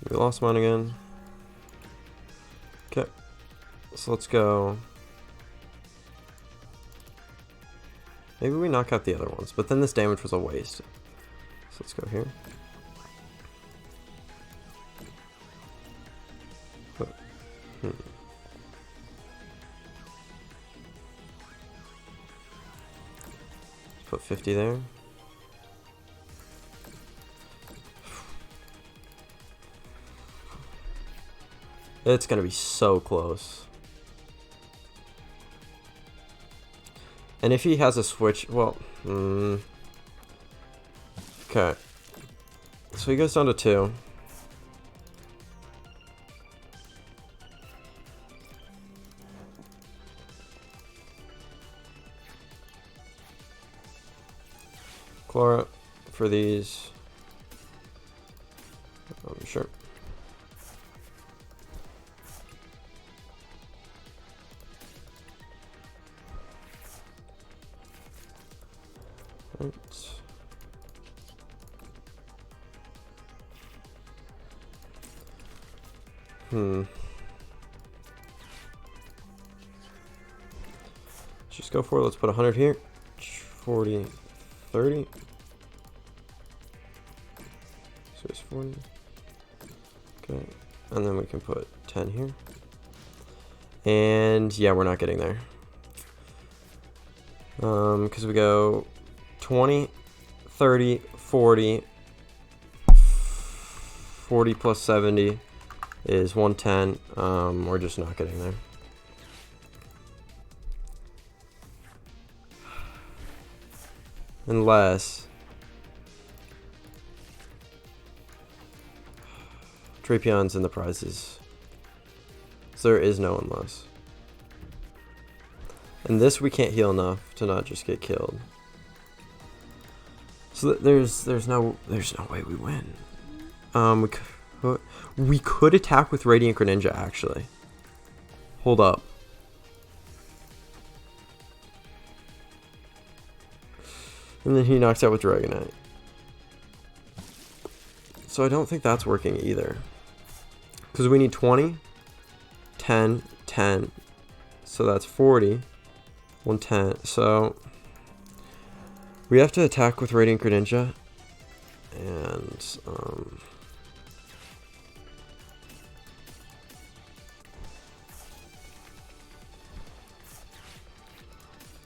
We lost mine again. Okay, so let's go. Maybe we knock out the other ones, but then this damage was a waste. So let's go here. Put 50 there. It's gonna be so close. And if he has a switch, well, Okay. So he goes down to 2. Chlora for these. Sure. Right. Let's just go for it. Let's put 100 here. 40, 30. So it's 40. Okay. And then we can put 10 here. And yeah, we're not getting there. Because we go 20, 30, 40. 40 plus 70 is 110. We're just not getting there. Unless Trapion's in the prizes. So there is no unless. And this we can't heal enough to not just get killed. So there's no way we win. We could attack with Radiant Greninja actually. Hold up. And then he knocks out with Dragonite. So I don't think that's working either. Because we need 20, 10, 10. So that's 40. 110. So we have to attack with Radiant Greninja. And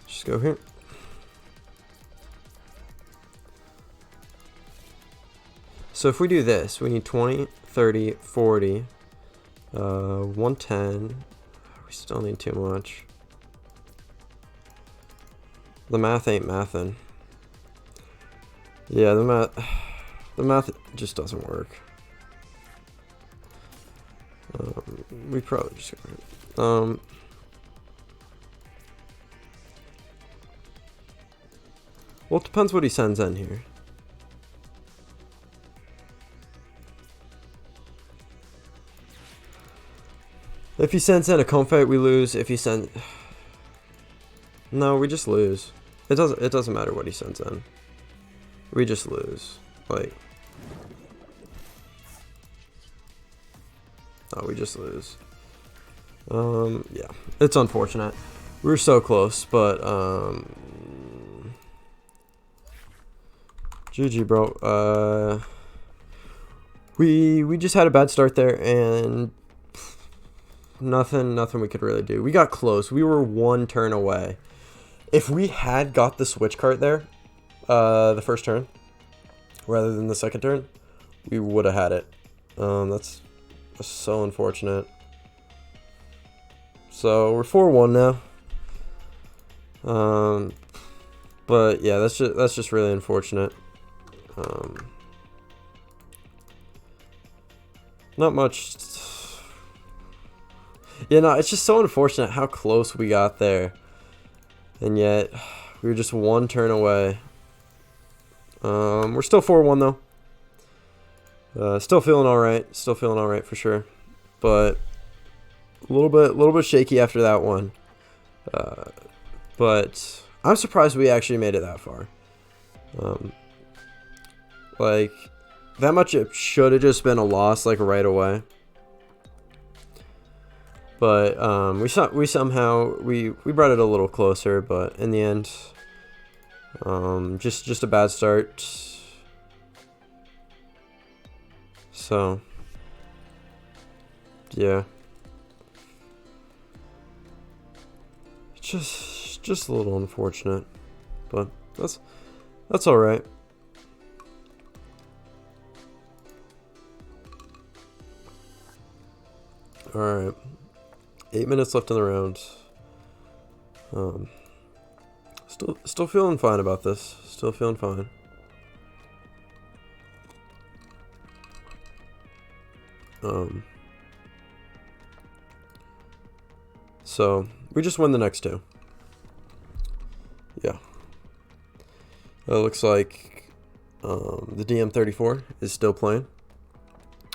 just go here. So if we do this, we need 20, 30, 40, 110. We still need too much. The math ain't mathin'. Yeah, the math just doesn't work. We probably just well, it depends what he sends in here. If he sends in a Comfort, we lose. If he sends... No, we just lose. It doesn't matter what he sends in. We just lose. Like... Oh, we just lose. Yeah. It's unfortunate. We were so close, but, GG, bro. We just had a bad start there, and... Nothing we could really do. We got close. We were one turn away. If we had got the switch cart there, the first turn, rather than the second turn, we would have had it. That's so unfortunate. So we're 4-1 now. But yeah, that's just really unfortunate. Not much. Yeah, no, it's just so unfortunate how close we got there. And yet, we were just one turn away. We're still 4-1 though. Still feeling alright. Still feeling alright for sure. But a little bit shaky after that one. But I'm surprised we actually made it that far. Like, that much it should have just been a loss, like, right away. But we somehow brought it a little closer, but in the end, just a bad start. So yeah, just a little unfortunate, but that's all right. All right. 8 minutes left in the round. Still feeling fine about this. Still feeling fine. Um, so we just win the next two. Yeah. It looks like the DM34 is still playing.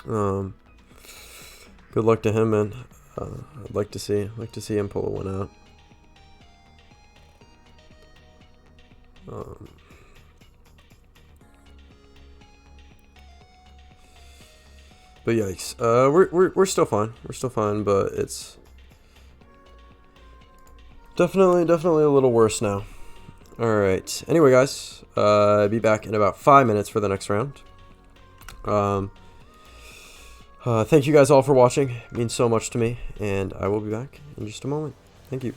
Good luck to him, man. I'd like to see him pull a one out. But yikes. We're still fine. We're still fine, but it's definitely a little worse now. All right. Anyway, guys, I'll be back in about 5 minutes for the next round. Thank you guys all for watching. It means so much to me, and I will be back in just a moment. Thank you.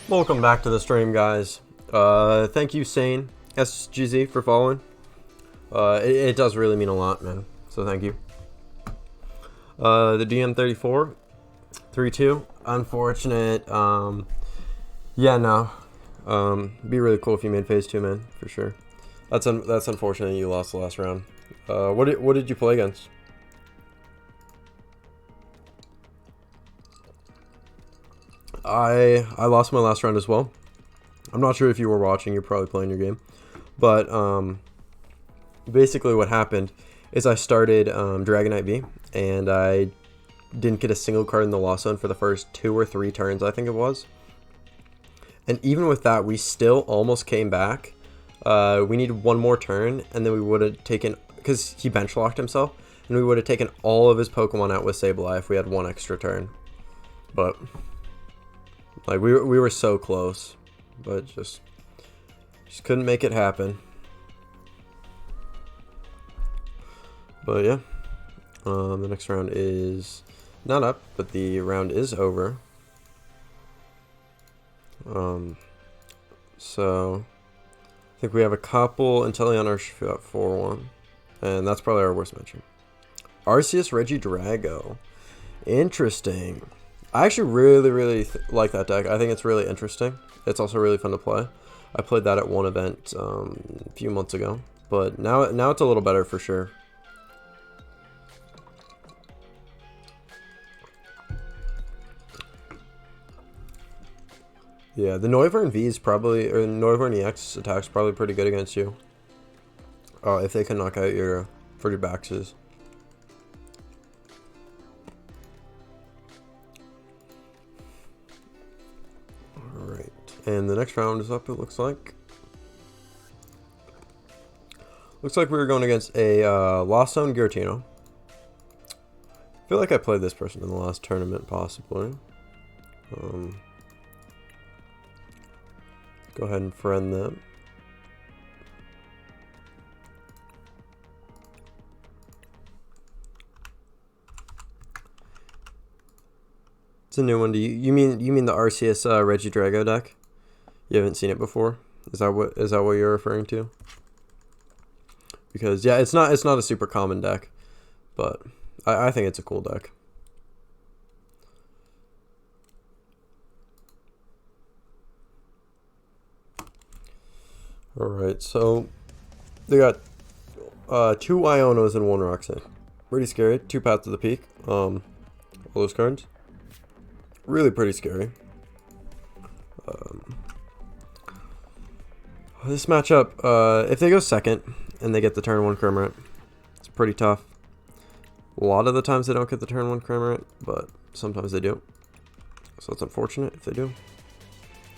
Welcome back to the stream, guys. Thank you, Sane SGZ, for following. It does really mean a lot, man. So thank you. The DM34, 3-2. Unfortunate. Yeah, no. Be really cool if you made phase 2, man, for sure. That's unfortunate you lost the last round. What did you play against? I lost my last round as well. I'm not sure if you were watching. You're probably playing your game, but basically what happened is I started Dragonite V, and I didn't get a single card in the loss zone for the first 2 or 3 turns, I think it was. And even with that, we still almost came back. We needed 1 more turn, and then we would have taken, because he bench locked himself, and we would have taken all of his Pokemon out with Sableye if we had 1 extra turn. But like we were so close, but just couldn't make it happen. But yeah, the next round is not up, but the round is over. So I think we have a couple Inteleon Urshifu at 4-1, and that's probably our worst matchup. Arceus Regidrago, interesting. I actually really like that deck. I think it's really interesting. It's also really fun to play. I played that at one event a few months ago, but now it's a little better for sure. Yeah, the Noivern V is probably, or Noivern EX attack's probably pretty good against you. If they can knock out your Frigibaxes. Alright, and the next round is up, it looks like. Looks like we were going against a Lost Zone Giratina. I feel like I played this person in the last tournament, possibly. Go ahead and friend them. It's a new one. You mean the Arceus Regidrago deck? You haven't seen it before? Is that what you're referring to? Because yeah, it's not a super common deck, but I think it's a cool deck. Alright, so they got 2 Ionos and 1 Roxanne. Pretty scary. 2 Paths to the Peak. All those cards. Really pretty scary. This matchup, if they go second and they get the turn 1 Cramorant, it's pretty tough. A lot of the times they don't get the turn 1 Cramorant, but sometimes they do. So it's unfortunate if they do.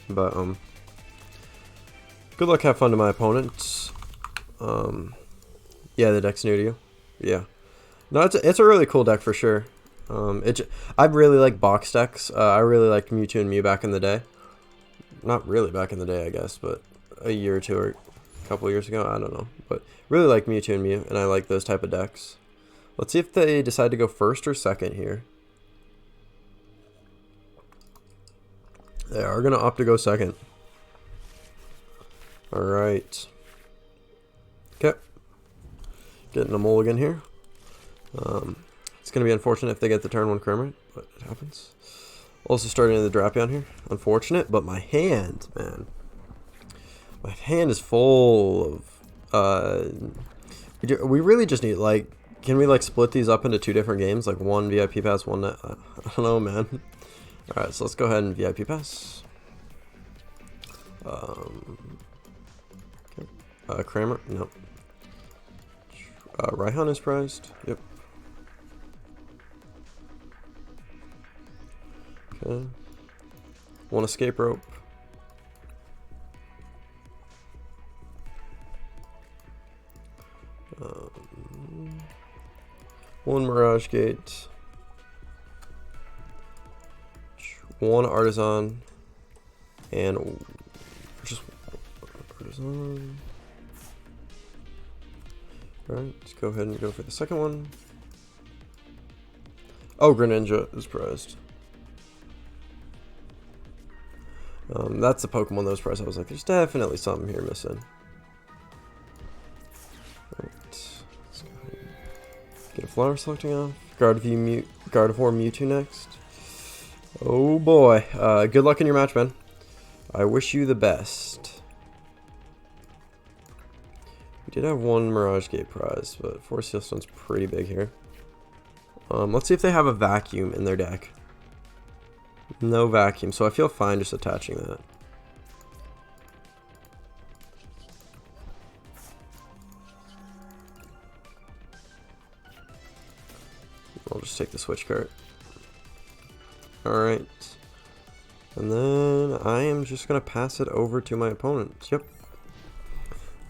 But good luck, have fun to my opponents. Yeah, the deck's new to you. Yeah. No, it's a really cool deck for sure. I really like box decks. I really liked Mewtwo and Mew back in the day. Not really back in the day, I guess, but a year or 2 or a couple years ago, I don't know. But really like Mewtwo and Mew, and I like those type of decks. Let's see if they decide to go first or second here. They are going to opt to go second. Alright. Okay. Getting a mulligan here. It's going to be unfortunate if they get the turn 1 Cramorant, but it happens. Also starting the Drapion here. Unfortunate, but my hand, man. My hand is full of... we really just need, like... Can we, like, split these up into 2 different games? Like, 1 VIP pass, 1... I don't know, man. Alright, so let's go ahead and VIP pass. Okay. Kramer? Nope. Raihan is prized. Yep. Okay. 1 escape rope. One Mirage Gate. 1 Artisan. And just Artisan. Alright, let's go ahead and go for the second one. Oh, Greninja is prized. That's the Pokemon that was pressed. I was like, there's definitely something here missing. Alright. Let's go ahead and get a flower selecting off. Gardevoir Mewtwo next. Oh boy. Good luck in your match, man. I wish you the best. We did have one Mirage Gate prize, but Force Heal Stone's pretty big here. Let's see if they have a Vacuum in their deck. No Vacuum, so I feel fine just attaching that. I'll just take the switch card. Alright. And then I am just going to pass it over to my opponent. Yep.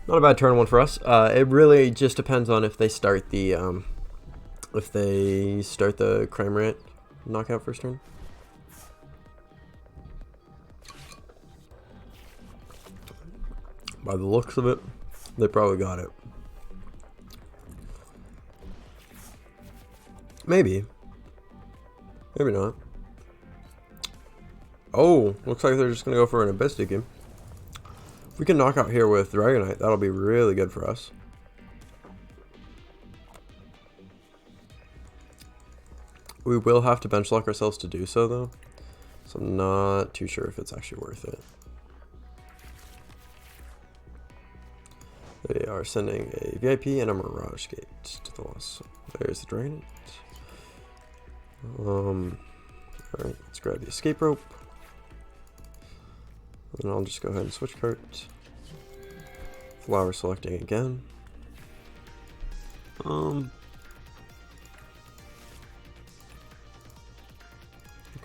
Not a bad turn one for us. It really just depends on if they start the Cramorant knockout first turn. By the looks of it, they probably got it. Maybe. Maybe not. Oh, looks like they're just going to go for an Abyssinic. If we can knock out here with Dragonite, that'll be really good for us. We will have to bench lock ourselves to do so, though. So I'm not too sure if it's actually worth it. They are sending a VIP and a Mirage Gate to the loss. So there's the Dragonite. Alright, let's grab the Escape Rope. And I'll just go ahead and switch cart. Flower selecting again. We'll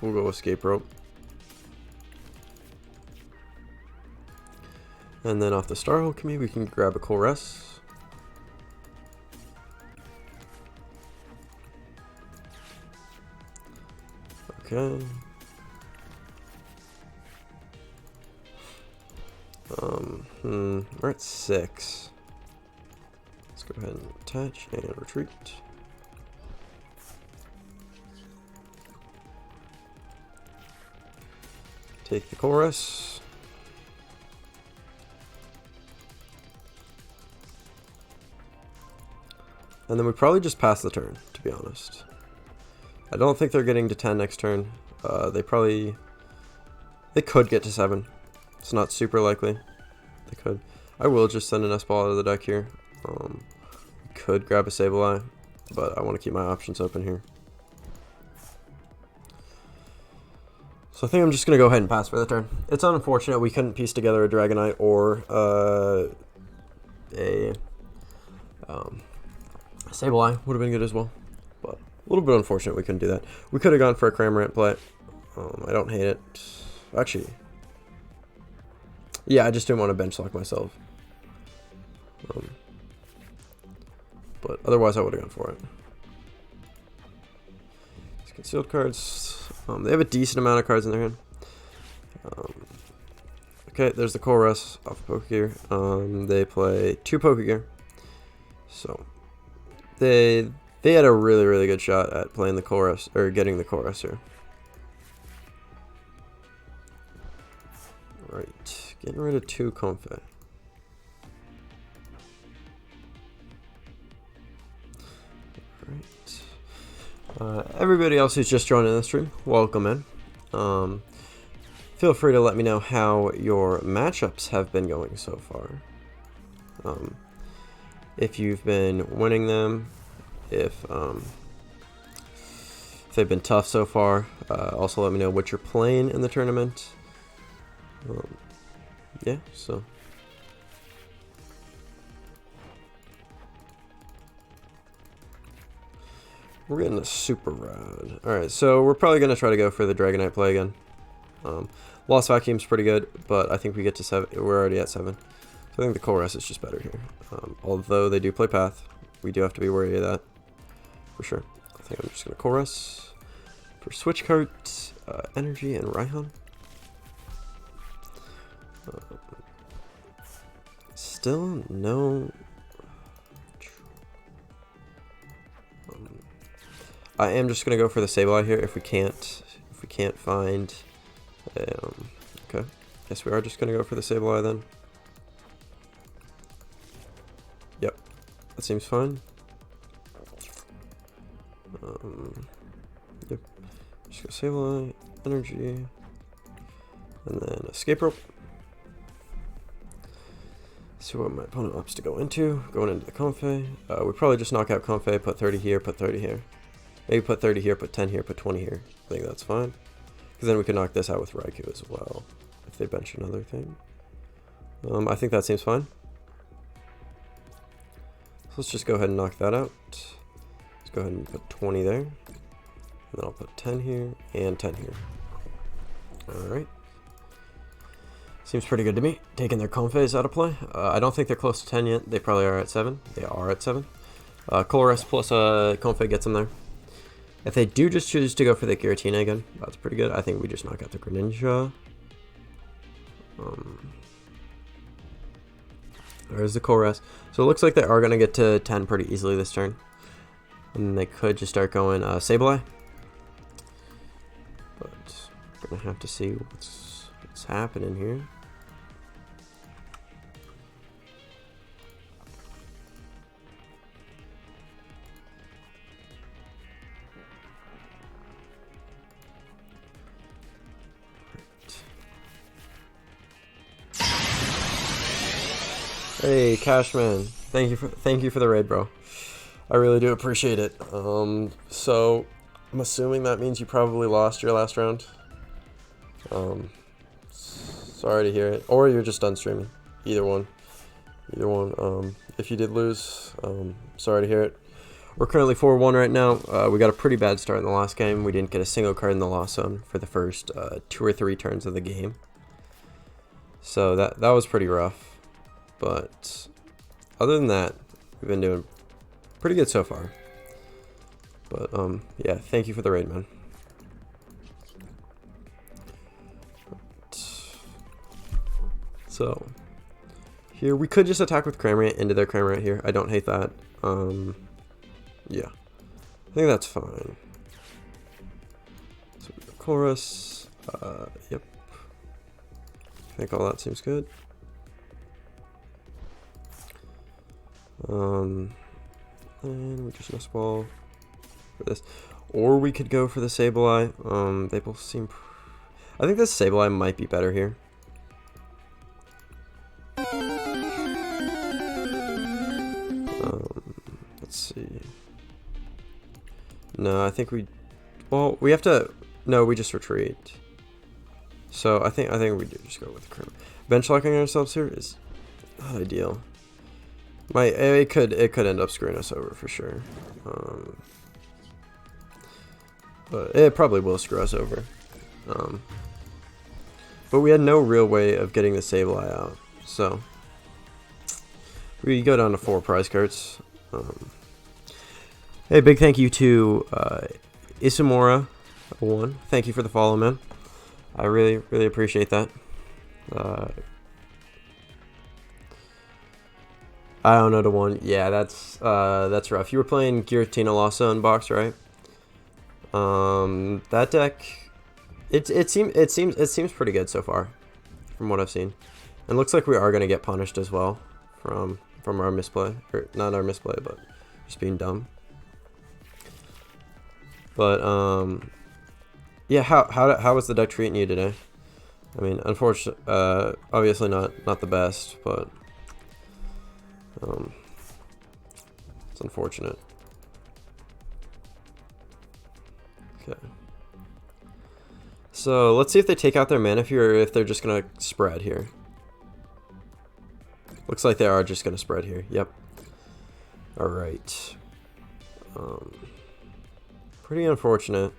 go Escape Rope. And then off the Star Alchemy, we can grab a Colress. Okay. We're at 6. Let's go ahead and attach and retreat. Take the Chorus. And then we probably just pass the turn, to be honest. I don't think they're getting to 10 next turn. They could get to 7. It's not super likely. They could. I will just send an S-Ball out of the deck here. Could grab a Sableye, but I want to keep my options open here. So I think I'm just going to go ahead and pass for the turn. It's unfortunate we couldn't piece together a Dragonite or a Sableye. Would have been good as well. But a little bit unfortunate we couldn't do that. We could have gone for a Cramorant play. I don't hate it. Actually, yeah, I just didn't want to bench lock myself. But otherwise I would have gone for it. These concealed cards. They have a decent amount of cards in their hand. Okay, there's the Chorus off of Pokegear. They play 2 Pokegear. So they had a really good shot at playing the Chorus, or getting the Chorus here. Right, getting rid of 2 Comfey. Everybody else who's just joining the stream, welcome in. Feel free to let me know how your matchups have been going so far. If you've been winning them, if they've been tough so far. Also let me know what you're playing in the tournament. Yeah, so we're getting a super rad. Alright, so we're probably going to try to go for the Dragonite play again. Lost Vacuum's pretty good, but I think we get to 7. We're already at 7. So I think the Chorus is just better here. Although they do play Path, we do have to be wary of that. For sure. I think I'm just going to Chorus for Switch Cart, Energy, and Raihan. Still no... I am just gonna go for the Sableye here if we can't find okay. Guess we are just gonna go for the Sableye then. Yep, that seems fine. Yep, just go Sableye, energy, and then escape rope. See what my opponent opts to go into. Going into the Comfey. We probably just knock out Comfey, put 30 here, put 30 here. Maybe put 30 here, put 10 here, put 20 here. I think that's fine. Because then we can knock this out with Raikou as well. If they bench another thing. I think that seems fine. So let's just go ahead and knock that out. Let's go ahead and put 20 there. And then I'll put 10 here and 10 here. Alright. Seems pretty good to me. Taking their Comfeys out of play. I don't think they're close to 10 yet. They probably are at 7. They are at 7. Colress plus Comfey gets them there. If they do just choose to go for the Giratina again, that's pretty good. I think we just knock out the Greninja. There's the Colress. So it looks like they are going to get to 10 pretty easily this turn. And they could just start going Sableye. But we're going to have to see what's happening here. Hey Cashman, thank you for the raid, bro. I really do appreciate it. So I'm assuming that means you probably lost your last round. Sorry to hear it, or you're just done streaming. Either one. If you did lose, sorry to hear it. We're currently 4-1 right now. We got a pretty bad start in the last game. We didn't get a single card in the loss zone for the first 2 or 3 turns of the game. So that was pretty rough. But other than that, we've been doing pretty good so far. But yeah, thank you for the raid, man. So here we could just attack with Cramorant into their Cramorant here. I don't hate that. Yeah, I think that's fine. So we got Chorus. Yep. I think all that seems good. And we just Nest Ball for this, or we could go for the Sableye. They both seem. I think this Sableye might be better here. Let's see. No, I think we. Well, we have to. No, we just retreat. So I think we do just go with the Crim. Bench locking ourselves here is not ideal. It could end up screwing us over for sure. But it probably will screw us over. But we had no real way of getting the Sableye out, so we go down to 4 prize cards. Hey, big thank you to Isamura1. Thank you for the follow, man. I really appreciate that. I don't know to 1. Yeah, that's rough. You were playing Giratina Lost Zone box, right? That deck, it seems pretty good so far, from what I've seen. And looks like we are gonna get punished as well from our misplay, or not our misplay, but just being dumb. But yeah, how was the deck treating you today? I mean, unfortunately, obviously not the best, but. It's unfortunate. Okay. So let's see if they take out their Manaphy or if they're just gonna spread here. Looks like they are just gonna spread here. Yep. All right. Pretty unfortunate.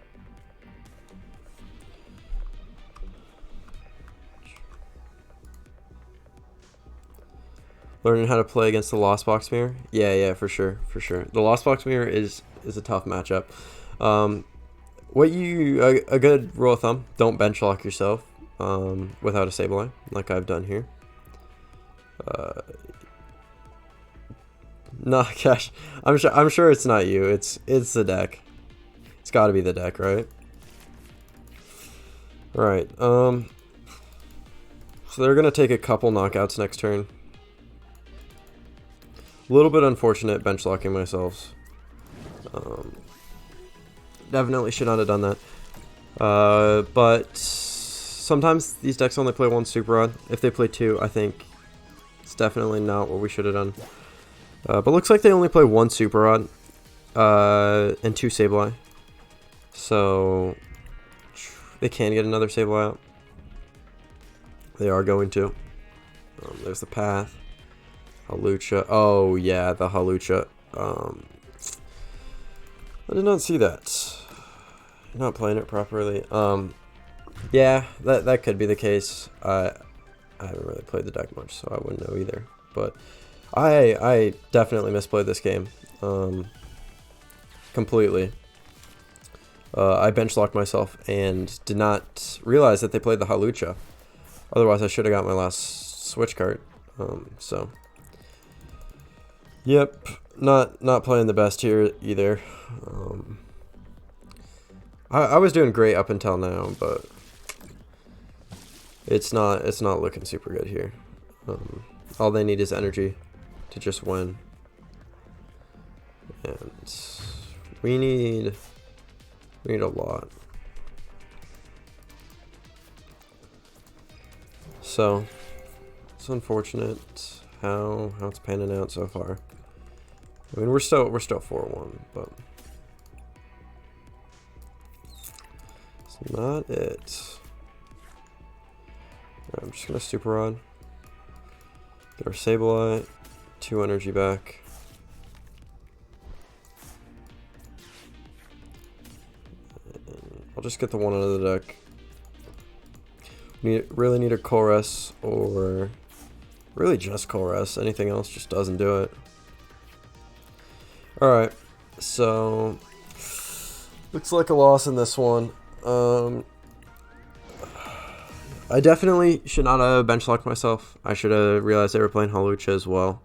Learning how to play against the Lost Box Mirror? Yeah, for sure. The Lost Box Mirror is a tough matchup. A good rule of thumb, don't bench lock yourself without a Sableye, like I've done here. Nah, Cash, I'm sure it's not you. It's the deck. It's got to be the deck, right? Right. So they're going to take a couple knockouts next turn. A little bit unfortunate bench locking myself. Definitely should not have done that. But sometimes these decks only play one Super Rod. If they play two, I think it's definitely not what we should have done. But looks like they only play one Super Rod and two Sableye. So they can get another Sableye out. They are going to. There's the path. Halucha. Oh, yeah, the Halucha. I did not see that. Not playing it properly. Yeah, that could be the case. I haven't really played the deck much, so I wouldn't know either. But I definitely misplayed this game. Completely. I bench locked myself and did not realize that they played the Halucha. Otherwise, I should have got my last switch card. So, yep, not playing the best here either. I was doing great up until now, but it's not looking super good here. All they need is energy to just win, and we need a lot. So it's unfortunate how it's panning out so far. I mean, we're still 4-1, but it's not it. Alright, I'm just gonna Super Rod. Get our Sableye, 2 energy back. And I'll just get the one out of the deck. Really need a Colress, or really just Colress. Anything else just doesn't do it. Alright, so looks like a loss in this one. I definitely should not have bench locked myself. I should have realized they were playing Halucha as well.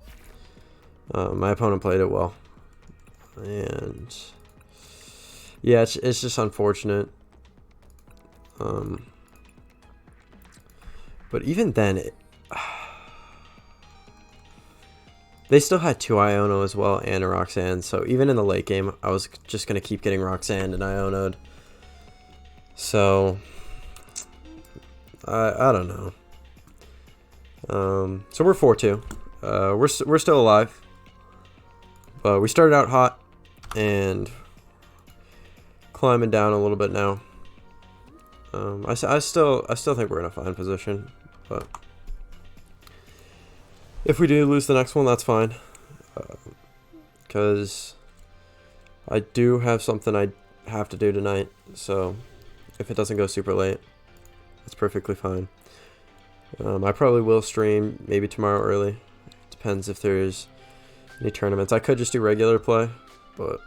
My opponent played it well. And yeah, it's just unfortunate. But even then, they still had 2 Iono as well and a Roxanne. So even in the late game, I was just going to keep getting Roxanne and Iono'd. So I don't know. So we're 4-2. We're still alive. We started out hot and climbing down a little bit now. I still think we're in a fine position, but if we do lose the next one, that's fine. Because I do have something I have to do tonight, so if it doesn't go super late, that's perfectly fine. I probably will stream maybe tomorrow early. Depends if there's any tournaments. I could just do regular play, but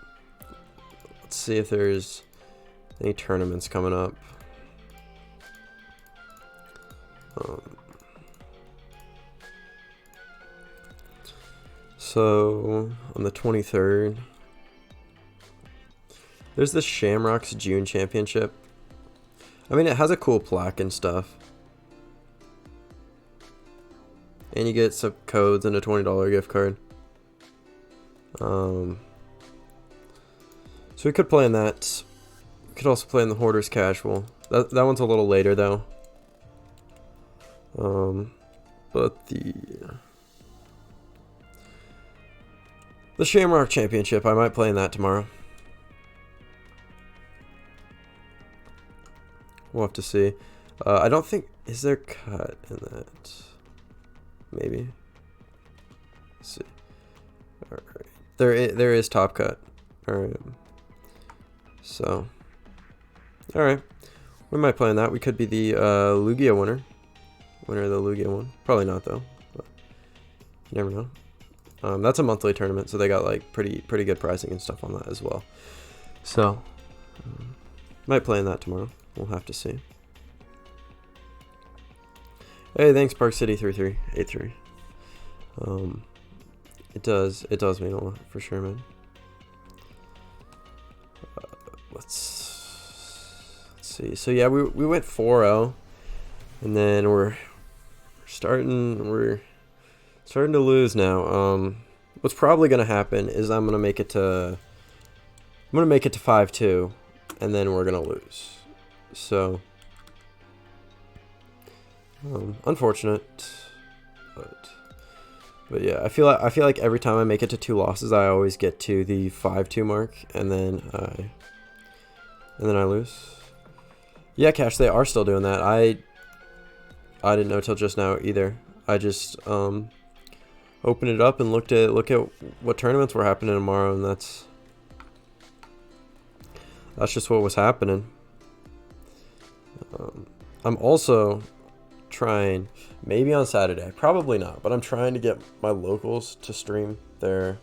let's see if there's any tournaments coming up. So on the 23rd, there's the Shamrock's June Championship. I mean, it has a cool plaque and stuff. And you get some codes and a $20 gift card. So we could play in that. We could also play in the Hoarders Casual. That one's a little later though. But the Shamrock Championship, I might play in that tomorrow. We'll have to see. I don't think, is there cut in that? Maybe. Let's see. All right, there is top cut. All right. So, all right, we might play in that. We could be the Lugia winner of the Lugia one. Probably not though. But you never know. That's a monthly tournament, so they got like pretty good pricing and stuff on that as well. So, might play in that tomorrow. We'll have to see. Hey, thanks Park City 3383. It does mean a lot for sure, man. Let's see. So yeah, we went 4-0, and then we're we're starting to lose now. What's probably gonna happen is I'm gonna make it to 5-2, and then we're gonna lose. So unfortunate, but yeah, I feel like every time I make it to 2 losses, I always get to the 5-2 mark, and then I lose. Yeah, Cash, they are still doing that. I didn't know till just now either. I just opened it up and look at what tournaments were happening tomorrow, and that's just what was happening. I'm also trying, maybe on Saturday, probably not, but I'm trying to get my locals to stream their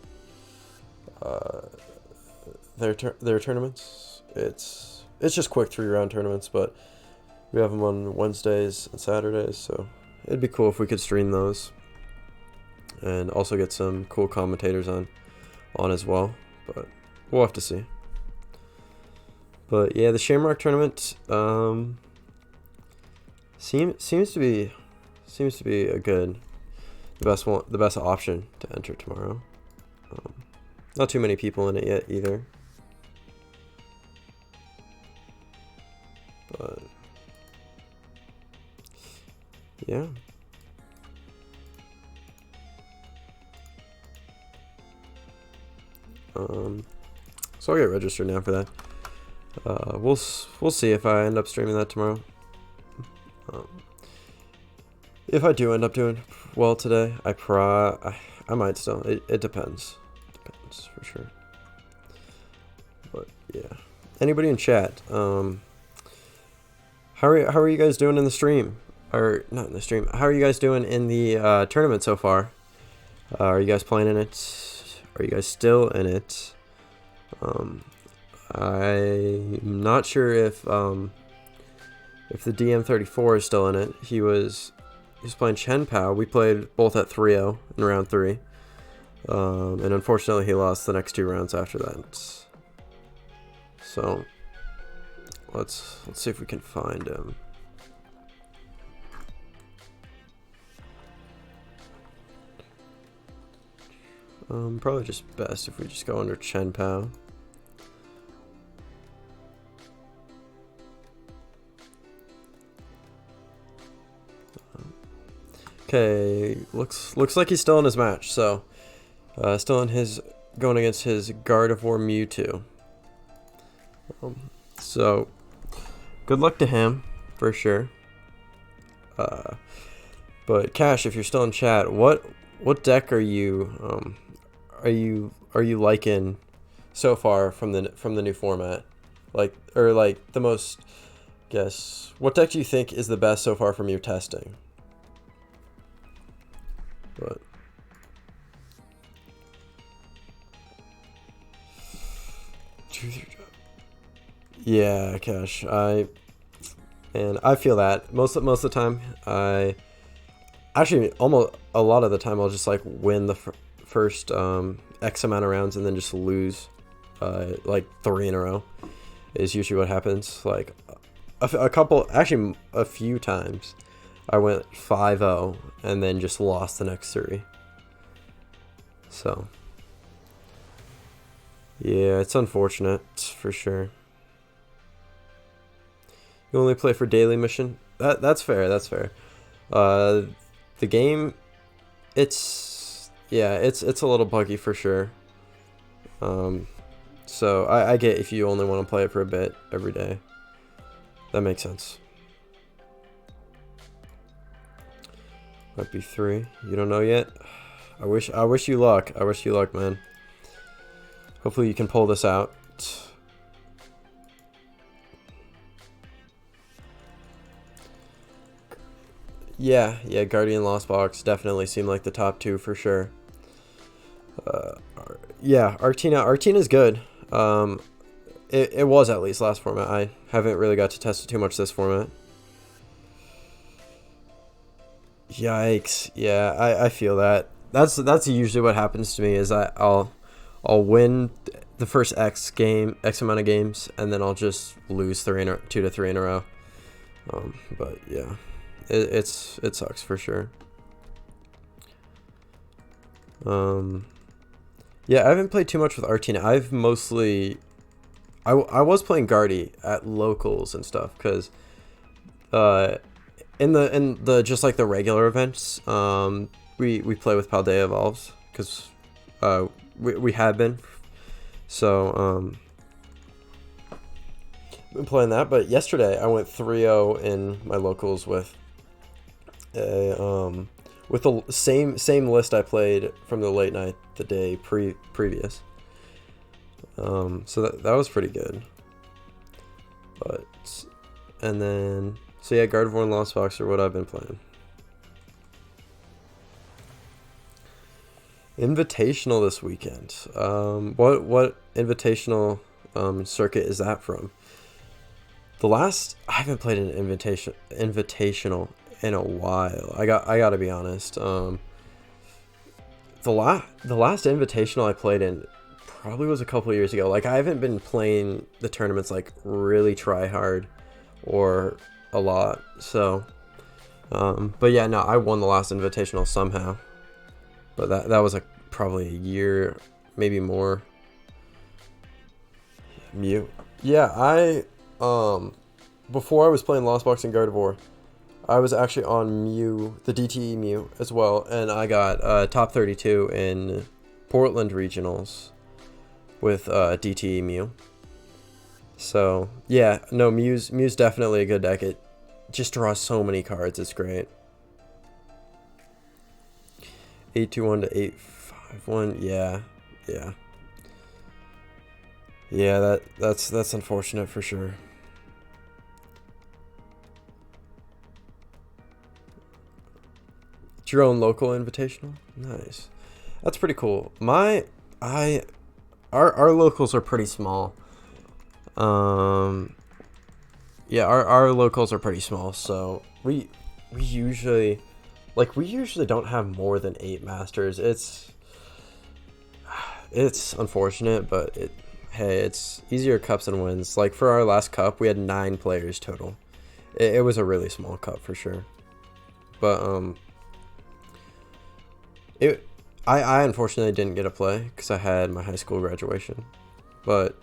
tournaments. It's just quick 3-round tournaments, but we have them on Wednesdays and Saturdays, so it'd be cool if we could stream those and also get some cool commentators on as well, but we'll have to see. But yeah, the Shamrock tournament seems to be the best option to enter tomorrow. Not too many people in it yet either, but yeah. So I'll get registered now for that. We'll see if I end up streaming that tomorrow. If I do end up doing well today, I might still. It depends. Depends for sure. But yeah. Anybody in chat? How are you guys doing in the stream? Or not in the stream. How are you guys doing in the tournament so far? Are you guys playing in it? Are you guys still in it? I'm not sure if the DM34 is still in it. He's playing Chen Pao. We played both at 3-0 in round 3. And unfortunately he lost the next 2 rounds after that. So let's see if we can find him. Probably just best if we just go under Chen Pao. Okay, looks like he's still in his match, so still in his going against his Gardevoir Mewtwo. So good luck to him for sure. But Cash, if you're still in chat, what deck are you liking so far from the new format? Like the most, guess what deck do you think is the best so far from your testing? But yeah, Cash, I feel that most of the time. I actually almost a lot of the time I'll just like win the first X amount of rounds and then just lose like 3 in a row is usually what happens. Like a few times I went 5-0 and then just lost the next 3. So yeah, it's unfortunate for sure. You only play for daily mission? That's fair. The game, it's a little buggy for sure. So I get if you only want to play it for a bit every day. That makes sense. Might be 3. You don't know yet? I wish you luck. I wish you luck, man. Hopefully you can pull this out. Yeah, Guardian Lost Box definitely seemed like the top 2 for sure. Yeah, Artina's good. It was at least last format. I haven't really got to test it too much this format. Yikes. Yeah, I feel that. That's usually what happens to me is I'll win the first X amount of games and then I'll just lose 2 to 3 in a row. But yeah, it sucks for sure. Yeah, I haven't played too much with Artina. I've mostly I was playing Guardy at locals and stuff because in the just like the regular events, we play with Paldea Evolves because we have been. So been playing that, but yesterday I went 3-0 in my locals with the same list I played from the late night the day previous. So that was pretty good. But and then so yeah, Gardevoir and Lost Box are what I've been playing. Invitational this weekend. What invitational circuit is that from? I haven't played an invitational in a while. I gotta be honest. The last invitational I played in probably was a couple of years ago. Like I haven't been playing the tournaments like really try hard or a lot. So, but yeah, no, I won the last invitational somehow. But that was probably a year, maybe more. Mew. Yeah, before I was playing Lost Box and Gardevoir, I was actually on Mew, the DTE Mew as well, and I got top 32 in Portland regionals with DTE Mew. So yeah, no, Mew's definitely a good deck. It just draws so many cards. It's great. 821 to 851. Yeah. That's unfortunate for sure. It's your own local invitational. Nice. That's pretty cool. Our locals are pretty small. Yeah, our locals are pretty small, so we usually don't have more than 8 masters. It's unfortunate, but it's easier cups and wins. Like for our last cup, we had 9 players total. It was a really small cup for sure. But I unfortunately didn't get to play because I had my high school graduation. But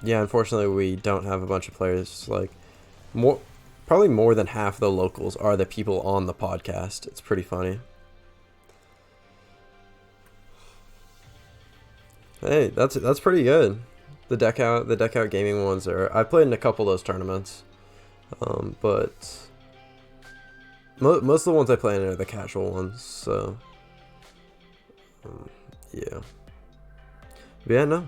yeah, unfortunately we don't have a bunch of players. Like probably more than half of the locals are the people on the podcast. It's pretty funny. Hey, that's pretty good. The deck out gaming ones I played in a couple of those tournaments. But most of the ones I play in are the casual ones, so yeah. But yeah, no.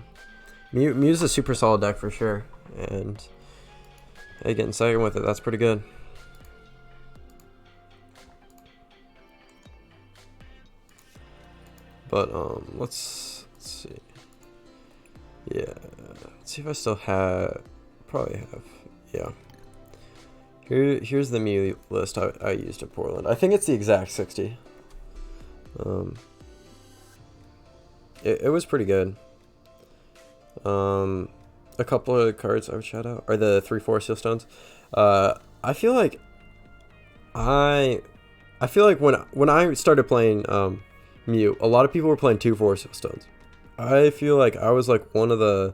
Mew's a super solid deck for sure, and hey, getting second with it, that's pretty good. But let's see. Yeah, let's see if I still have. Probably have. Yeah. Here's the Mew list I used at Portland. I think it's the exact 60. It was pretty good. A couple of cards I would shout out are the 3/4 Seal Stones. I feel like when I started playing Mew, a lot of people were playing 2/4 Seal Stones. I feel like I was like one of the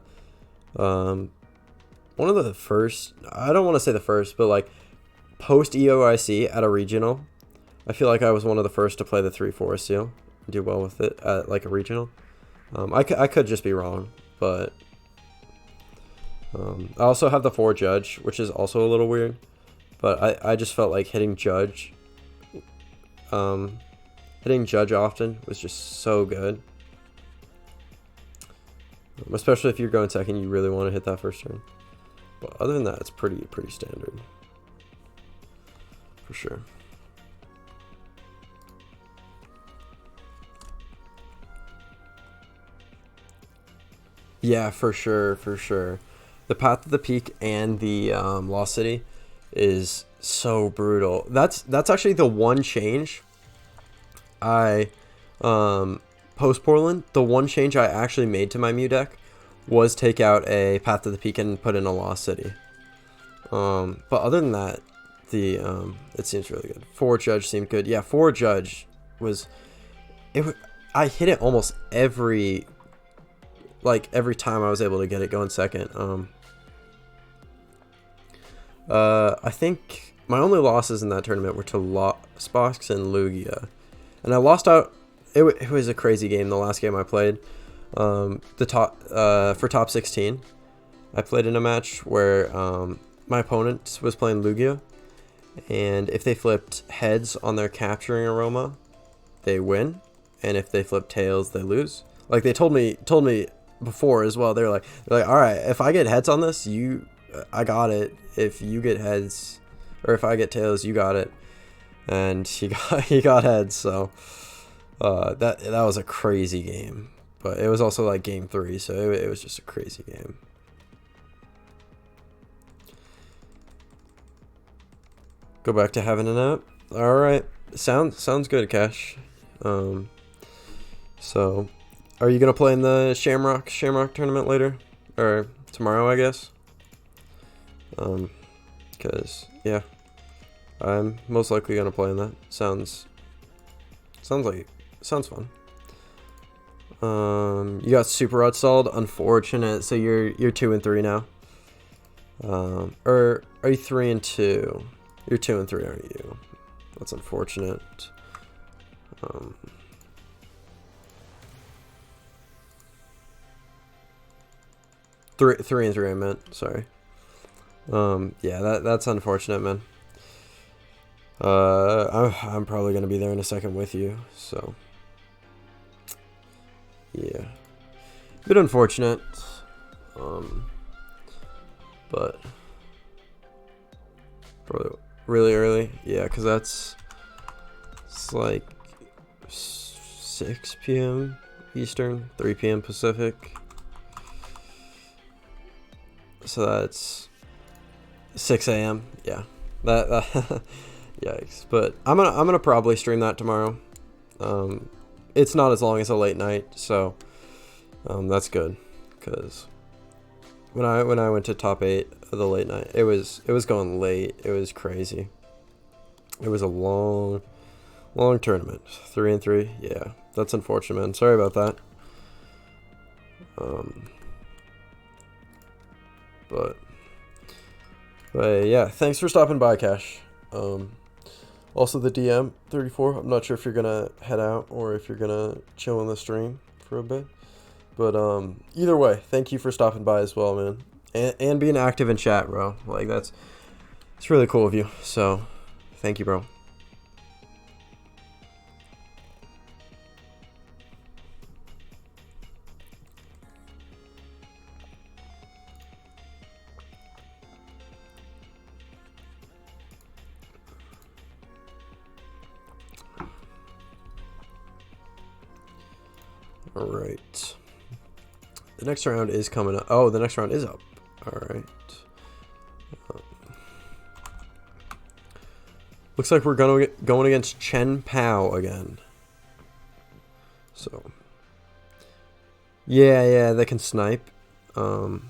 first. I don't want to say the first, but like post EOIC at a regional, I feel like I was one of the first to play the 3/4 Seal and do well with it at like a regional. I could just be wrong, but I also have the 4 Judge, which is also a little weird, but I just felt like hitting Judge often was just so good, especially if you're going second. You really want to hit that first turn, but other than that, it's pretty standard for sure. Yeah, for sure. The Path to the Peak and the Lost City is so brutal. That's actually the one change I post Portland. The one change I actually made to my Mew deck was take out a Path to the Peak and put in a Lost City. But other than that, it seems really good. 4 Judge seemed good. Yeah, 4 Judge was I hit it almost every time I was able to get it going second. I think my only losses in that tournament were to Spox and Lugia, and I lost out. It was a crazy game. The last game I played, for top 16, I played in a match where my opponent was playing Lugia, and if they flipped heads on their capturing aroma, they win, and if they flip tails, they lose. Like they told me before as well. They're like, all right, if I get heads on this, I got it. If you get heads, or if I get tails, you got it. And he got heads. So that was a crazy game. But it was also like game 3, so it was just a crazy game. Go back to having a nap. All right, sounds good, Cash. So, are you gonna play in the Shamrock tournament later, or tomorrow, I guess? Cause yeah, I'm most likely gonna play in that. Sounds fun. You got Super Rod stalled. Unfortunate. So you're 2-3 now. Or are you 3-2? You're 2-3, aren't you? That's unfortunate. 3-3, I meant. Sorry. Yeah, that's unfortunate, man. I'm probably gonna be there in a second with you, so yeah, bit unfortunate. But probably really early, yeah, because it's like 6 p.m. Eastern, 3 p.m. Pacific. So that's 6 a.m. Yeah, that yikes. But I'm gonna probably stream that tomorrow. It's not as long as a late night, so that's good. Because when I went to top 8 of the late night, it was going late. It was crazy. It was a long tournament. 3-3. Yeah, that's unfortunate, man. Sorry about that. But yeah, thanks for stopping by, Cash. Also the DM 34. I'm not sure if you're gonna head out or if you're gonna chill in the stream for a bit. But either way, thank you for stopping by as well, man. And being active in chat, bro. Like it's really cool of you. So thank you, bro. All right. The next round is coming up. Oh, the next round is up. All right. Looks like we're going against Chen Pao again. So. Yeah, they can snipe. The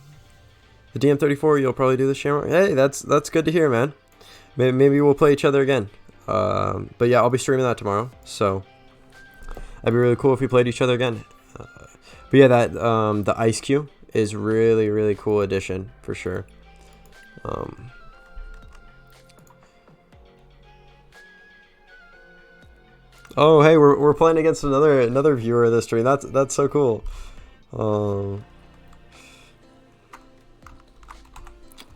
DM34, you'll probably do the Shamrock. Hey, that's good to hear, man. Maybe we'll play each other again. But yeah, I'll be streaming that tomorrow. So that'd be really cool if we played each other again. But yeah, that the Ice Cube is really cool addition for sure. Oh, hey, we're playing against another viewer of the stream. That's so cool.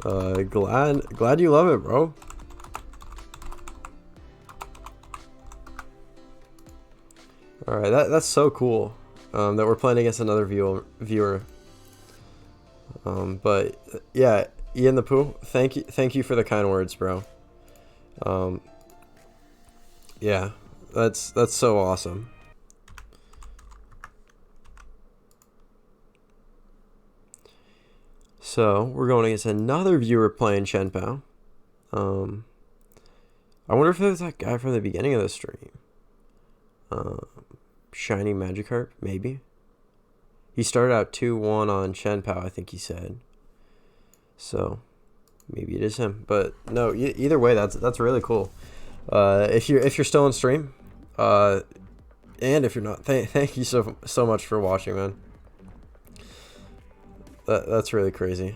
Glad you love it, bro. All right, that's so cool. That we're playing against another viewer. But yeah, Ian the Pooh, thank you for the kind words, bro. Yeah, that's so awesome. So we're going against another viewer playing Chen Pao. I wonder if it was that guy from the beginning of the stream. Shiny Magikarp, maybe. He started out 2-1 on Chen Pao, I think he said. So maybe it is him. But no, either way, that's really cool. If you're still on stream, And if you're not, thank you so much for watching, man. That's really crazy.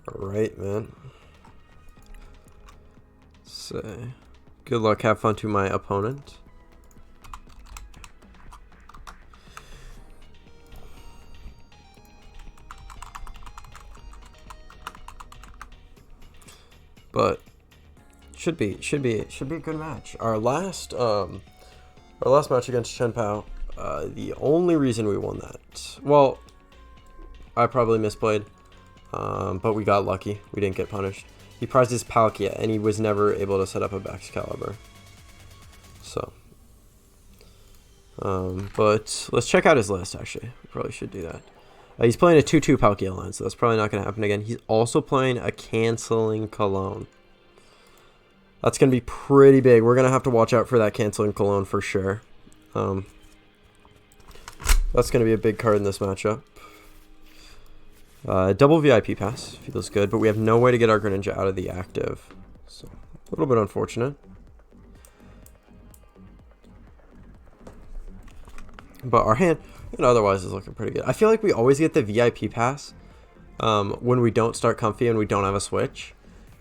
All right, man. So, good luck. Have fun to my opponent. But should be a good match. Our last match against Chen Pao, the only reason we won that, well, I probably misplayed, but we got lucky. We didn't get punished. He prized his Palkia, and he was never able to set up a Excalibur. So, but let's check out his list. Actually, we probably should do that. He's playing a 2-2 Palkia line, so that's probably not going to happen again. He's also playing a canceling Cologne. That's going to be pretty big. We're going to have to watch out for that canceling Cologne for sure. That's going to be a big card in this matchup. Double VIP pass. Feels good, but we have no way to get our Greninja out of the active. So, a little bit unfortunate. But our hand, otherwise, is looking pretty good. I feel like we always get the VIP pass when we don't start comfy and we don't have a switch.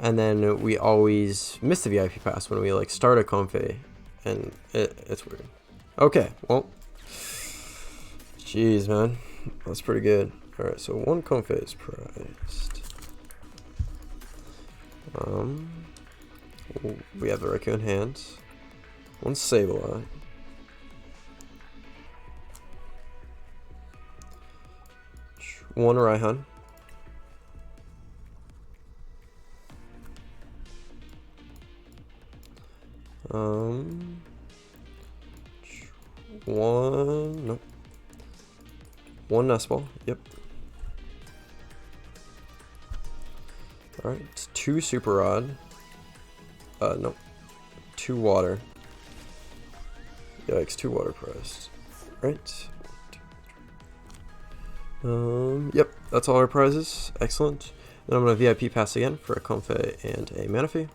And then we always miss the VIP pass when we like start a comfy. And it's weird. Okay, well. Jeez, man. That's pretty good. Alright, so one comfy is priced. We have the Raccoon hands. One Sableye. One Raihan. Nope. One Nestball. Yep. Alright, two Super Rod. Nope. Two Water. Yikes, two Water priced. Right. Yep, that's all our prizes. Excellent. Then I'm going to VIP pass again for a Comfey and a Manaphy.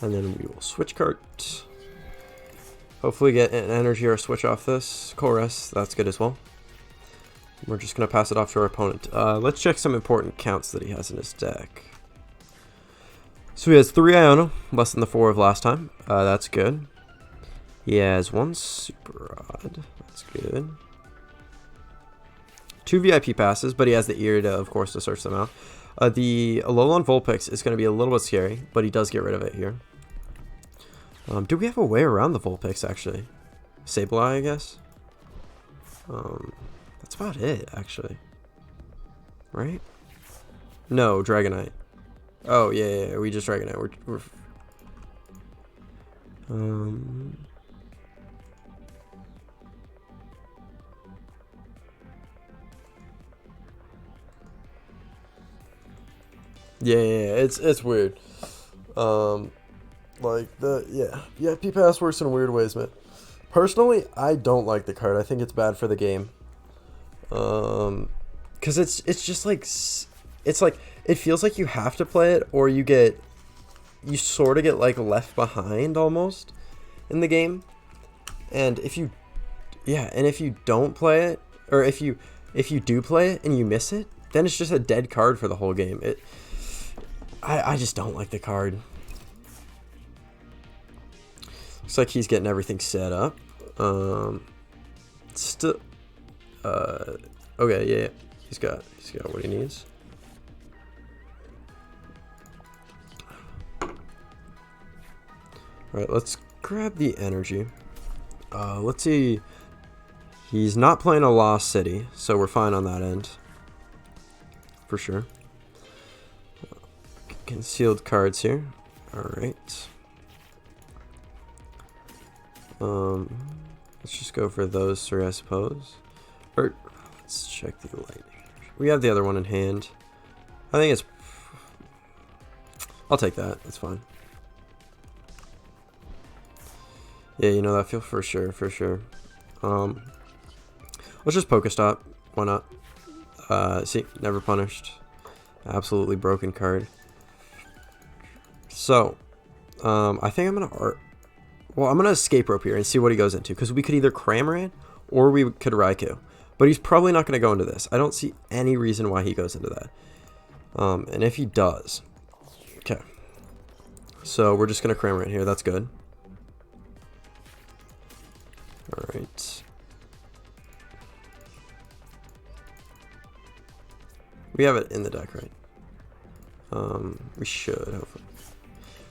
And then we will switch cart. Hopefully get an energy or a switch off this. Chorus, that's good as well. We're just going to pass it off to our opponent. Let's check some important counts that he has in his deck. So he has 3 Iono, less than the 4 of last time. That's good. He has 1 Super Rod. That's good. 2 VIP passes, but he has the ear to, of course, to search them out. The Alolan Vulpix is going to be a little bit scary, but he does get rid of it here. Do we have a way around the Vulpix, actually? Sableye, I guess? That's about it, actually. Right? No, Dragonite. Oh, yeah, we just Dragonite. We're yeah, it's weird. VIP pass works in weird ways, man. Personally, I don't like the card. I think it's bad for the game. Cause it's just like it feels like you have to play it, or you sort of get like left behind almost in the game. And if you don't play it, or if you do play it and you miss it, then it's just a dead card for the whole game. I just don't like the card. Looks like he's getting everything set up. Okay, yeah. He's got what he needs. Alright, let's grab the energy. Let's see. He's not playing a Lost City, so we're fine on that end. For sure. Concealed cards here. Alright. Let's just go for those 3, I suppose. Or, let's check the lightning. We have the other one in hand. I think it's... I'll take that. That's fine. Yeah, that feel for sure. Let's just Pokestop. Why not? See, never punished. Absolutely broken card. So, I think I'm gonna escape rope here and see what he goes into, because we could either Cramorant or we could Raikou, but he's probably not gonna go into this. I don't see any reason why he goes into that. And if he does, okay. So we're just gonna Cramorant here. That's good. All right. We have it in the deck, right? We should, hopefully.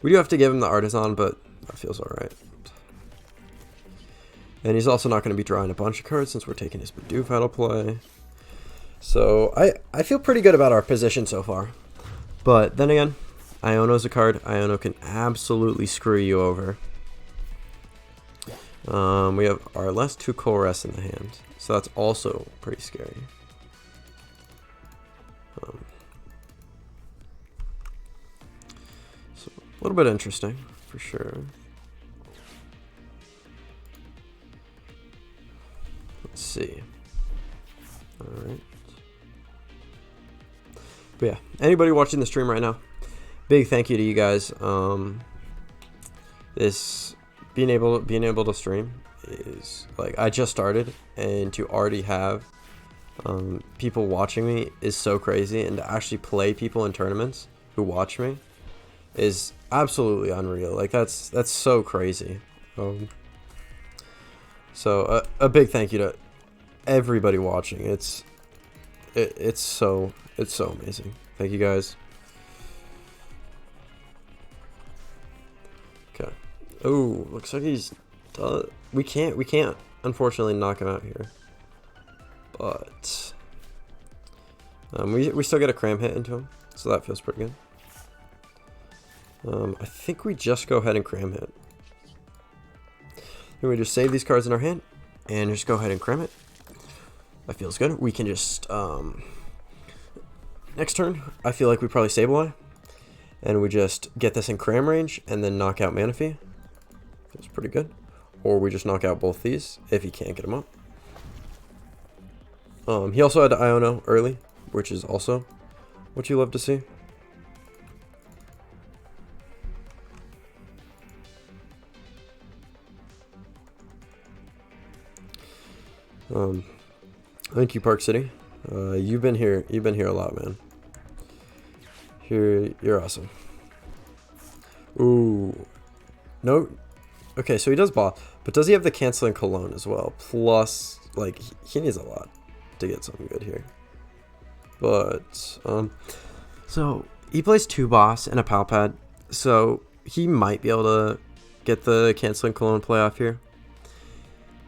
We do have to give him the Artisan, but that feels alright. And he's also not going to be drawing a bunch of cards since we're taking his Bidoof out of play. So, I feel pretty good about our position so far. But then again, Iono's a card. Iono can absolutely screw you over. We have our last 2 Colress in the hand. So that's also pretty scary. So a little bit interesting, for sure. Let's see. Alright. But yeah, anybody watching the stream right now, big thank you to you guys. This being able to stream is like, I just started, and to already have people watching me is so crazy, and to actually play people in tournaments who watch me is absolutely unreal. Like that's so crazy. So a big thank you to everybody watching. It's so amazing. Thank you guys. Okay. Oh, looks like he's we can't unfortunately knock him out here. But we still get a cram hit into him, so that feels pretty good. I think we just go ahead and cram hit. Then we just save these cards in our hand and just go ahead and cram it. That feels good. We can just next turn, I feel like we probably Sableye, and we just get this in cram range and then knock out Manaphy. Feels pretty good. Or we just knock out both these if he can't get them up. He also had Iono early, which is also what you love to see. Thank you, Park City. You've been here a lot, man. You're awesome. Ooh, no. Okay, so he does ball, but does he have the canceling cologne as well? Plus, like, he needs a lot to get something good here. But so he plays 2 boss and a pal pad, so he might be able to get the canceling cologne play off here.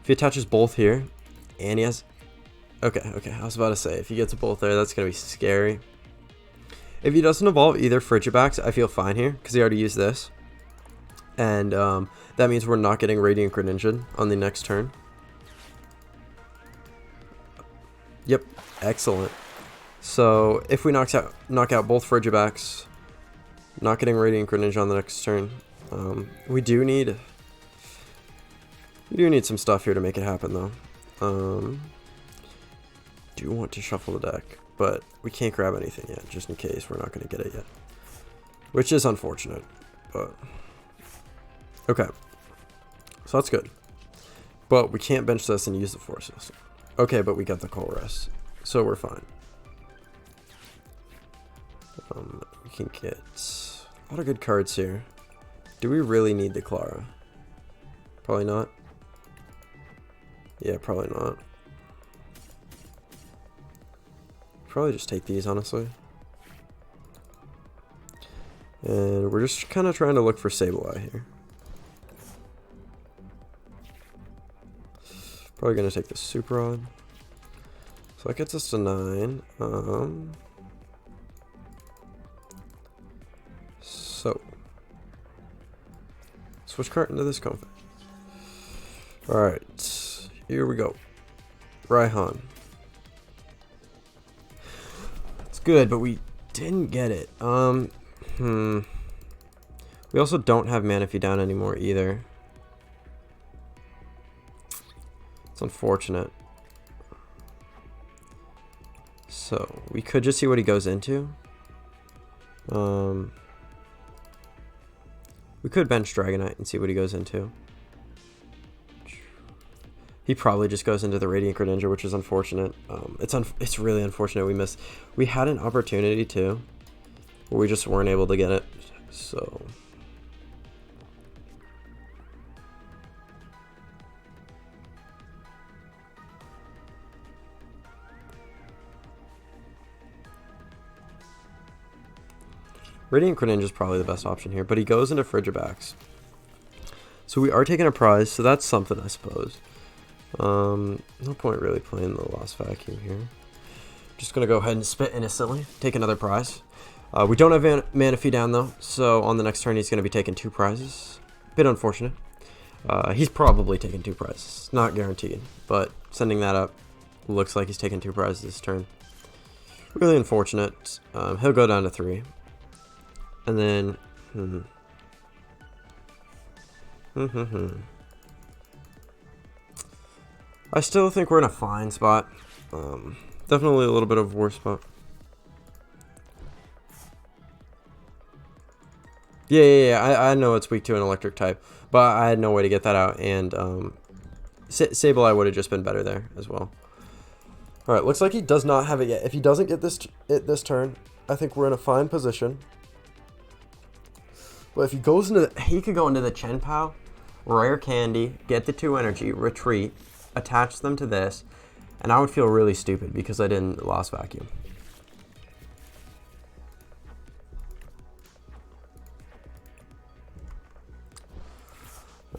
If he attaches both here, and he has, okay, I was about to say, if he gets both there, that's gonna be scary. If he doesn't evolve either Frigibax, I feel fine here because he already used this, and that means we're not getting Radiant Greninja on the next turn. Yep, excellent. So if we knock out both Frigibax, not getting Radiant Greninja on the next turn, we do need some stuff here to make it happen though. Do want to shuffle the deck, but we can't grab anything yet, just in case we're not going to get it yet, which is unfortunate, but okay. So that's good, but we can't bench this and use the forces. Okay, but we got the Colress, so we're fine. We can get a lot of good cards here. Do we really need the Clara? Probably not. Yeah, probably not. Probably just take these, honestly. And we're just kind of trying to look for Sableye here. Probably going to take the Super Rod. So that gets us to 9. So switch cart into this config. Alright, here we go. Raihan. It's good, but we didn't get it. We also don't have Manaphy down anymore either. It's unfortunate. So we could just see what he goes into. We could bench Dragonite and see what he goes into. He probably just goes into the Radiant Greninja, which is unfortunate. It's really unfortunate we missed. We had an opportunity too, but we just weren't able to get it. So Radiant Greninja is probably the best option here, but he goes into Frigibax. So we are taking a prize, so that's something, I suppose. No point really playing the Lost Vacuum here. Just going to go ahead and spit innocently, take another prize. We don't have Manaphy down, though, so on the next turn he's going to be taking 2 prizes. Bit unfortunate. He's probably taking 2 prizes. Not guaranteed, but sending that up, looks like he's taking 2 prizes this turn. Really unfortunate. He'll go down to 3. And then, I still think we're in a fine spot. Definitely a little bit of a worse spot. Yeah, I know it's weak to an electric type, but I had no way to get that out, and Sableye would have just been better there as well. Alright, looks like he does not have it yet. If he doesn't get this turn, I think we're in a fine position. But if he goes into he could go into the Chenpao, Rare Candy, get the 2 energy, retreat, attach them to this, and I would feel really stupid because I didn't Lost Vacuum.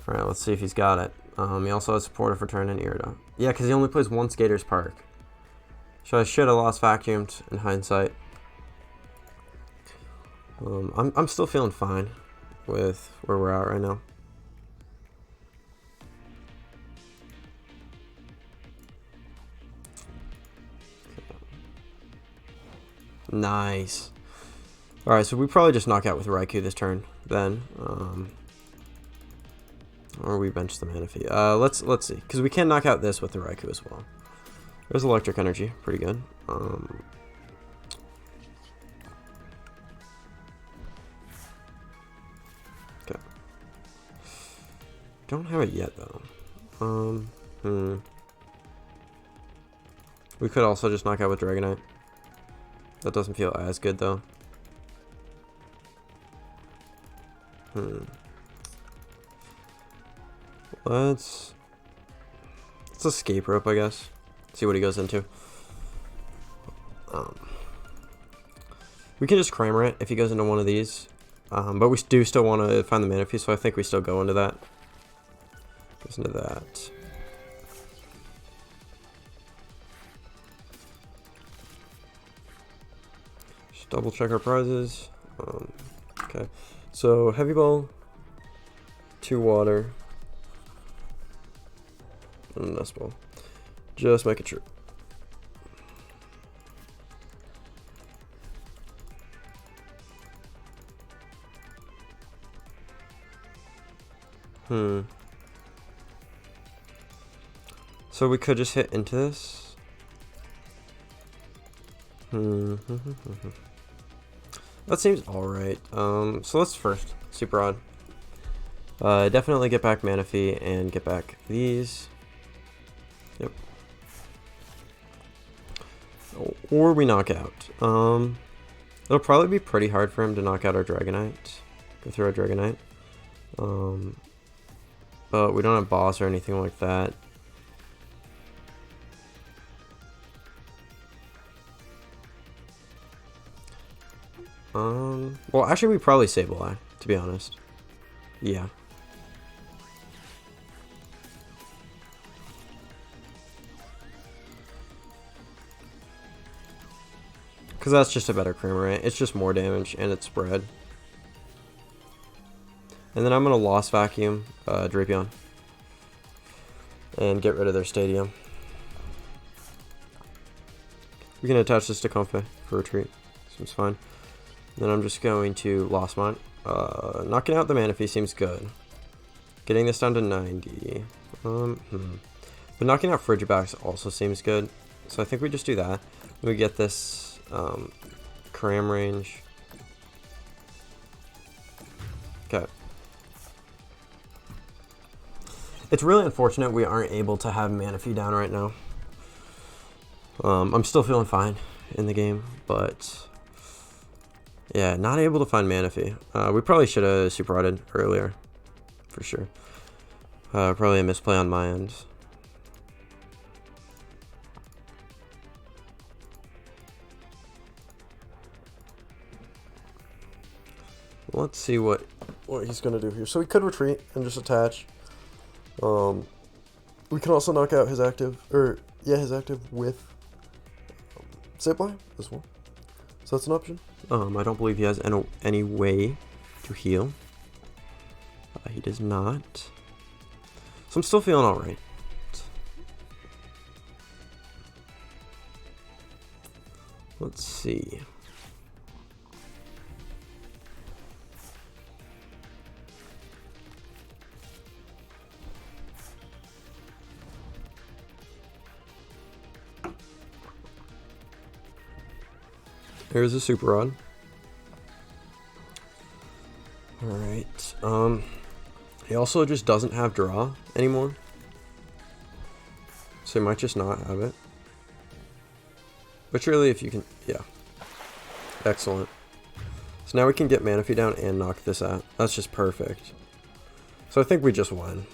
Alright, let's see if he's got it. He also has Supporter for turn and Irida. Yeah, because he only plays 1 Skater's Park. So I should have Lost Vacuumed in hindsight. I'm still feeling fine with where we're at right now. Okay. Nice. Alright, so we probably just knock out with Raikou this turn then. Or we bench the Manaphy. Let's see. Because we can knock out this with the Raikou as well. There's Electric Energy. Pretty good. Okay. Don't have it yet, though. We could also just knock out with Dragonite. That doesn't feel as good, though. Let's escape rope, I guess. See what he goes into. We can just Kramer it if he goes into one of these. But we do still want to find the Manaphy, so I think we still go into that. Goes into that. Just double check our prizes. Okay. So, Heavy Ball, 2 water, and Nest Ball. Just make it true. So we could just hit into this. That seems alright. So let's first Super Odd. Definitely get back Manaphy and get back these. Yep. Or we knock out. It'll probably be pretty hard for him to knock out our Dragonite. Go through our Dragonite. But we don't have boss or anything like that. Well, actually, we probably Sableye, to be honest. Yeah. Because that's just a better Kramer, right? It's just more damage, and it's spread. And then I'm going to Lost Vacuum Drapion. And get rid of their Stadium. We can attach this to Comfey for retreat. Seems fine. Then I'm just going to Lost Mine. Knocking out the Manaphy seems good. Getting this down to 90. But knocking out Frigibax also seems good. So I think we just do that. We get this cram range. Okay. It's really unfortunate we aren't able to have Manaphy down right now. I'm still feeling fine in the game, but yeah, not able to find Manaphy. We probably should have super rotted earlier, for sure. Probably a misplay on my end. Let's see what he's gonna do here. So he could retreat and just attach. We can also knock out his active, his active with Misplaying as well. So that's an option. I don't believe he has any way to heal. He does not. So I'm still feeling alright. Let's see. Here's a super rod. Alright. He also just doesn't have draw anymore. So he might just not have it. But surely if you can, yeah. Excellent. So now we can get Manaphy down and knock this out. That's just perfect. So I think we just won.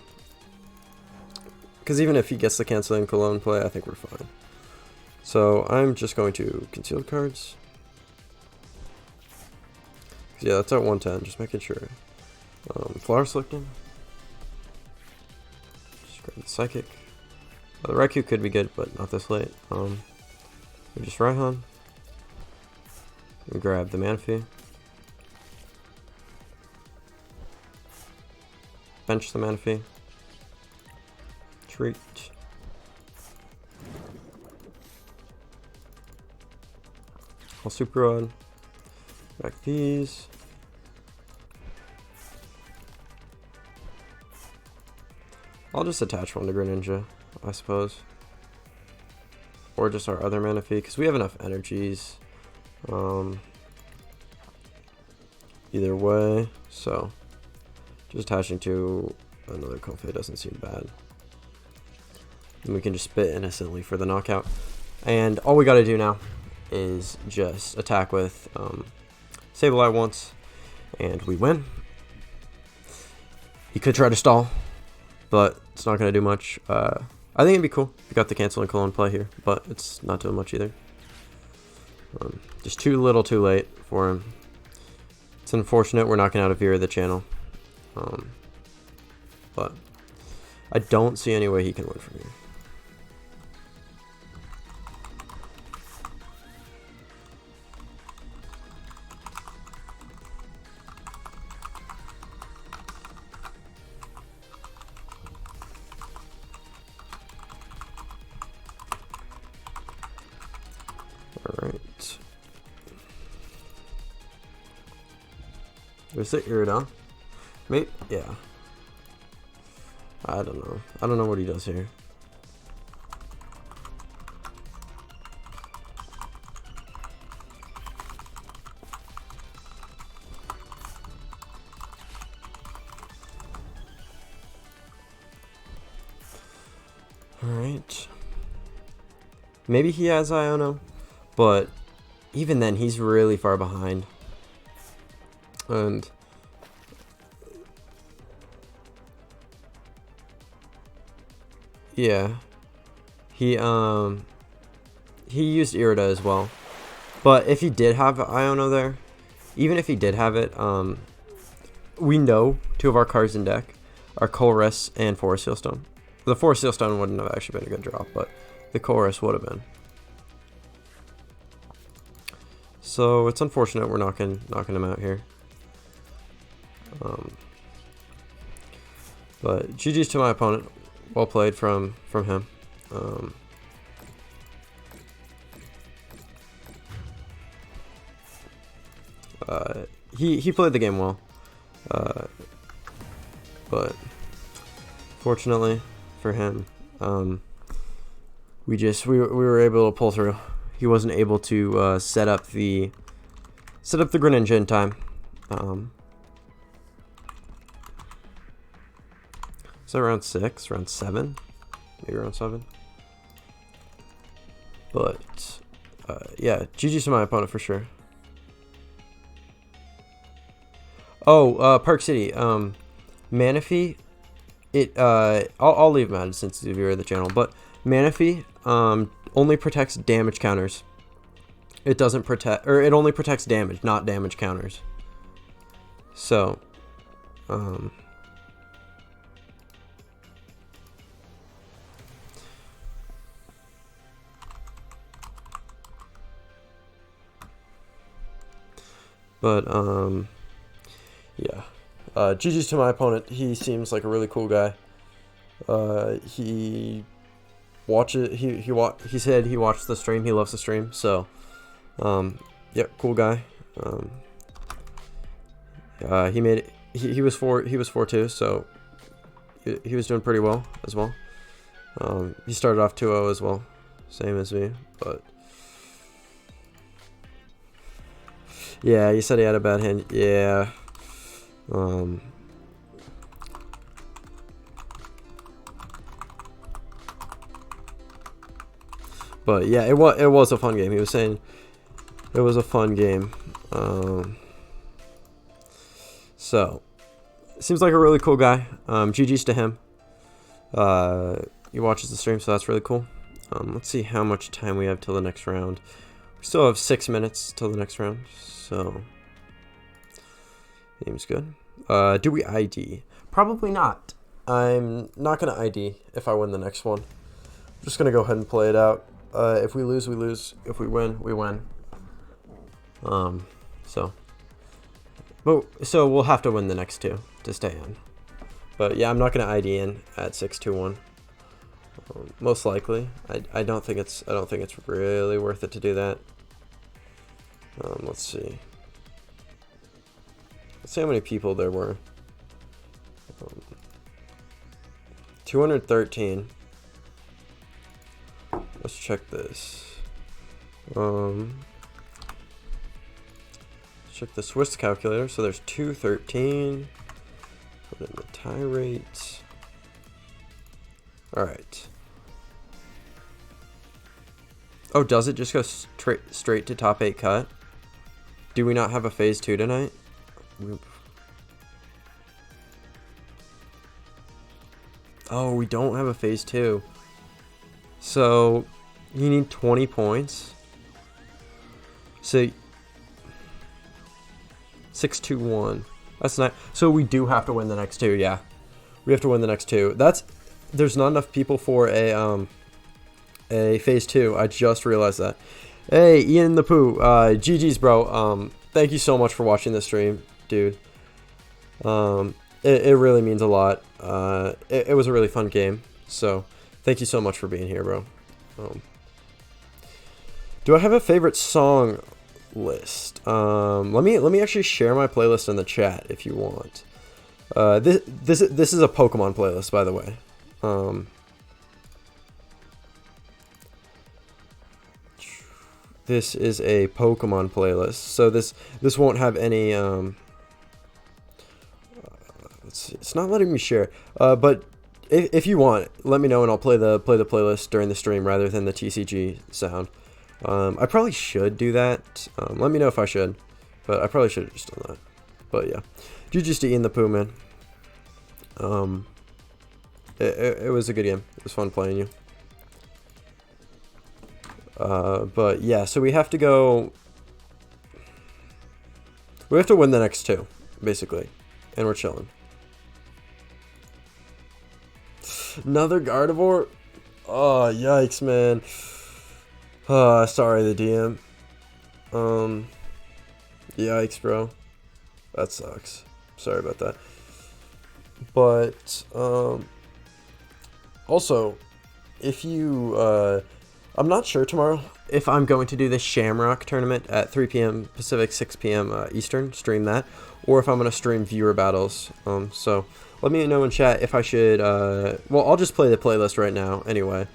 Because even if he gets the canceling cologne play, I think we're fine. So I'm just going to conceal cards. Yeah, that's at 110, just making sure. Flower Selecting. Just grab the Psychic. The Raikou could be good, but not this late. We just Raihan. We grab the Manaphy. Bench the Manaphy. Treat. I'll Super Rod. Back these. I'll just attach one to Greninja, I suppose. Or just our other Manaphy, because we have enough energies. Either way, so just attaching to another Kofe doesn't seem bad. And we can just spit innocently for the knockout. And all we gotta do now is just attack with Sableye once, and we win. He could try to stall, but it's not going to do much. I think it'd be cool if we got the cancel and cologne play here, but it's not doing much either. Just too little too late for him. It's unfortunate we're knocking out a Vera the channel. But I don't see any way he can win from here. Alright. There's the Iridon. Maybe, yeah. I don't know. I don't know what he does here. Alright. Maybe he has Iono, but even then he's really far behind. And yeah, he used Irida as well. But if he did have Iono there, even if he did have it, we know two of our cards in deck are Colress and Forest Seal Stone. The Forest Seal Stone wouldn't have actually been a good drop, but the Colress would have been. So it's unfortunate we're knocking him out here. But GG's to my opponent. Well played from him. He played the game well. But fortunately for him, we were able to pull through. He wasn't able to set up the Greninja in time. So around 6, around 7, maybe around 7. But yeah, GG's to my opponent for sure. Oh, Park City, Manaphy. I'll leave him out since he's a viewer of the channel. But Manaphy only protects damage counters. It doesn't protect, or it only protects damage, not damage counters. So, but yeah. GG's to my opponent. He seems like a really cool guy. He said he watched the stream. He loves the stream. So, yeah, cool guy. He made it. He was 4-2, so he was doing pretty well as well. He started off 2-0 as well, same as me. But yeah, he said he had a bad hand. Yeah. But yeah, it was a fun game. He was saying it was a fun game. So seems like a really cool guy. GG's to him. He watches the stream, so that's really cool. Let's see how much time we have till the next round. We still have 6 minutes till the next round, so seems good. Do we ID? Probably not. I'm not gonna ID if I win the next one. I'm just gonna go ahead and play it out. If we lose, we lose. If we win, we win. So we'll have to win the next 2 to stay in. But yeah, I'm not gonna ID in at 6-2-1. Most likely. I don't think it's really worth it to do that. Let's see. Let's see how many people there were. 213. Let's check this. Check the Swiss calculator. So there's 213. Put in the tie rate. All right. Oh, does it just go straight to top 8 cut? Do we not have a phase 2 tonight? Oh, we don't have a phase 2. So you need 20 points. So 6-2-1. That's not. So we do have to win the next 2. Yeah, we have to win the next 2. There's not enough people for a phase 2. I just realized that. Hey, Ian the Pooh. GG's, bro. Thank you so much for watching the stream, dude. It really means a lot. It was a really fun game. So thank you so much for being here, bro. Do I have a favorite song list? Let me actually share my playlist in the chat if you want. This is a Pokemon playlist, by the way. This is a Pokemon playlist, so this won't have any. Let's see, it's not letting me share. But if you want, let me know and I'll play the playlist during the stream rather than the TCG sound. I probably should do that. Let me know if I should, but I probably should have just done that. But yeah, GG's to Ian the Pooh, man. It was a good game. It was fun playing you. But yeah, so we have to go. We have to win the next 2, basically, and we're chilling. Another Gardevoir? Oh, yikes, man. Sorry, the DM. Yikes, bro. That sucks. Sorry about that. But, also, if you, I'm not sure tomorrow if I'm going to do this Shamrock tournament at 3 p.m. Pacific, 6 p.m. Eastern, stream that, or if I'm going to stream viewer battles. So let me know in chat if I should, well, I'll just play the playlist right now anyway.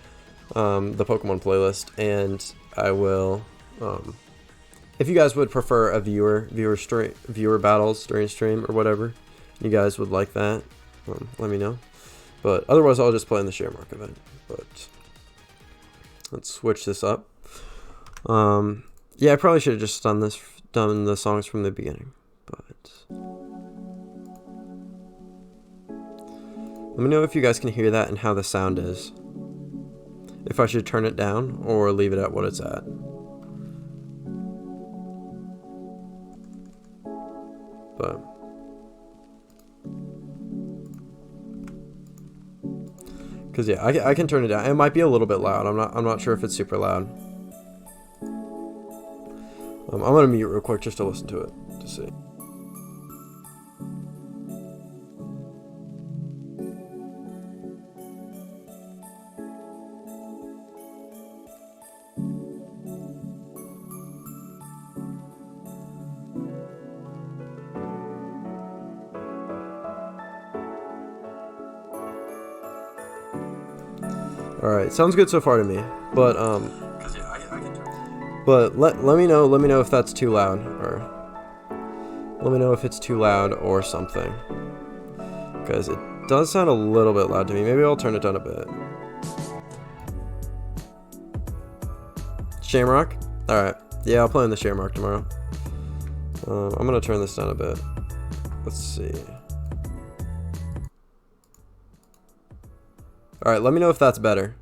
the Pokemon playlist, and I will. If you guys would prefer a viewer battles during stream or whatever, you guys would like that, let me know. But otherwise, I'll just play in the share mark event. But let's switch this up. Yeah, I probably should have just done the songs from the beginning. But let me know if you guys can hear that and how the sound is. If I should turn it down or leave it at what it's at. But because yeah, I can turn it down. It might be a little bit loud. I'm not sure if it's super loud. I'm gonna mute real quick just to listen to it to see. Alright, sounds good so far to me. But let me know if that's too loud, or let me know if it's too loud or something. Because it does sound a little bit loud to me. Maybe I'll turn it down a bit. Shamrock? Alright. Yeah, I'll play in the Shamrock tomorrow. I'm gonna turn this down a bit. Let's see. Alright, let me know if that's better.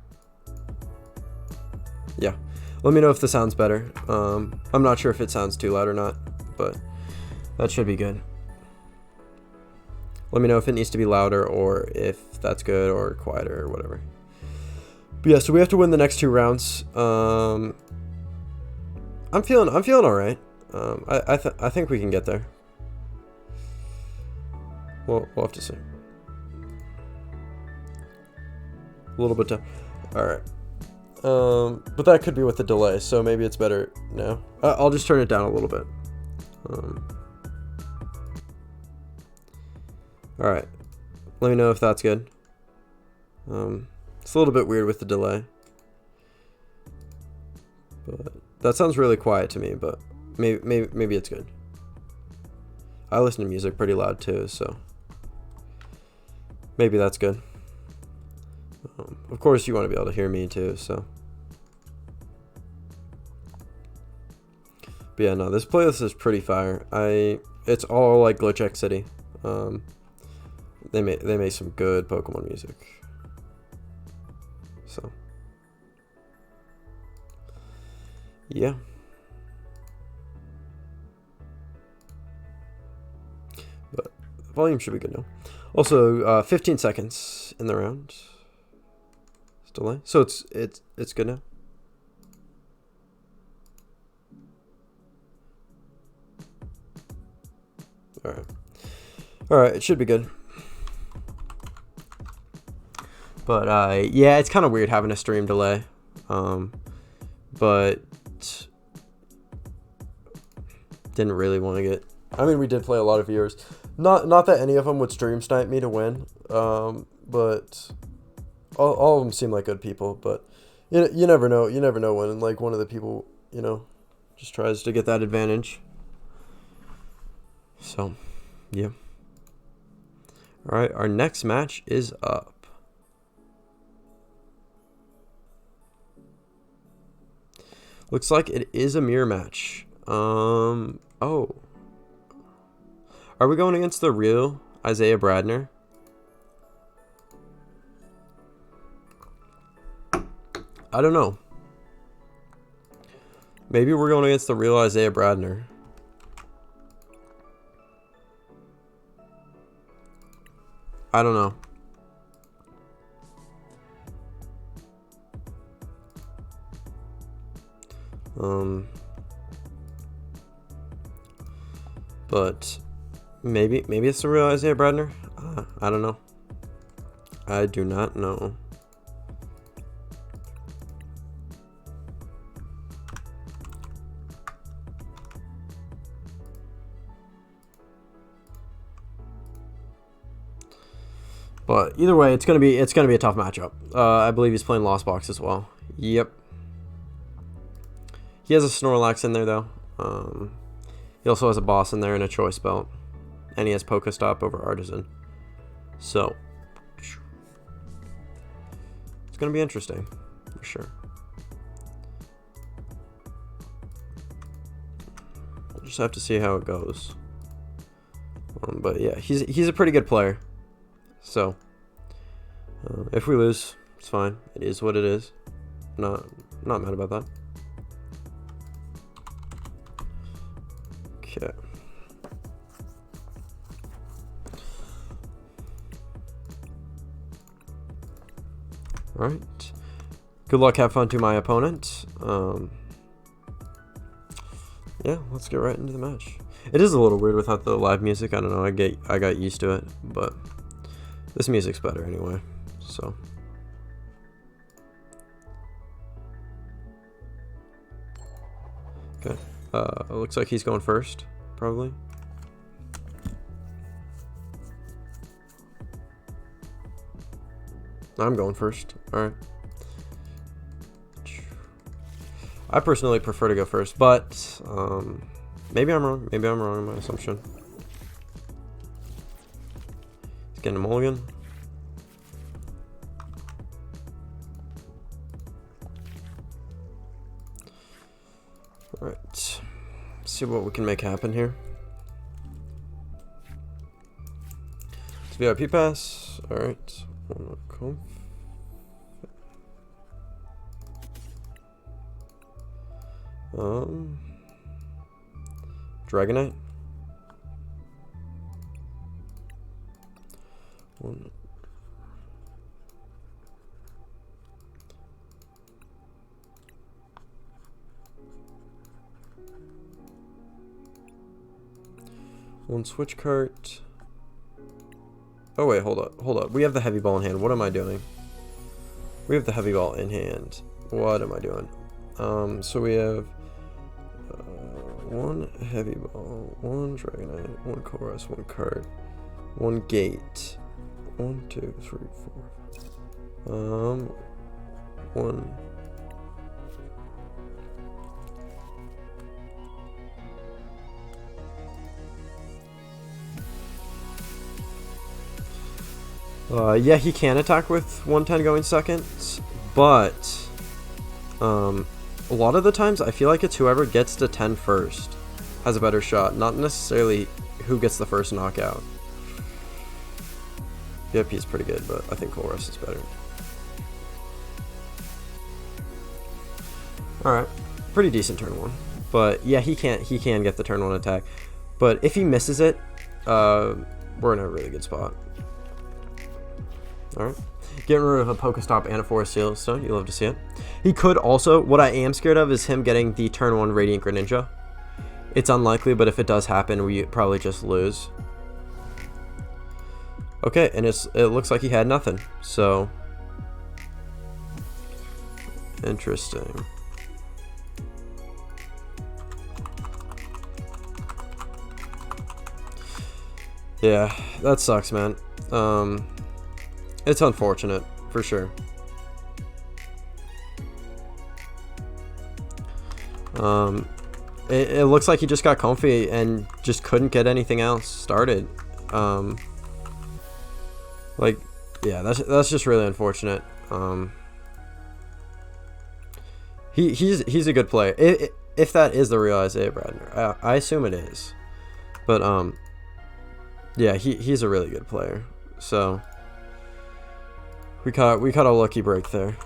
Yeah. Let me know if the sound's better. I'm not sure if it sounds too loud or not, but that should be good. Let me know if it needs to be louder or if that's good or quieter or whatever. But yeah, so we have to win the next 2 rounds. I'm feeling all right. I think we can get there. We'll have to see. A little bit down. All right. But that could be with the delay, so maybe it's better now. I'll just turn it down a little bit. All right. Let me know if that's good. It's a little bit weird with the delay. But that sounds really quiet to me, but maybe it's good. I listen to music pretty loud too, so maybe that's good. Of course, you want to be able to hear me too, so. But yeah, no, this playlist is pretty fire. It's all like Glitch X City. They made some good Pokemon music. So. Yeah. But the volume should be good now. Also, 15 seconds in the round. Delay. So it's good now. All right, it should be good. But yeah, it's kind of weird having a stream delay. But didn't really want to get. I mean, we did play a lot of viewers. Not that any of them would stream snipe me to win. But all of them seem like good people, but you never know. You never know when like one of the people, just tries to get that advantage. So, yeah. All right, our next match is up. Looks like it is a mirror match. Oh. Are we going against the real Isaiah Bradner? I don't know. Maybe we're going against the real Isaiah Bradner. I don't know. But maybe it's the real Isaiah Bradner. I don't know. I do not know. But either way, it's gonna be a tough matchup. I believe he's playing Lost Box as well. Yep. He has a Snorlax in there, though. He also has a boss in there and a choice belt. And he has Pokestop over Artisan. So, it's going to be interesting, for sure. We'll just have to see how it goes. But yeah, he's a pretty good player. So, if we lose, it's fine. It is what it is. Not mad about that. Okay. Alright. Good luck, have fun to my opponent. Yeah, let's get right into the match. It is a little weird without the live music. I don't know, I got used to it, but this music's better anyway, so. Okay. It looks like he's going first, probably. I'm going first. Alright. I personally prefer to go first, but maybe I'm wrong. Maybe I'm wrong in my assumption. He's getting a mulligan. Alright. Let's see what we can make happen here. It's VIP pass. Alright. Cool. Dragonite. One switch cart. Oh wait, hold up. We have the heavy ball in hand. What am I doing? We have the heavy ball in hand. What am I doing? So we have one heavy ball, one Dragonite, one chorus, one card, one gate. 1, 2, 3, 4. One. Yeah, he can attack with 110 going second, but a lot of the times I feel like it's whoever gets to 10 first has a better shot, not necessarily who gets the first knockout. Yep, he's pretty good, but I think Chorus is better. Alright, pretty decent turn 1. But yeah, he can get the turn 1 attack. But if he misses it, we're in a really good spot. Alright. Getting rid of a Pokestop and a Forest Seal Stone. You love to see it. He could also, what I am scared of is him getting the turn 1 Radiant Greninja. It's unlikely, but if it does happen, we probably just lose. Okay, and it looks like he had nothing. So, interesting. Yeah, that sucks, man. It's unfortunate, for sure. It looks like he just got comfy and just couldn't get anything else started. Like, yeah, that's just really unfortunate. He's a good player. If that is the real Isaiah Bradner, I assume it is. But yeah, he's a really good player. So we caught a lucky break there.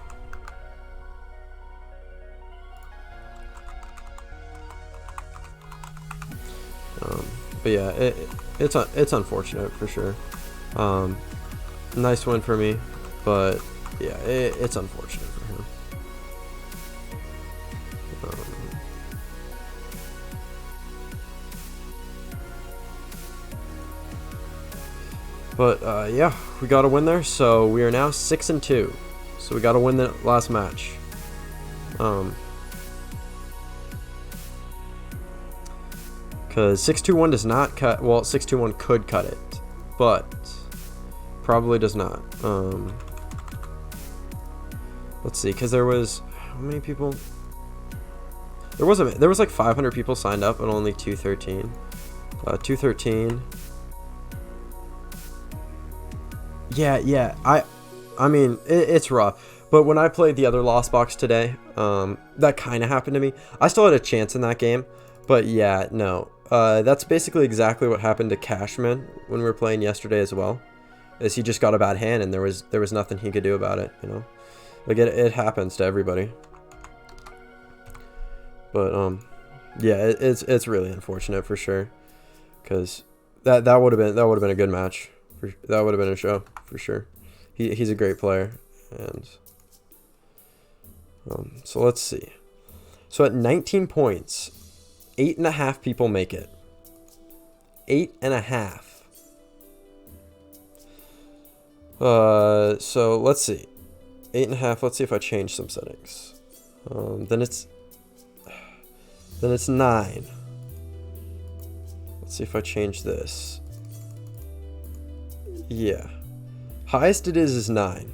But yeah, it's unfortunate for sure. Nice win for me, but yeah, it's unfortunate for him. But yeah, we got a win there, so we are now 6-2. So we got to win the last match. Because 6-2-1 does not cut. Well, 6-2-1 could cut it, but probably does not. Let's see, because there was how many people? There was like 500 people signed up and only 213. 213. Yeah. I mean, it's rough. But when I played the other Lost Box today, that kind of happened to me. I still had a chance in that game, but yeah, no. That's basically exactly what happened to Cashman when we were playing yesterday as well. Is he just got a bad hand and there was nothing he could do about it, you know? Like it happens to everybody. But yeah, it's really unfortunate for sure, because that would have been a good match. That would have been a show for sure. He's a great player, and so let's see. So at 19 points, 8.5 people make it. 8.5. So let's see. 8.5. Let's see if I change some settings. Then it's 9. Let's see if I change this. Yeah. Highest it is 9.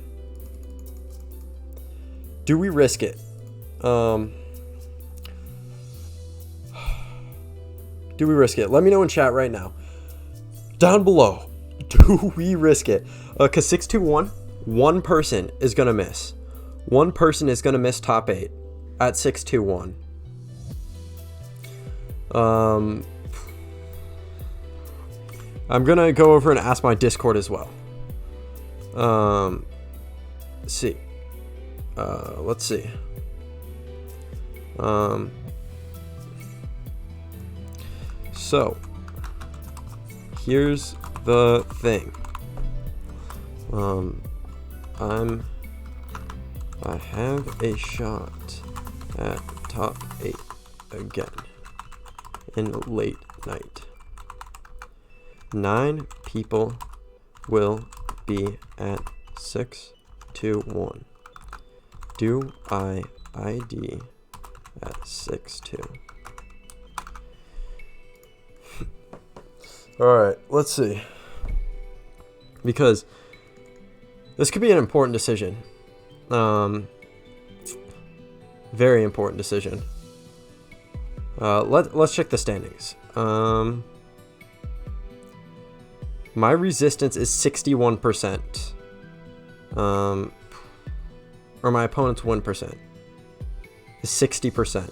Do we risk it? Do we risk it? Let me know in chat right now. Down below. Do we risk it? Because 621, one person is going to miss. One person is going to miss top 8 at 621. I'm going to go over and ask my Discord as well. See. Let's see. So here's the thing. I have a shot at top 8 again in late night. 9 people will be at 621. Do I ID at 6-2? Alright, let's see. Because this could be an important decision. Very important decision. Let's check the standings. My resistance is 61%. Or my opponent's 1% is 60%.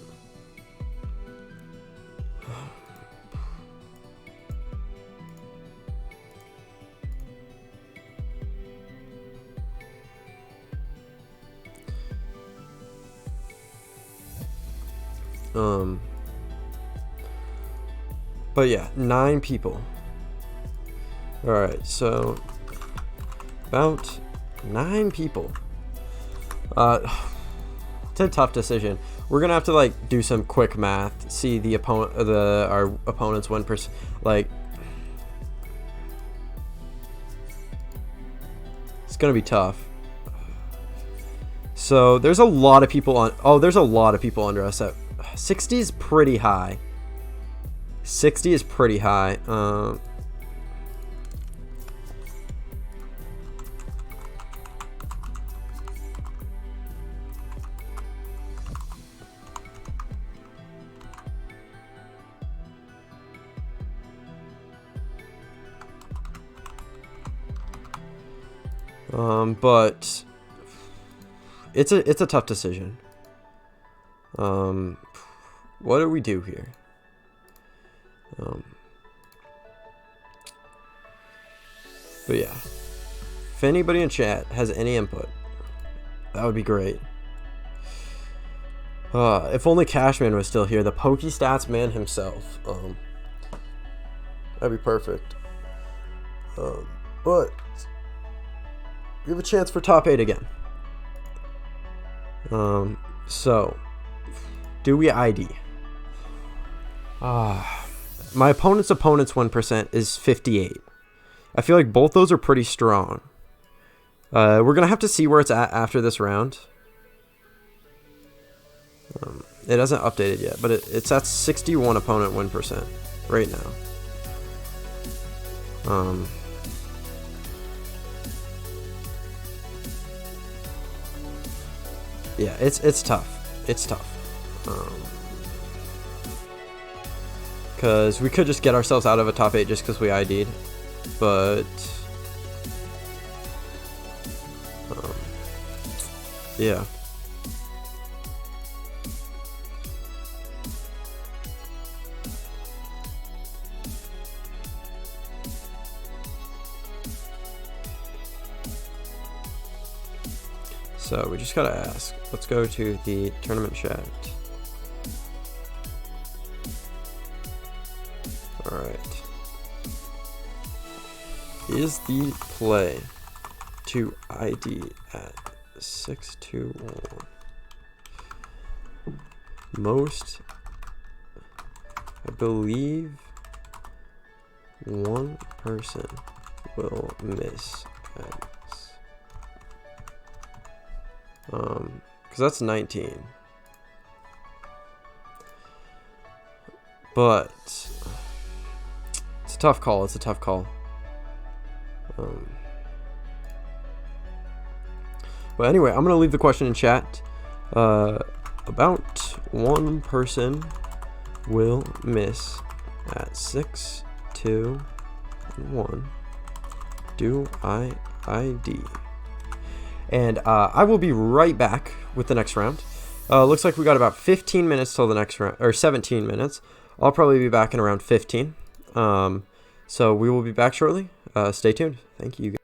But yeah, 9 people. All right, so about 9 people. It's a tough decision. We're gonna have to like do some quick math, see the our opponent's 1%. Like, it's gonna be tough. So there's a lot of people on. Oh, there's a lot of people under us. At 60 is pretty high. 60 is pretty high. But it's a tough decision. What do we do here? But yeah, if anybody in chat has any input, that would be great. If only Cashman was still here, the PokeStats man himself. That'd be perfect. But we have a chance for top 8 again. So do we ID? My opponent's 1% is 58. I feel like both those are pretty strong. We're gonna have to see where it's at after this round. It hasn't updated yet, but it's at 61 opponent 1% right now. Yeah, it's tough. it's tough. Because we could just get ourselves out of a top 8 just because we ID'd. But yeah. So we just gotta ask. Let's go to the tournament chat. Alright. Is the play to ID at 621 most, I believe one person will miss at because that's 19. But it's a tough call. It's a tough call. But anyway, I'm gonna leave the question in chat. About one person will miss at 6, 2, 1. Do I ID? And I will be right back with the next round. Looks like we got about 15 minutes till the next round, or 17 minutes. I'll probably be back in around 15. So we will be back shortly. Stay tuned. Thank you.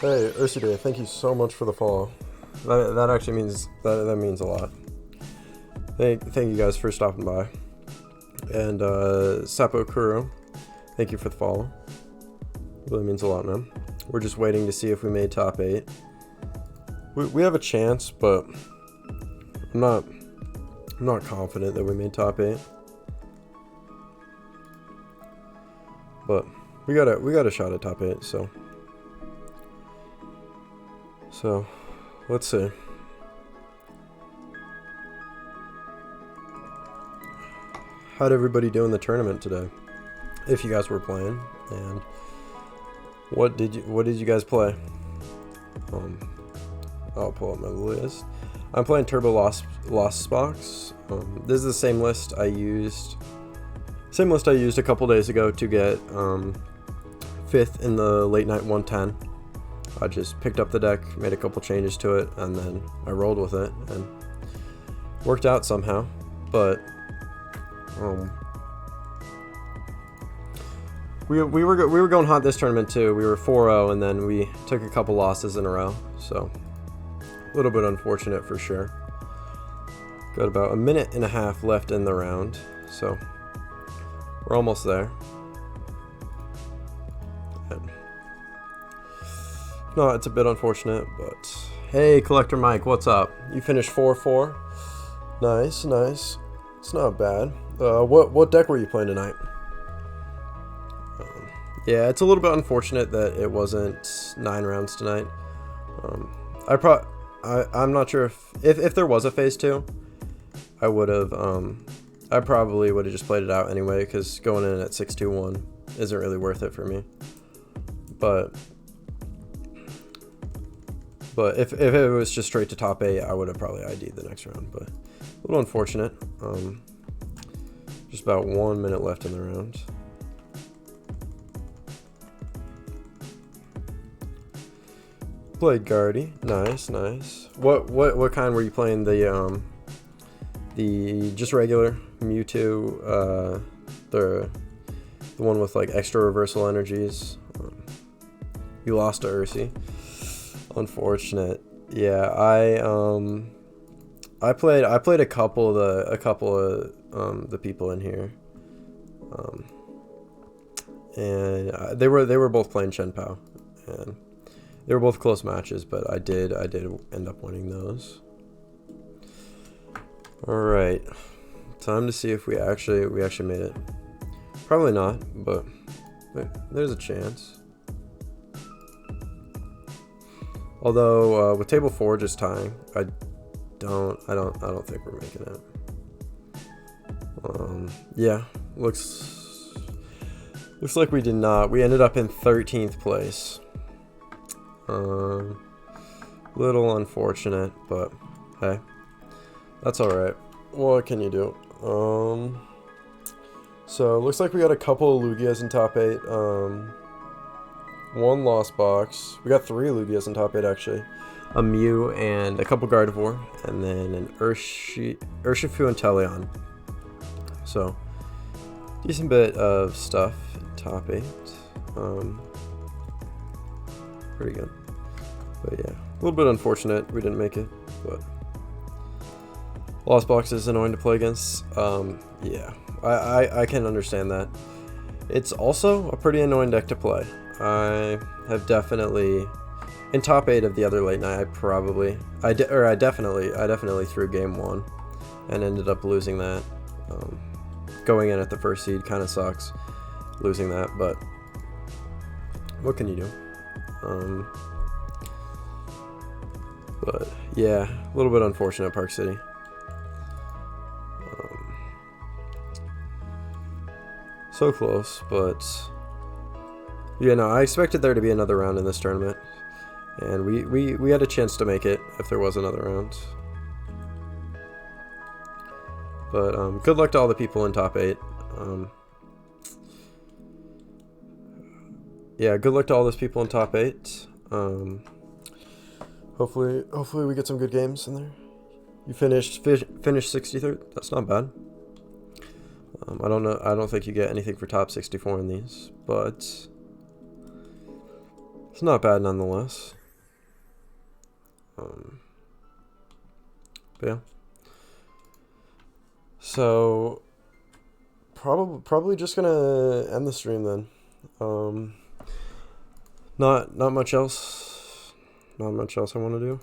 Hey, Ursiday, thank you so much for the follow. That actually means that means a lot. Thank you guys for stopping by. And Sapo Kuro, thank you for the follow. Really means a lot, man. We're just waiting to see if we made top 8. We have a chance, but I'm not confident that we made top 8. But we got a shot at top 8, so let's see. How'd everybody do in the tournament today? If you guys were playing, and what did you guys play? I'll pull up my list. I'm playing Turbo Lost Box. This is the same list I used a couple days ago to get 5th in the late night 110. I just picked up the deck, made a couple changes to it, and then I rolled with it and worked out somehow. But we were going hot this tournament too. We were 4-0, and then we took a couple losses in a row, so a little bit unfortunate for sure. Got about a minute and a half left in the round, so we're almost there. No, it's a bit unfortunate, but hey, Collector Mike, what's up? You finished 4-4. Nice. It's not bad. What deck were you playing tonight? Yeah, it's a little bit unfortunate that it wasn't 9 rounds tonight. I'm not sure if there was a phase 2, I would have. I probably would have just played it out anyway, because going in at 6-2-1 isn't really worth it for me. But if it was just straight to top 8, I would have probably ID'd the next round. But a little unfortunate. Just about 1 minute left in the round. Played Guardy. Nice. What kind were you playing? The just regular Mewtwo, the one with like extra reversal energies. You lost to Ursi. Unfortunate. Yeah, I played a couple of the people in here, and they were both playing Shen Pao, and they were both close matches, but I did end up winning those. All right, time to see if we actually made it. Probably not, but there's a chance. Although with table 4 just tying, I don't think we're making it. Yeah, looks like we did not. We ended up in 13th place. Little unfortunate, but hey, that's all right. What can you do? So looks like we got a couple of Lugias in top 8. 1 Lost Box. We got 3 Lugias in top 8 actually. A Mew and a couple Gardevoir, and then an Urshifu and Teleon. So decent bit of stuff in top 8. Pretty good. But yeah, a little bit unfortunate we didn't make it, but Lost Box is annoying to play against. Yeah, I can understand that. It's also a pretty annoying deck to play. I have definitely, in top 8 of the other late night, I definitely threw game 1 and ended up losing that. Going in at the first seed kind of sucks, losing that, but what can you do? But yeah, a little bit unfortunate, Park City. So close, but yeah, no, I expected there to be another round in this tournament, and we had a chance to make it if there was another round. But good luck to all the people in top 8. Yeah, good luck to all those people in top 8. Hopefully we get some good games in there. You finished 63rd. That's not bad. I don't know. I don't think you get anything for top 64 in these, but It's not bad nonetheless. But yeah. So probably just gonna end the stream then. Not much else. Not much else I want to do.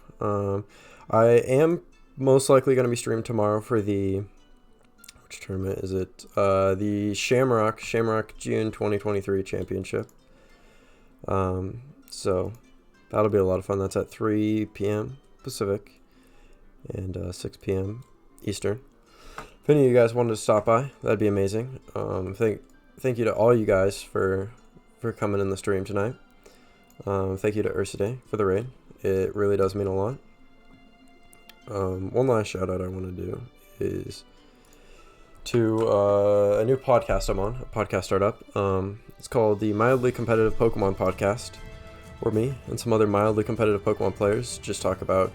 I am most likely gonna be streamed tomorrow for the, which tournament is it? The Shamrock June 2023 Championship. So that'll be a lot of fun. That's at 3 p.m. Pacific and 6 p.m. Eastern. If any of you guys wanted to stop by, that'd be amazing. Thank you to all you guys for coming in the stream tonight. Thank you to Urside for the raid. It really does mean a lot. One last shout out I want to do is to a new podcast I'm on, a podcast startup. It's called the Mildly Competitive Pokemon Podcast, where me and some other mildly competitive Pokemon players just talk about,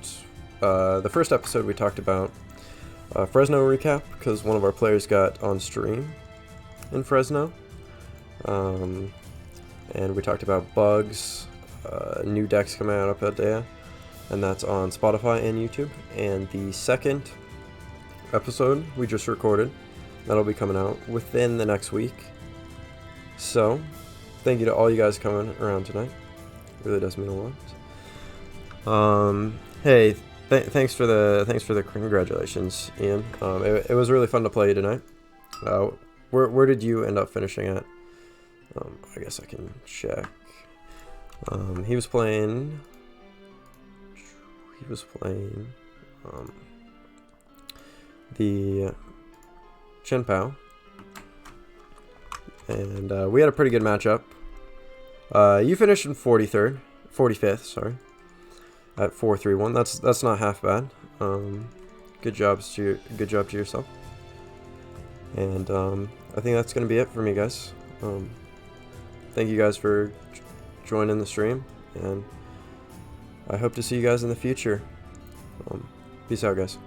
the first episode we talked about Fresno recap, because one of our players got on stream in Fresno. And we talked about bugs, new decks coming out of Paldea, and that's on Spotify and YouTube. And the second episode we just recorded, that'll be coming out within the next week. So thank you to all you guys coming around tonight. It really does mean a lot. Hey, thanks for the congratulations, Ian. It was really fun to play you tonight. Where did you end up finishing at? I guess I can check. He was playing the Chen Pao, and we had a pretty good matchup. You finished in 45th, sorry, at 4-3-1. That's not half bad. Good job to yourself. And I think that's gonna be it for me, guys. Thank you guys for joining the stream, and I hope to see you guys in the future. Peace out, guys.